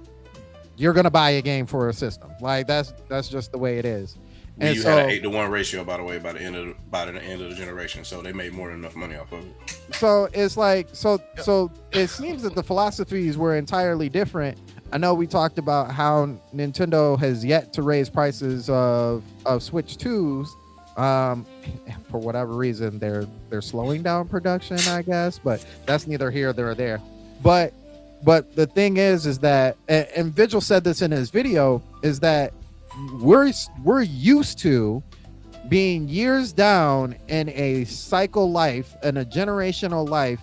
you're gonna buy a game for a system. Like that's just the way it is. And you had an 8-to-1 ratio, by the way, by the end of the generation. So they made more than enough money off of it. So it's like so it seems that the philosophies were entirely different. I know we talked about how Nintendo has yet to raise prices of Switch 2s. For whatever reason, they're slowing down production, I guess, but that's neither here nor there. But the thing is that, and Vigil said this in his video, is that we're used to being years down in a cycle life and a generational life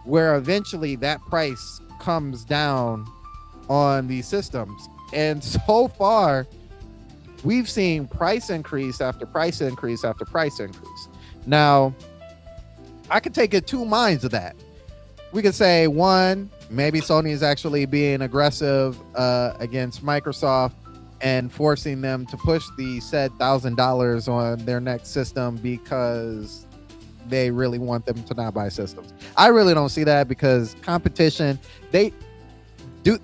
where eventually that price comes down on these systems. And so far we've seen price increase after price increase after price increase. Now I could take it two minds of that. We could say, one, maybe Sony is actually being aggressive against Microsoft and forcing them to push the said $1,000 on their next system because they really want them to not buy systems. I really don't see that because competition, they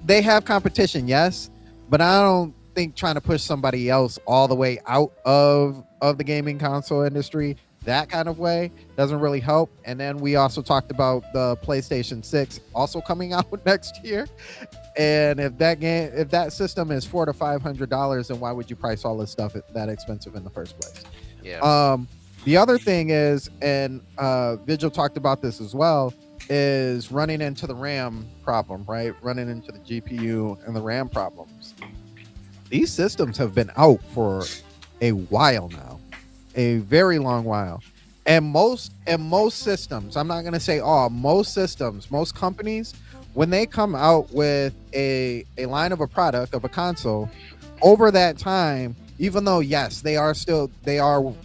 have competition, yes, but I don't think trying to push somebody else all the way out of the gaming console industry that kind of way doesn't really help. And then we also talked about the PlayStation 6 also coming out next year. And if that system is $400 to $500, then why would you price all this stuff that expensive in the first place? Yeah. The other thing is, and Vigil talked about this as well, is running into the RAM problem, right? Running into the GPU and the RAM problems. These systems have been out for a while now, a very long while. And most systems, I'm not going to say all, most systems, most companies, when they come out with a line of a product, of a console, over that time, even though, yes, they are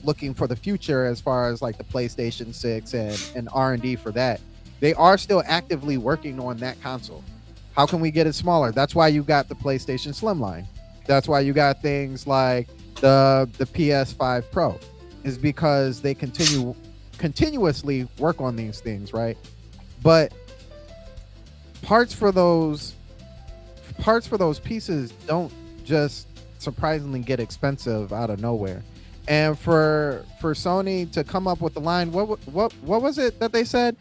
looking for the future as far as like the PlayStation 6 and R&D for that, they are still actively working on that console. How can we get it smaller? That's why you got the PlayStation Slimline. That's why you got things like the PS5 Pro, is because they continuously work on these things, right? But parts for those pieces don't just surprisingly get expensive out of nowhere. And for Sony to come up with the line, what was it that they said?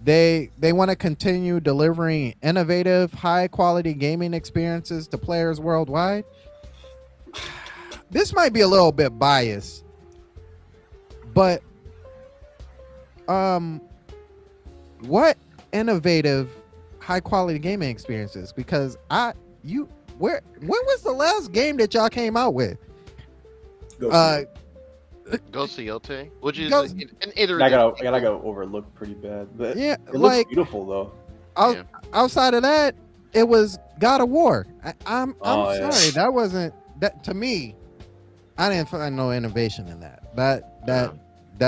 They want to continue delivering innovative, high quality gaming experiences to players worldwide. This might be a little bit biased, but what innovative, high quality gaming experiences. Because when was the last game that y'all came out with? Ghost of Yote, which is Ghost- an iterative. I gotta go overlook pretty bad, but Yeah, it looks beautiful though. Outside of that, it was God of War. I'm yeah. sorry, that wasn't that to me. I didn't find no innovation in that. That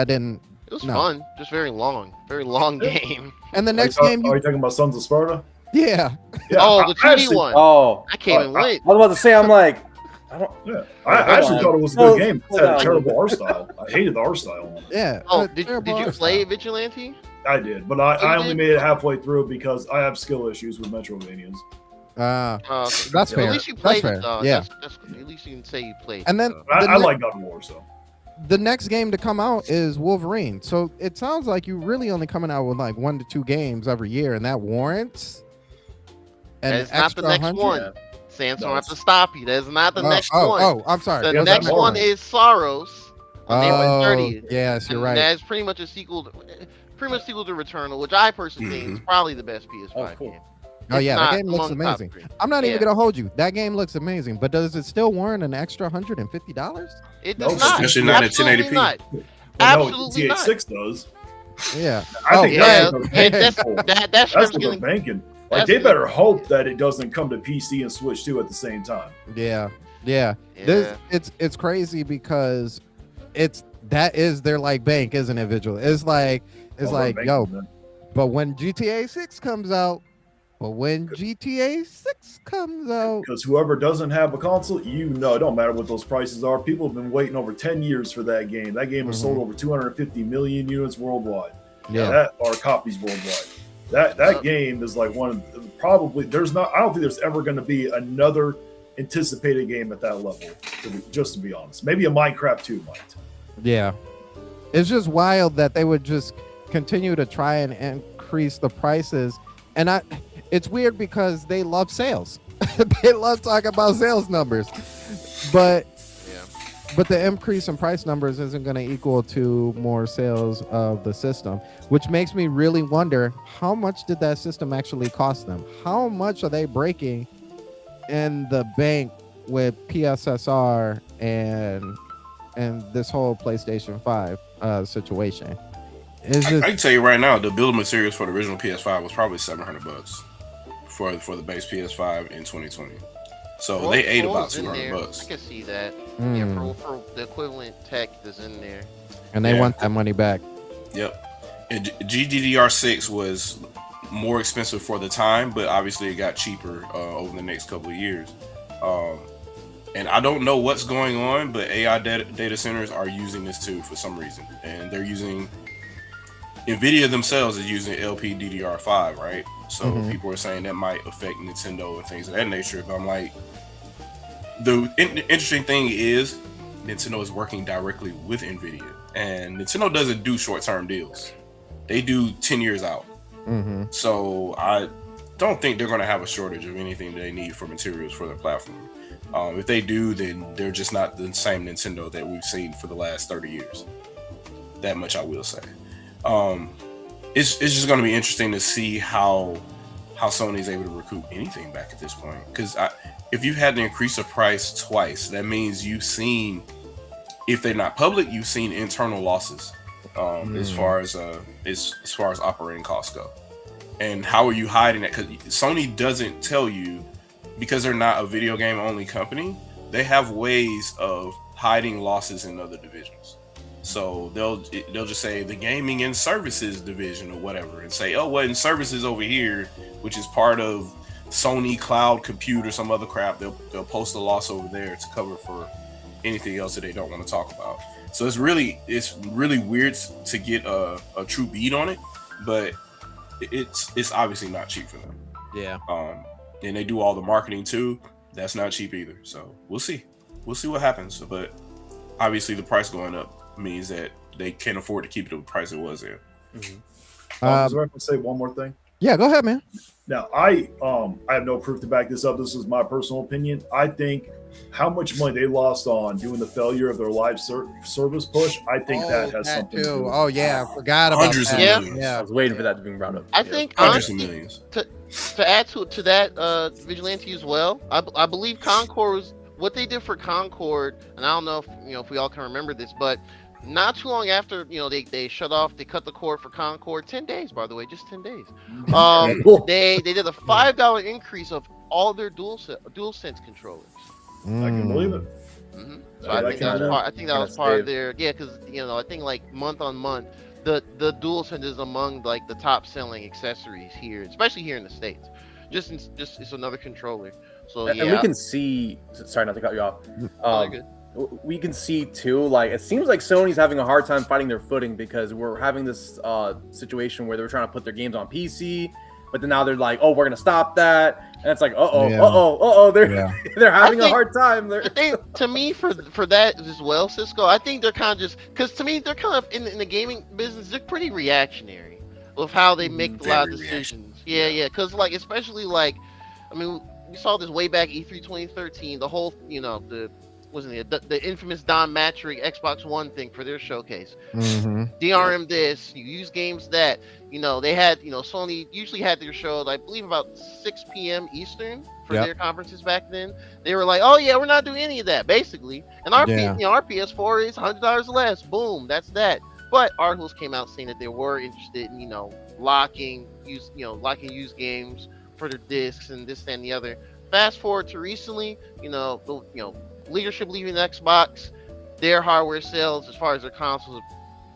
didn't. It was fun, just very long game. And the next game, are you talking about Sons of Sparta? Yeah. Oh, the 2D one. Oh, I can't even wait. I was about to say, I'm like, I don't. Yeah, I actually thought it was a good game. It had a terrible art style. I hated the art style. Yeah. Oh, did you play Vigilante? I did, but I only made it halfway through because I have skill issues with Metroidvanias. That's Well, fair. at least you played That's it, fair. though. Yeah. That's, at least you can say you played. And then I like God of War, so. The next game to come out is Wolverine. So it sounds like you're really only coming out with like 1 to 2 games every year, and that warrants an That's not the next 100? one. Samson, I have to stop you. That is not the next one. Oh, I'm sorry. The next one is Sorrows on April 30th. Yes, you're right. That's pretty much a sequel. Pretty much sequel to Returnal, which I personally think is probably the best PS5 game. Oh yeah, that not game looks among the top amazing. 3. I'm not even gonna hold you. That game looks amazing, but does it still warrant an extra $150? It does not. Especially not at Absolutely 1080p. not. Well, Absolutely no, not. GTA 6 does. Yeah. I think yeah, that's that that's script's what they're getting. banking. that's Like they what- better hope that it doesn't come to PC and Switch too at the same time. Yeah. Yeah. It's crazy because that is their like bank, isn't it, Vigil? It's like Oh, they're banking on that. but when GTA 6 comes out, Because whoever doesn't have a console, it don't matter what those prices are. People have been waiting over 10 years for that game. That game has sold over 250 million units worldwide. Yeah. That are copies worldwide. That game is like one of probably I don't think there's ever going to be another anticipated game at that level. Just to be honest, maybe a Minecraft 2 might. Yeah. It's just wild that they would just continue to try and increase the prices. And it's weird because they love sales. They love talking about sales numbers. But the increase in price numbers isn't going to equal to more sales of the system, which makes me really wonder, how much did that system actually cost them? How much are they breaking in the bank with PSSR and this whole PlayStation 5 situation? I can tell you right now, the bill of materials for the original PS5 was probably $700 for the base PS5 in 2020. So they ate about $200. I can see that. Mm. Yeah, for the equivalent tech that's in there. And they want that money back. Yep. And GDDR6 was more expensive for the time, but obviously it got cheaper over the next couple of years. And I don't know what's going on, but AI data centers are using this too for some reason. And they're using NVIDIA themselves is using LPDDR5, right? So people are saying that might affect Nintendo and things of that nature. But I'm like, the interesting thing is Nintendo is working directly with NVIDIA. And Nintendo doesn't do short-term deals. They do 10 years out. So I don't think they're going to have a shortage of anything they need for materials for their platform. If they do, then they're just not the same Nintendo that we've seen for the last 30 years. That much I will say. It's just going to be interesting to see how Sony's able to recoup anything back at this point. Because if you've had to increase the price twice, that means you've seen, if they're not public, you've seen internal losses as far as operating costs go. And how are you hiding that? Because Sony doesn't tell you, because they're not a video game only company. They have ways of hiding losses in other divisions. So they'll just say the gaming and services division or whatever, and say, oh, well, in services over here, which is part of Sony Cloud Compute or some other crap, they'll post a loss over there to cover for anything else that they don't want to talk about. So it's really weird to get a true beat on it, but it's obviously not cheap for them. Yeah. And they do all the marketing too. That's not cheap either. So we'll see what happens. But obviously the price going up means that they can't afford to keep it at the price it was there. Is there I can say one more thing? Yeah, go ahead, man. Now, I have no proof to back this up. This is my personal opinion. I think how much money they lost on doing the failure of their live service push, I think that has something to do with Oh, yeah, I forgot about Hundreds of that. millions. Yeah. I was waiting for that to be brought up. I think Hundreds of honestly, millions. to add to that Vigilante as well, I believe Concord was what they did for Concord, and I don't know if we all can remember this, but not too long after they shut off, they cut the cord for Concord. 10 days, by the way, just 10 days. They did a $5 increase of all their DualSense controllers. I can believe it. Mm-hmm. So I think that was part of their because I think like month on month the DualSense is among like the top selling accessories here, especially here in the States. Just it's another controller. So yeah, and we can see. Sorry, not to cut you off. We can see too. Like it seems like Sony's having a hard time finding their footing because we're having this situation where they were trying to put their games on PC, but then now they're like, oh, we're gonna stop that. And it's like, they're having a hard time. I think to me for that as well, Cisco. I think they're kind of just because to me they're kind of in the gaming business. They're pretty reactionary with how they make a lot of decisions. Yeah. Because like especially like, I mean, we saw this way back E3 2013. The whole the infamous Don Matrick Xbox One thing for their showcase. DRM this, you use games that they had. Sony usually had their show, I believe, about 6 p.m. Eastern for their conferences back then. They were like, "Oh yeah, we're not doing any of that," basically. And our our PS4 is $100 less. Boom, that's that. But articles came out saying that they were interested in locking used games for their discs and this and the other. Fast forward to recently, leadership leaving Xbox, their hardware sales as far as their consoles,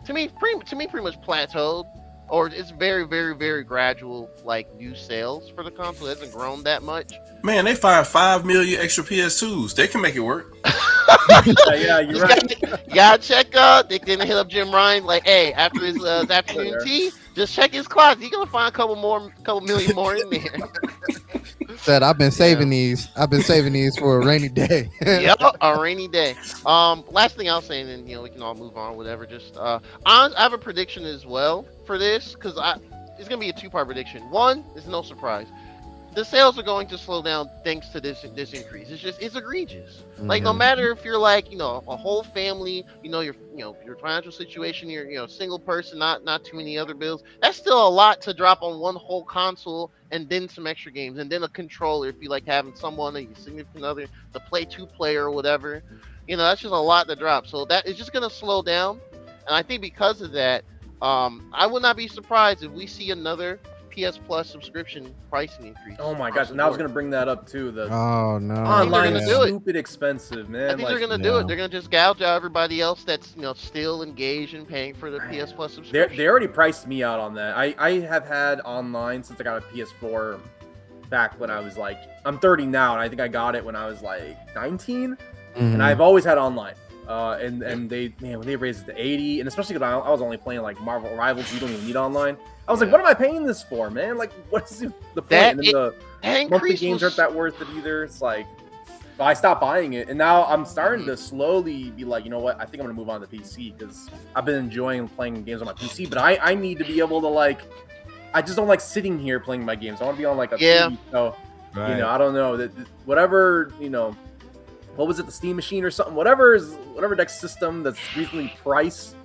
to me pretty much plateaued, or it's very, very, very gradual, like new sales for the console. It hasn't grown that much. Man, they find 5 million extra PS2s. They can make it work. Yeah, you're right. You gotta check. They can hit up Jim Ryan like, hey, after his afternoon tea, just check his closet. You're gonna find a couple million more in there. Said I've been saving these. I've been saving these for a rainy day. Yep, a rainy day. Last thing I'll say, and then we can all move on. Whatever. Just I have a prediction as well for this because it's gonna be a 2-part prediction. One is no surprise. The sales are going to slow down thanks to this increase. It's egregious. Like no matter if you're like a whole family, your financial situation, you're a single person, not too many other bills. That's still a lot to drop on one whole console and then some extra games and then a controller if you like having someone, a significant other, to play 2-player or whatever. That's just a lot to drop. So that is just gonna slow down, and I think because of that, I would not be surprised if we see another PS Plus subscription pricing increase. Oh my gosh! And I was gonna bring that up too. Online is stupid expensive, man. I think they're gonna do it. They're gonna just gouge out everybody else that's still engaged in paying for the PS Plus subscription. They already priced me out on that. I have had online since I got a PS4 back when I was like, I'm 30 now, and I think I got it when I was like 19, and I've always had online. And they when they raised it to 80, and especially because I was only playing like Marvel Rivals, you don't even need online. I was like, what am I paying this for, man? Like, what's the point? And then the monthly games aren't that worth it either. It's like, I stopped buying it, and now I'm starting to slowly be like, you know what? I think I'm gonna move on to PC because I've been enjoying playing games on my PC, but I need to be able to like, I just don't like sitting here playing my games. I want to be on like a TV. So, I don't know that whatever what was it, the Steam machine or something? Whatever next system that's reasonably priced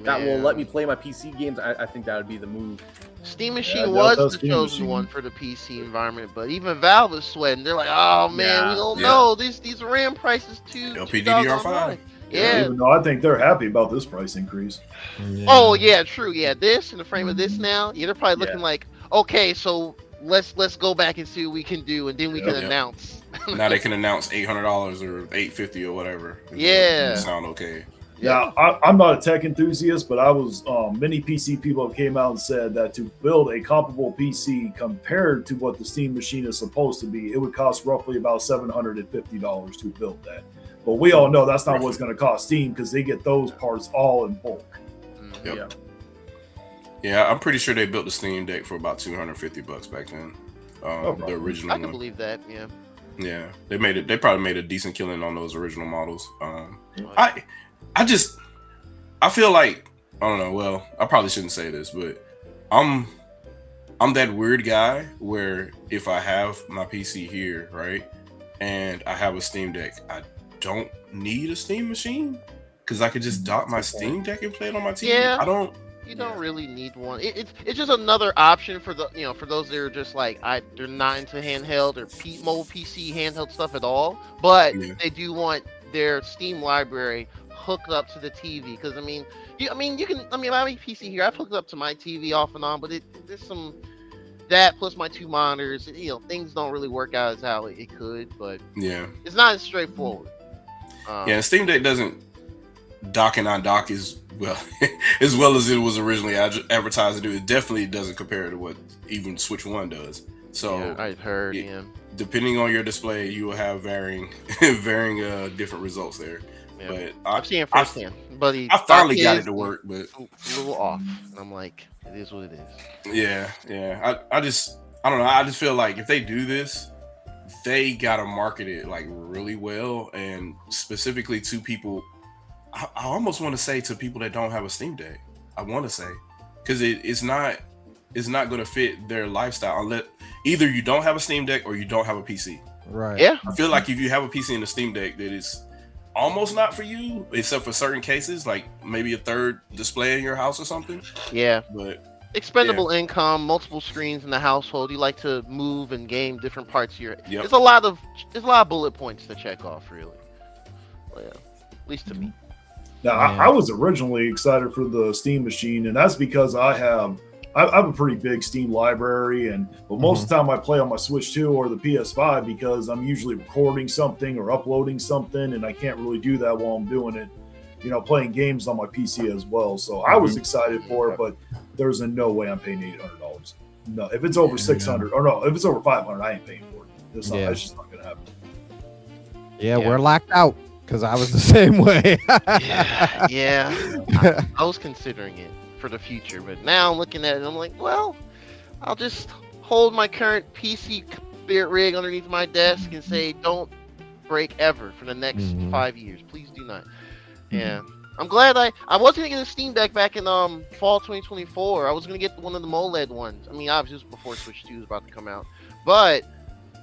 that will let me play my PC games. I think that would be the move. Steam Machine was the chosen one for the PC environment, but even Valve is sweating. They're like, "Oh man, we don't know these RAM prices too." LPDDR5. Yeah. Even though I think they're happy about this price increase. Yeah. Oh yeah, true. Yeah, this in the frame of this now, they're probably looking like, okay, so let's go back and see what we can do, and then we can announce. Now they can announce $800 or $850 or whatever. Yeah, sound okay. Yeah, I'm not a tech enthusiast, but I was many PC people came out and said that to build a comparable PC compared to what the Steam machine is supposed to be, it would cost roughly about $750 to build that. But we all know that's not what's going to cost Steam because they get those parts all in bulk. Yep. Yeah, I'm pretty sure they built the Steam Deck for about $250 back then. The original. I can believe that. Yeah. Yeah, they made it. They probably made a decent killing on those original models. I feel like, I don't know. Well, I probably shouldn't say this, but I'm I'm that weird guy where if I have my PC here, right, and I have a Steam Deck, I don't need a Steam machine because I could just dock my Steam Deck and play it on my TV. Yeah. I don't. You don't really need one. It's just another option for the for those that are just like they're not into handheld or mobile PC handheld stuff at all, but they do want their Steam library hooked up to the TV because I mean you can I have a PC here. I've hooked up to my TV off and on, but there's some that plus my 2 monitors. Things don't really work out as how it could, but it's not as straightforward. Steam Deck doesn't dock and undock as well as it was originally advertised to do. It definitely doesn't compare to what even Switch 1 does. So I've heard, depending on your display, you will have varying different results there. Yeah. But I've seen it firsthand, buddy. I finally got it to work, but a little off. I'm like, it is what it is. Yeah. I don't know. I just feel like if they do this, they gotta market it like really well, and specifically to people. I almost want to say to people that don't have a Steam Deck. I want to say because it's not going to fit their lifestyle unless either you don't have a Steam Deck or you don't have a PC. Right. Yeah. I feel like if you have a PC and a Steam Deck, that is almost not for you, except for certain cases, like maybe a third display in your house or something. Yeah. But expendable income, multiple screens in the household. You like to move and game different parts of your. Yep. There's a lot of bullet points to check off, really. Well, yeah, at least to me. Now, I was originally excited for the Steam machine, and that's because I have a pretty big Steam library, but most of the time I play on my Switch 2 or the PS5 because I'm usually recording something or uploading something, and I can't really do that while I'm doing it, playing games on my PC as well. So I was excited for it, but there's no way I'm paying $800. No, if it's over 600 or no, if it's over 500, I ain't paying for it. That's just not gonna happen. Yeah, we're locked out. Because I was the same way. I was considering it for the future, but now I'm looking at it and I'm like, well, I'll just hold my current PC spirit rig underneath my desk and say, don't break ever for the next 5 years. Please do not. Yeah. I'm glad I was going to get a Steam Deck back in fall 2024. I was going to get one of the MOLED ones. I mean, obviously it was before Switch 2 was about to come out. But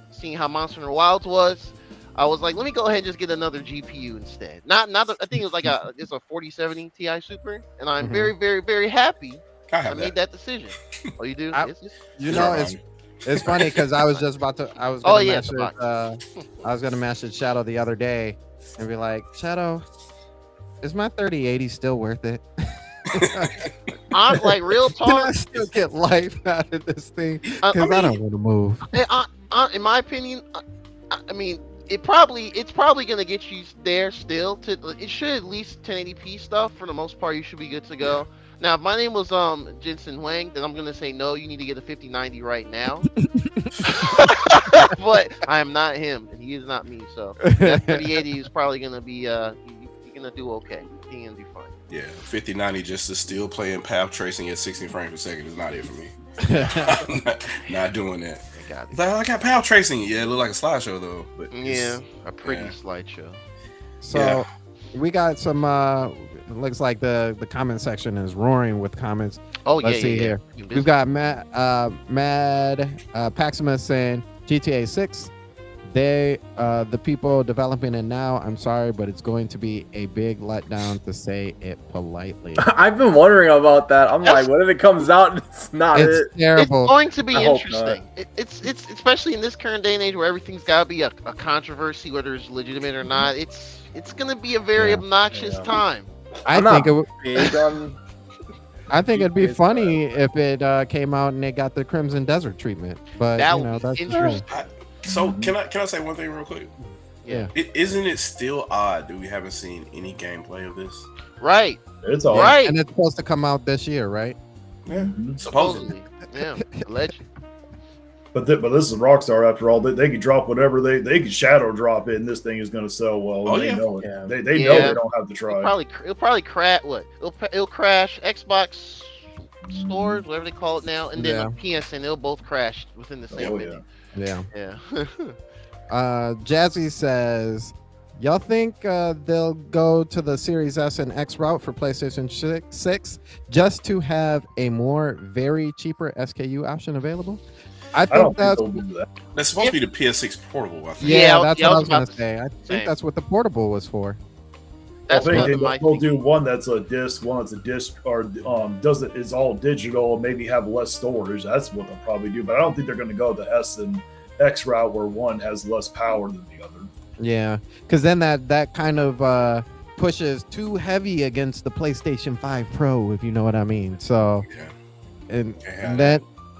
seeing how Monster Hunter Wilds was, I was like, let me go ahead and just get another GPU instead. I think it was like it's a 4070 Ti Super, and I'm very, very, very happy I made that decision. Oh, you do? It's funny because I was gonna message Shadow the other day and be like, Shadow, is my 3080 still worth it? I'm like, real talk. Can I still get life out of this thing? Because I don't want to move. In my opinion, I mean. It's probably gonna get you there still. It should at least 1080p stuff for the most part. You should be good to go. Now, if my name was Jensen Huang, then I'm gonna say no. You need to get a 5090 right now. But I am not him, and he is not me. So that 3080 is probably gonna be you're gonna do okay. You're gonna do fine. Yeah, 5090 just to still playing path tracing at 60 frames per second is not it for me. I'm not doing that. I got path tracing. Yeah, it looked like a slideshow though. But a pretty slideshow. So we got some. Looks like the comment section is roaring with comments. Let's see here. We've got Mad Paximus saying GTA 6. The people developing it now, I'm sorry, but it's going to be a big letdown, to say it politely. I've been wondering about that. I'm like, what if it comes out and it's not it's terrible. It's going to be interesting. It's especially in this current day and age where everything's got to be a controversy, whether it's legitimate or not. It's going to be a very obnoxious time. I think it'd be funny if it came out and they got the Crimson Desert treatment. But that's interesting. So can I say one thing real quick? Yeah. Isn't it still odd that we haven't seen any gameplay of this? Right. It's all right. And it's supposed to come out this year, right? Yeah. Supposedly. Yeah. Alleged. But this is Rockstar after all. They could drop whatever they could shadow drop it, and this thing is going to sell well. They know it. Yeah. They know they don't have to try. It'll probably crash. It'll crash Xbox stores, whatever they call it now, and then PSN. It'll both crash within the same minute. Yeah. Jazzy says Y'all think they'll go to the Series S and X route for PlayStation 6 just to have a more very cheaper SKU option available? I don't think think that's they'll do that. That's supposed to be the PS6 portable, I think. yeah, that's what I was about gonna say. I think same. that's what the portable was for. That's I what think my they'll do one that's a disc, one that's a disc, or is all digital, and maybe have less storage. That's what they'll probably do. But I don't think they're going to go the S and X route where one has less power than the other. Yeah, because then that kind of pushes too heavy against the PlayStation 5 Pro, if you know what I mean. So, and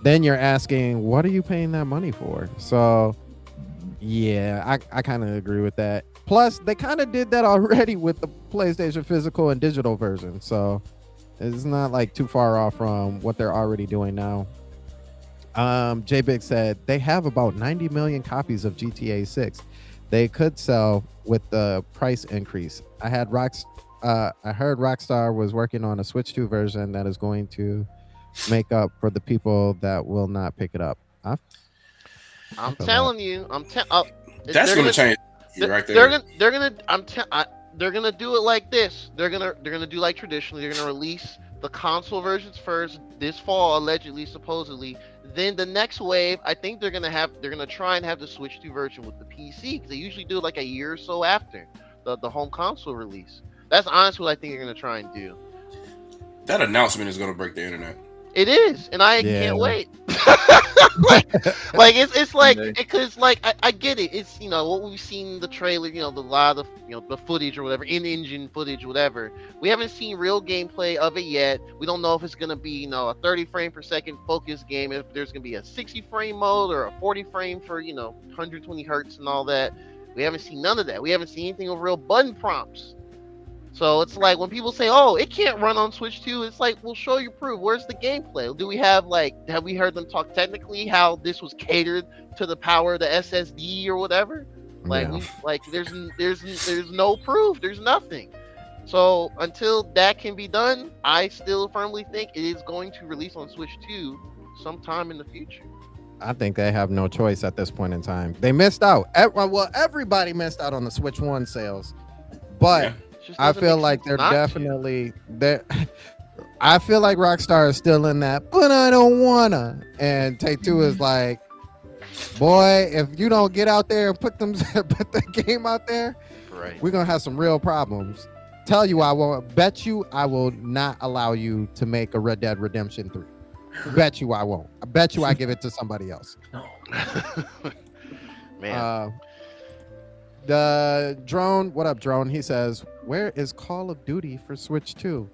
then you're asking, what are you paying that money for? So, yeah, I kind of agree with that. Plus, they kind of did that already with the PlayStation physical and digital version. So, it's not like too far off from what they're already doing now. J Big said they have about 90 million copies of GTA 6. They could sell with the price increase. I heard Rockstar was working on a Switch 2 version that is going to make up for the people that will not pick it up. I'm telling you, that's going to change right there. They're gonna do it like this. They're gonna do like traditionally. They're gonna release the console versions first this fall, allegedly, supposedly. Then the next wave, I think they're gonna try and have the Switch 2 version with the PC, because they usually do it like a year or so after the home console release. That's honestly what I think they're gonna try and do. That announcement is gonna break the internet. It is, and I can't wait. like it's like, because like I get it. It's, you know, what we've seen in the trailer, you know, the lot of, you know, the footage or whatever, in-engine footage, whatever. We haven't seen real gameplay of it yet. We don't know if it's gonna be, you know, a 30 frame per second focus game, if there's gonna be a 60 frame mode or a 40 frame for, you know, 120 hertz and all that. We haven't seen none of that. We haven't seen anything of real button prompts. So it's like when people say, "Oh, it can't run on Switch 2," it's like, "Well, show your proof. Where's the gameplay? Do we have have we heard them talk technically how this was catered to the power of the SSD or whatever?" There's no proof. There's nothing. So until that can be done, I still firmly think it is going to release on Switch 2 sometime in the future. I think they have no choice at this point in time. They missed out. Well, everybody missed out on the Switch 1 sales, but. Yeah. I feel like they're definitely there. I feel like Rockstar is still in that, but I don't wanna. And Take-Two is like, boy, if you don't get out there and put the game out there, right, we're gonna have some real problems. Tell you I won't. Bet you I will not allow you to make a Red Dead Redemption 3. Bet you I won't. I bet you I give it to somebody else. No. Man. The Drone, what up, Drone? He says, "Where is Call of Duty for Switch 2?"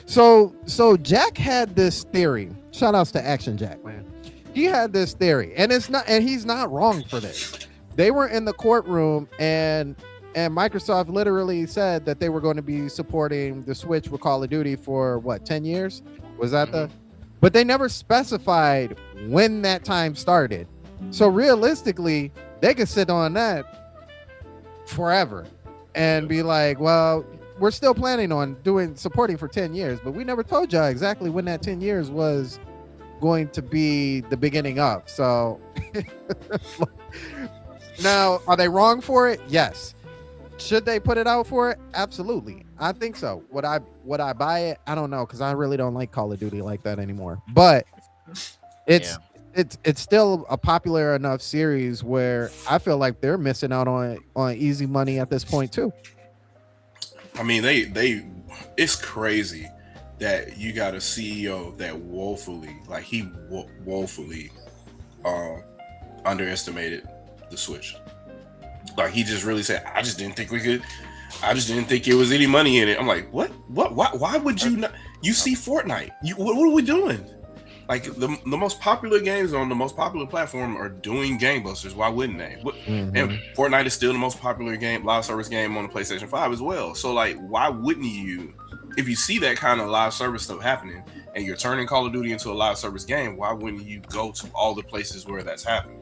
So Jack had this theory. Shout outs to Action Jack, man. He had this theory, and he's not wrong for this. They were in the courtroom, and Microsoft literally said that they were going to be supporting the Switch with Call of Duty for what, 10 years? Was that but they never specified when that time started. So realistically, they could sit on that forever and be like, well, we're still planning on supporting for 10 years, but we never told y'all exactly when that 10 years was going to be the beginning of. So now, are they wrong for it? Yes. Should they put it out for it? Absolutely. I think so. Would I buy it? I don't know, because I really don't like Call of Duty like that anymore. But it's still a popular enough series where I feel like they're missing out on easy money at this point too. I mean, it's crazy that you got a CEO that woefully underestimated the Switch. Like, he just really said, I just didn't think it was any money in it. I'm like, what? Why would you not? You see Fortnite. What are we doing? Like, the most popular games on the most popular platform are doing gangbusters. Why wouldn't they? Mm-hmm. And Fortnite is still the most popular game, live service game on the PlayStation 5 as well. So, like, why wouldn't you, if you see that kind of live service stuff happening and you're turning Call of Duty into a live service game, why wouldn't you go to all the places where that's happening?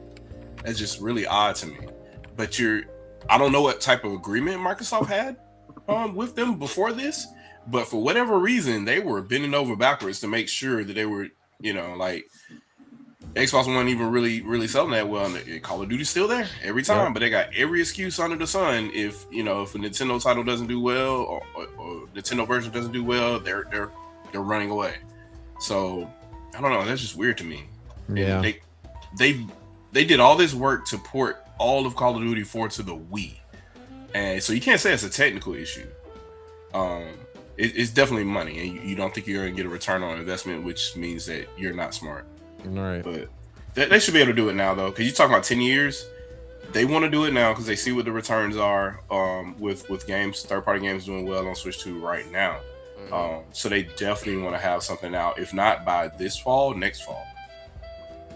That's just really odd to me. But I don't know what type of agreement Microsoft had with them before this, but for whatever reason, they were bending over backwards to make sure that they were, you know, like, Xbox wasn't even really selling that well, and Call of Duty's still there every time. But they got every excuse under the sun. If a Nintendo title doesn't do well, or Nintendo version doesn't do well, they're running away. So I don't know. That's just weird to me. Yeah. And they did all this work to port all of Call of Duty 4 to the Wii, and so you can't say it's a technical issue. It's definitely money, and you don't think you're going to get a return on investment, which means that you're not smart. Right. But they should be able to do it now, though, because you're talking about 10 years. They want to do it now because they see what the returns are with games, third-party games doing well on Switch 2 right now. So they definitely want to have something out, if not by this fall, next fall,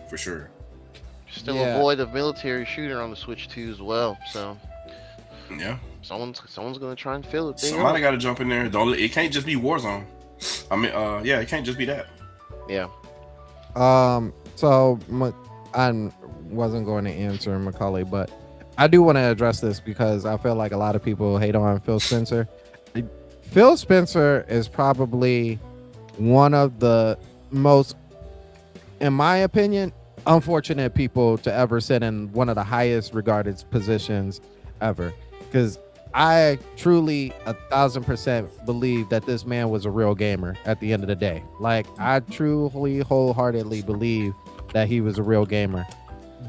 for sure. Still avoid a military shooter on the Switch 2 as well. So yeah, someone's gonna try and fill it. Somebody got to jump in there. It can't just be Warzone. I mean, it can't just be that. Yeah. So I wasn't going to answer Macaulay, but I do want to address this because I feel like a lot of people hate on Phil Spencer. Phil Spencer is probably one of the most, in my opinion, unfortunate people to ever sit in one of the highest regarded positions ever, because I truly 1,000% believe that this man was a real gamer at the end of the day. Like, I truly wholeheartedly believe that he was a real gamer.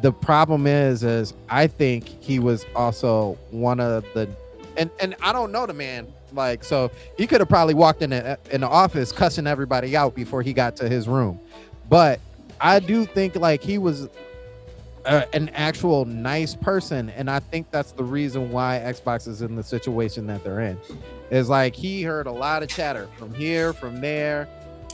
The problem is I think he was also one of the, and I don't know the man, like, so he could have probably walked in the office cussing everybody out before he got to his room. But I do think like he was an actual nice person, and I think that's the reason why Xbox is in the situation that they're in. Is like he heard a lot of chatter from here, from there,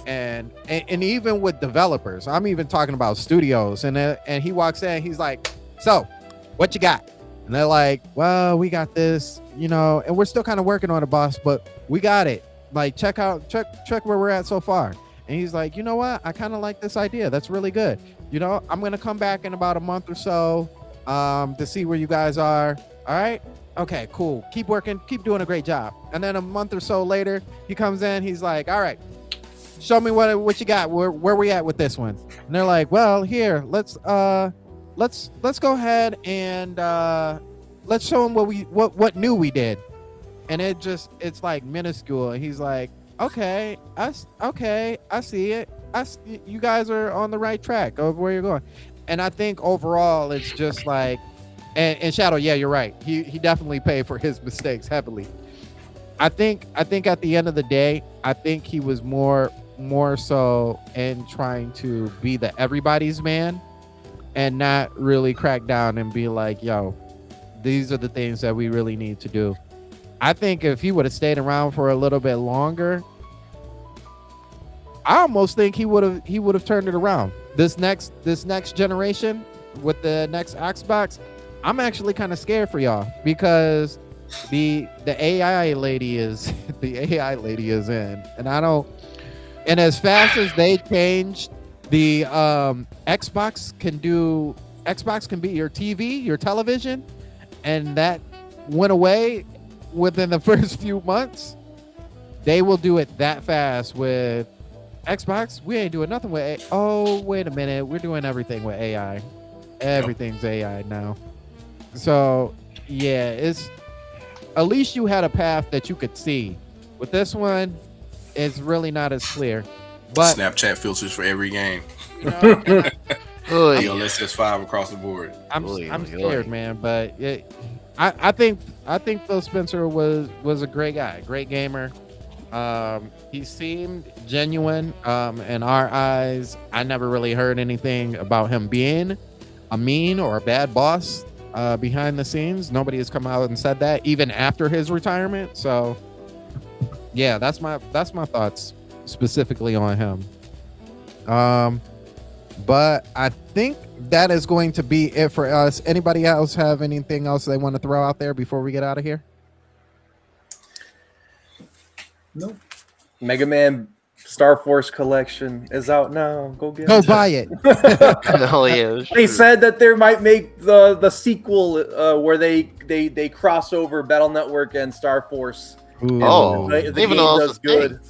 and even with developers. I'm even talking about studios, and he walks in, he's like, "So, what you got?" And they're like, "Well, we got this, and we're still kind of working on it, boss, but we got it. Like, check where we're at so far." And he's like, "You know what? I kind of like this idea. That's really good. I'm going to come back in about a month or so to see where you guys are. All right? Okay, cool. Keep working. Keep doing a great job." And then a month or so later, he comes in. He's like, "All right, show me what you got. Where we at with this one?" And they're like, "Well, here, let's go ahead and let's show him what new we did." And it's like minuscule. And he's like, Okay, I see it. You guys are on the right track of where you're going. And I think overall it's just like, and Shadow, yeah, you're right. He definitely paid for his mistakes heavily. I think at the end of the day, I think he was more so in trying to be the everybody's man and not really crack down and be like, yo, these are the things that we really need to do. I think if he would have stayed around for a little bit longer, I almost think he would have turned it around. This next generation with the next Xbox, I'm actually kind of scared for y'all because the AI lady is in, and I don't. And as fast as they changed the Xbox can be your TV, your television, and that went away within the first few months. They will do it that fast with Xbox. We ain't doing nothing with oh, wait a minute, we're doing everything with AI. Everything's AI now. So yeah, it's at least you had a path that you could see. With this one, it's really not as clear. But Snapchat filters for every game. Let's 5 across the board. I'm scared, man. But I think Phil Spencer was a great guy, great gamer. He seemed genuine in our eyes. I never really heard anything about him being a mean or a bad boss behind the scenes. Nobody has come out and said that, even after his retirement. So yeah, that's my thoughts specifically on him. But I think that is going to be it for us. Anybody else have anything else they want to throw out there before we get out of here? Nope. Mega Man Star Force collection is out now. Go buy it. Hell yeah! They said that they might make the sequel where they cross over Battle Network and Star Force. Ooh. Oh, the game does good.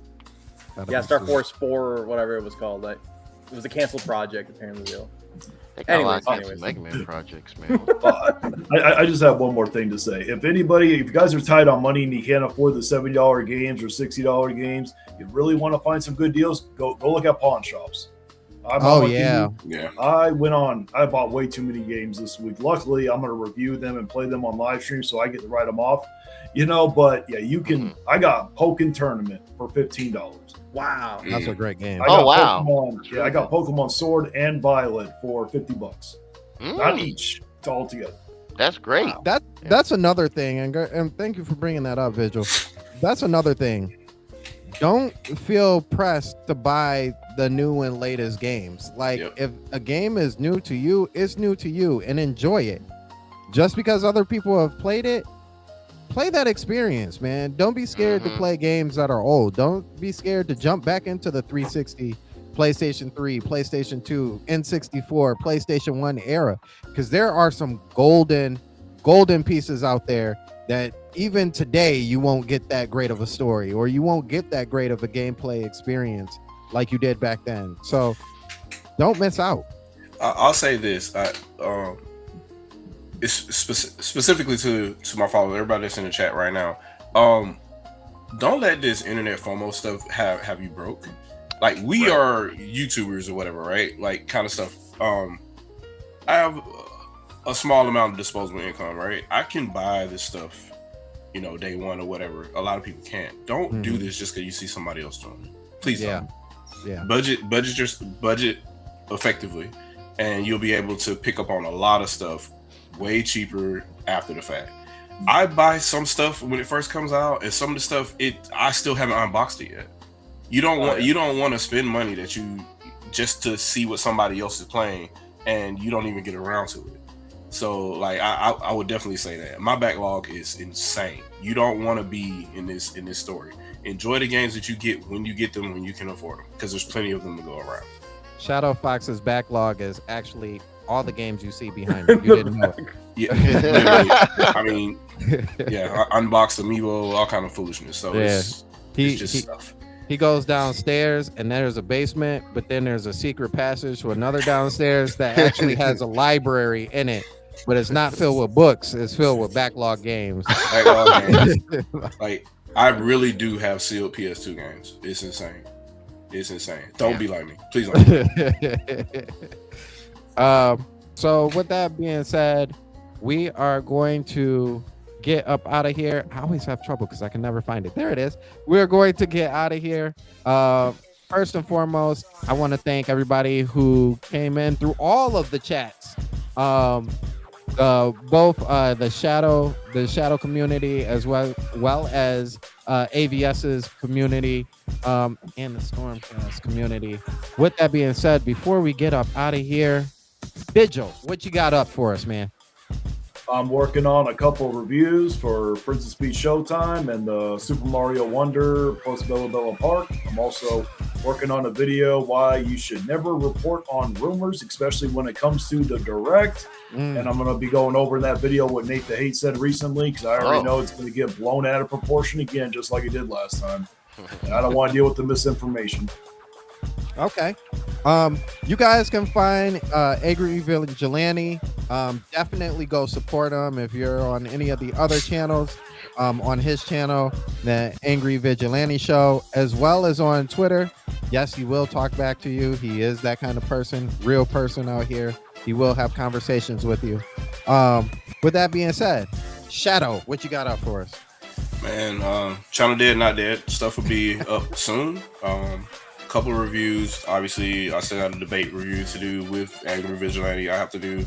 Yeah, Star Force 4 or whatever it was called. Like, it was a canceled project apparently. They got a lot of Anyways. Mega Man projects, man. I just have one more thing to say. If you guys are tight on money and you can't afford the $70 games or $60 games, you really want to find some good deals, go look at pawn shops. I bought way too many games this week. Luckily, I'm going to review them and play them on live stream, so I get to write them off. But yeah, you can. I got Pokken Tournament for $15. Wow, that's a great game. I got Pokemon Sword and Violet for $50. Not each, it's all together. That's great. That's another thing, and thank you for bringing that up, Vigil. That's another thing. Don't feel pressed to buy the new and latest games. If a game is new to you, it's new to you, and enjoy it. Just because other people have played it, play that experience, man. Don't be scared to play games that are old. Don't be scared to jump back into the 360, PlayStation 3, PlayStation 2, N64, PlayStation 1 era, because there are some golden pieces out there that even today you won't get that great of a story, or you won't get that great of a gameplay experience like you did back then. So don't miss out. I'll say this. It's specifically to my followers, everybody that's in the chat right now. Don't let this internet FOMO stuff have you broke. Like, we are YouTubers or whatever, right? Like, kind of stuff. I have a small amount of disposable income, right? I can buy this stuff, day one or whatever. A lot of people can't. Don't do this just because you see somebody else doing it. Please don't. Yeah. Budget effectively, and you'll be able to pick up on a lot of stuff way cheaper after the fact. I buy some stuff when it first comes out, and some of the stuff I still haven't unboxed it yet. You don't want to spend money that you just to see what somebody else is playing, and you don't even get around to it. So, like, I would definitely say that my backlog is insane. You don't want to be in this story. Enjoy the games that you get when you get them, when you can afford them, because there's plenty of them to go around. Shadow Fox's backlog is actually all the games you see behind him. You didn't know it. Yeah, I mean, unboxed amiibo, all kind of foolishness. So it's just stuff. He goes downstairs and there's a basement, but then there's a secret passage to another downstairs that actually has a library in it, but it's not filled with books. It's filled with backlog games. Like, I really do have sealed PS2 games. It's insane. Don't be like me. Please don't. So with that being said, we are going to get up out of here. I always have trouble because I can never find it. There it is. We're going to get out of here. First and foremost, I want to thank everybody who came in through all of the chats. Both the shadow community as well as AVS's community and the Stormcast community. With that being said, before we get up out of here, Vigil, what you got up for us, man? I'm working on a couple of reviews for Princess Peach Showtime and the Super Mario Wonder plus Bella Park. I'm also working on a video why you should never report on rumors, especially when it comes to the Direct. And I'm going to be going over that video what Nate the Hate said recently, because I already know it's going to get blown out of proportion again, just like it did last time. And I don't want to deal with the misinformation. Okay. You guys can find Angry Vigilante. Definitely go support him if you're on any of the other channels. On his channel, the Angry Vigilante Show, as well as on Twitter. Yes, he will talk back to you. He is that kind of person, real person out here. He will have conversations with you. With that being said, Shadow, what you got up for us? Man, channel Dead Not Dead stuff will be up soon. Couple of reviews. Obviously, I still have a debate review to do with Angry Vigilante. I have to do.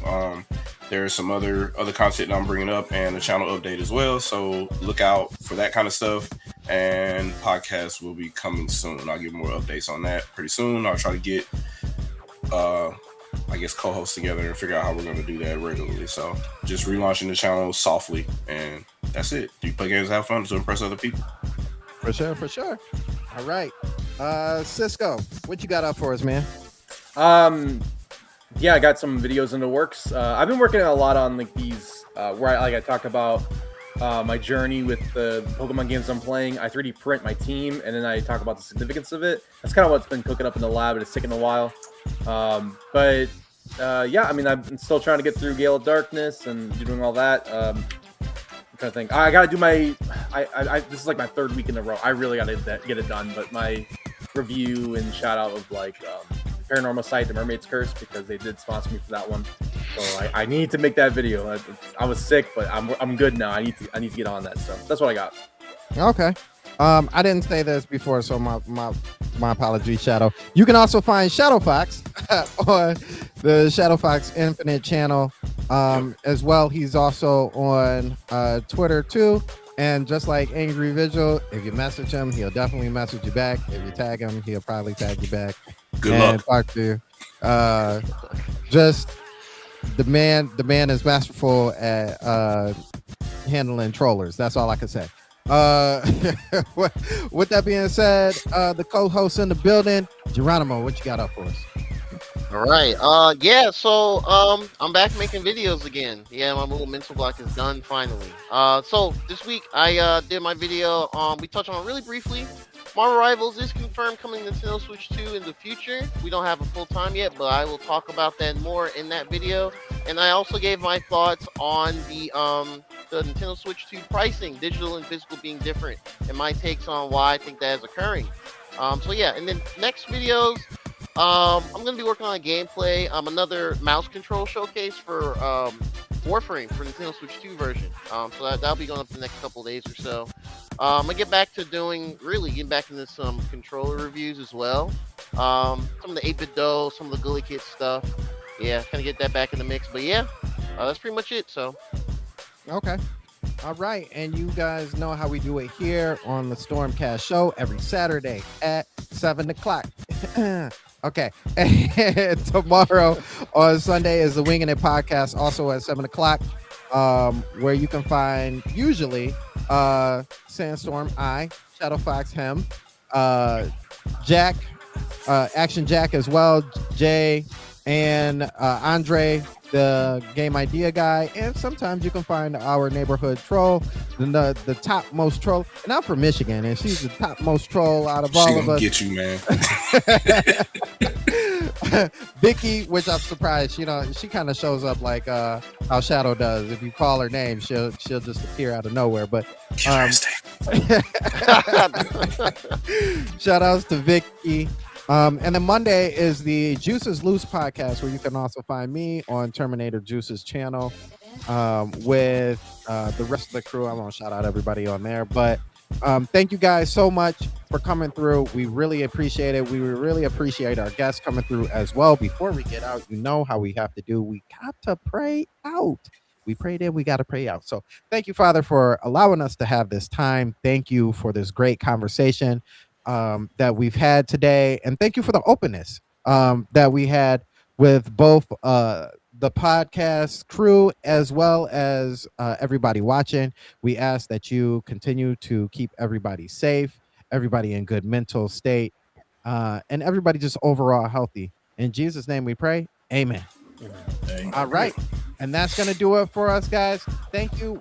There's some other content that I'm bringing up and a channel update as well. So look out for that kind of stuff. And podcasts will be coming soon. I'll give more updates on that pretty soon. I'll try to get, co-hosts together and figure out how we're going to do that regularly. So just relaunching the channel softly, and that's it. Do you play games, have fun to impress other people? For sure. All right. Cisco, what you got up for us, man? I got some videos in the works. I've been working a lot on these where I talk about my journey with the Pokemon games I'm playing. I 3D print my team, and then I talk about the significance of it. That's kind of what's been cooking up in the lab, and it's taken a while. But Yeah, I mean, I'm still trying to get through Gale of Darkness and doing all that. I'm trying to think. I gotta do my. This is like my third week in a row. I really gotta get it done. But my review and shout out of like Paranormal Site, The Mermaid's Curse, because they did sponsor me for that one. So I need to make that video. I was sick, but I'm good now. I need to get on that stuff. That's what I got. Okay. I didn't say this before, so my apologies, Shadow. You can also find Shadow Fox on the Shadow Fox Infinite channel as well. He's also on Twitter too. And just like Angry Vigil, if you message him, he'll definitely message you back. If you tag him, he'll probably tag you back. Good and luck. Talk to you. Just the man is masterful at handling trollers. That's all I can say. With that being said, the co-host in the building, Geronimo, what you got up for us? All right. Yeah. So, I'm back making videos again. Yeah, my little mental block is done finally. So this week I did my video. We touched on it really briefly. Marvel Rivals is confirmed coming to Nintendo Switch 2 in the future. We don't have a full time yet, but I will talk about that more in that video. And I also gave my thoughts on the Nintendo Switch 2 pricing, digital and physical being different, and my takes on why I think that is occurring. So yeah, and then next videos, I'm gonna be working on a gameplay, another mouse control showcase for Warframe for Nintendo Switch 2 version. So that'll be going up the next couple of days or so. I'm gonna get back to getting back into some controller reviews as well. Some of the 8-bit dough, some of the Gully Kit stuff. Yeah, kind of get that back in the mix. But yeah, that's pretty much it. So. Okay. All right. And you guys know how we do it here on the Stormcast show every Saturday at 7 o'clock. Okay. And tomorrow on Sunday is the Winging It podcast, also at 7 o'clock, where you can find usually Sandstorm, Shadow Fox, him, Jack, Action Jack as well, Jay, and Andre, the game idea guy, and sometimes you can find our neighborhood troll, the topmost troll. And I'm from Michigan, and she's the topmost troll out of all of us. Get you, man. Vicky, which I'm surprised, she kind of shows up like how Shadow does. If you call her name, she'll just appear out of nowhere. But shout outs to Vicky. And then Monday is the Juices Loose podcast, where you can also find me on Terminator Juice's channel with the rest of the crew. I won't shout out everybody on there, but thank you guys so much for coming through. We really appreciate it. We really appreciate our guests coming through as well. Before we get out, you know how we have to do. We got to pray out. We prayed in, we got to pray out. So thank you, Father, for allowing us to have this time. Thank you for this great conversation that we've had today, and thank you for the openness that we had with both the podcast crew as well as everybody watching. We ask that you continue to keep everybody safe, everybody in good mental state, and everybody just overall healthy. In Jesus' name we pray. Amen. All right. And that's going to do it for us, guys. Thank you.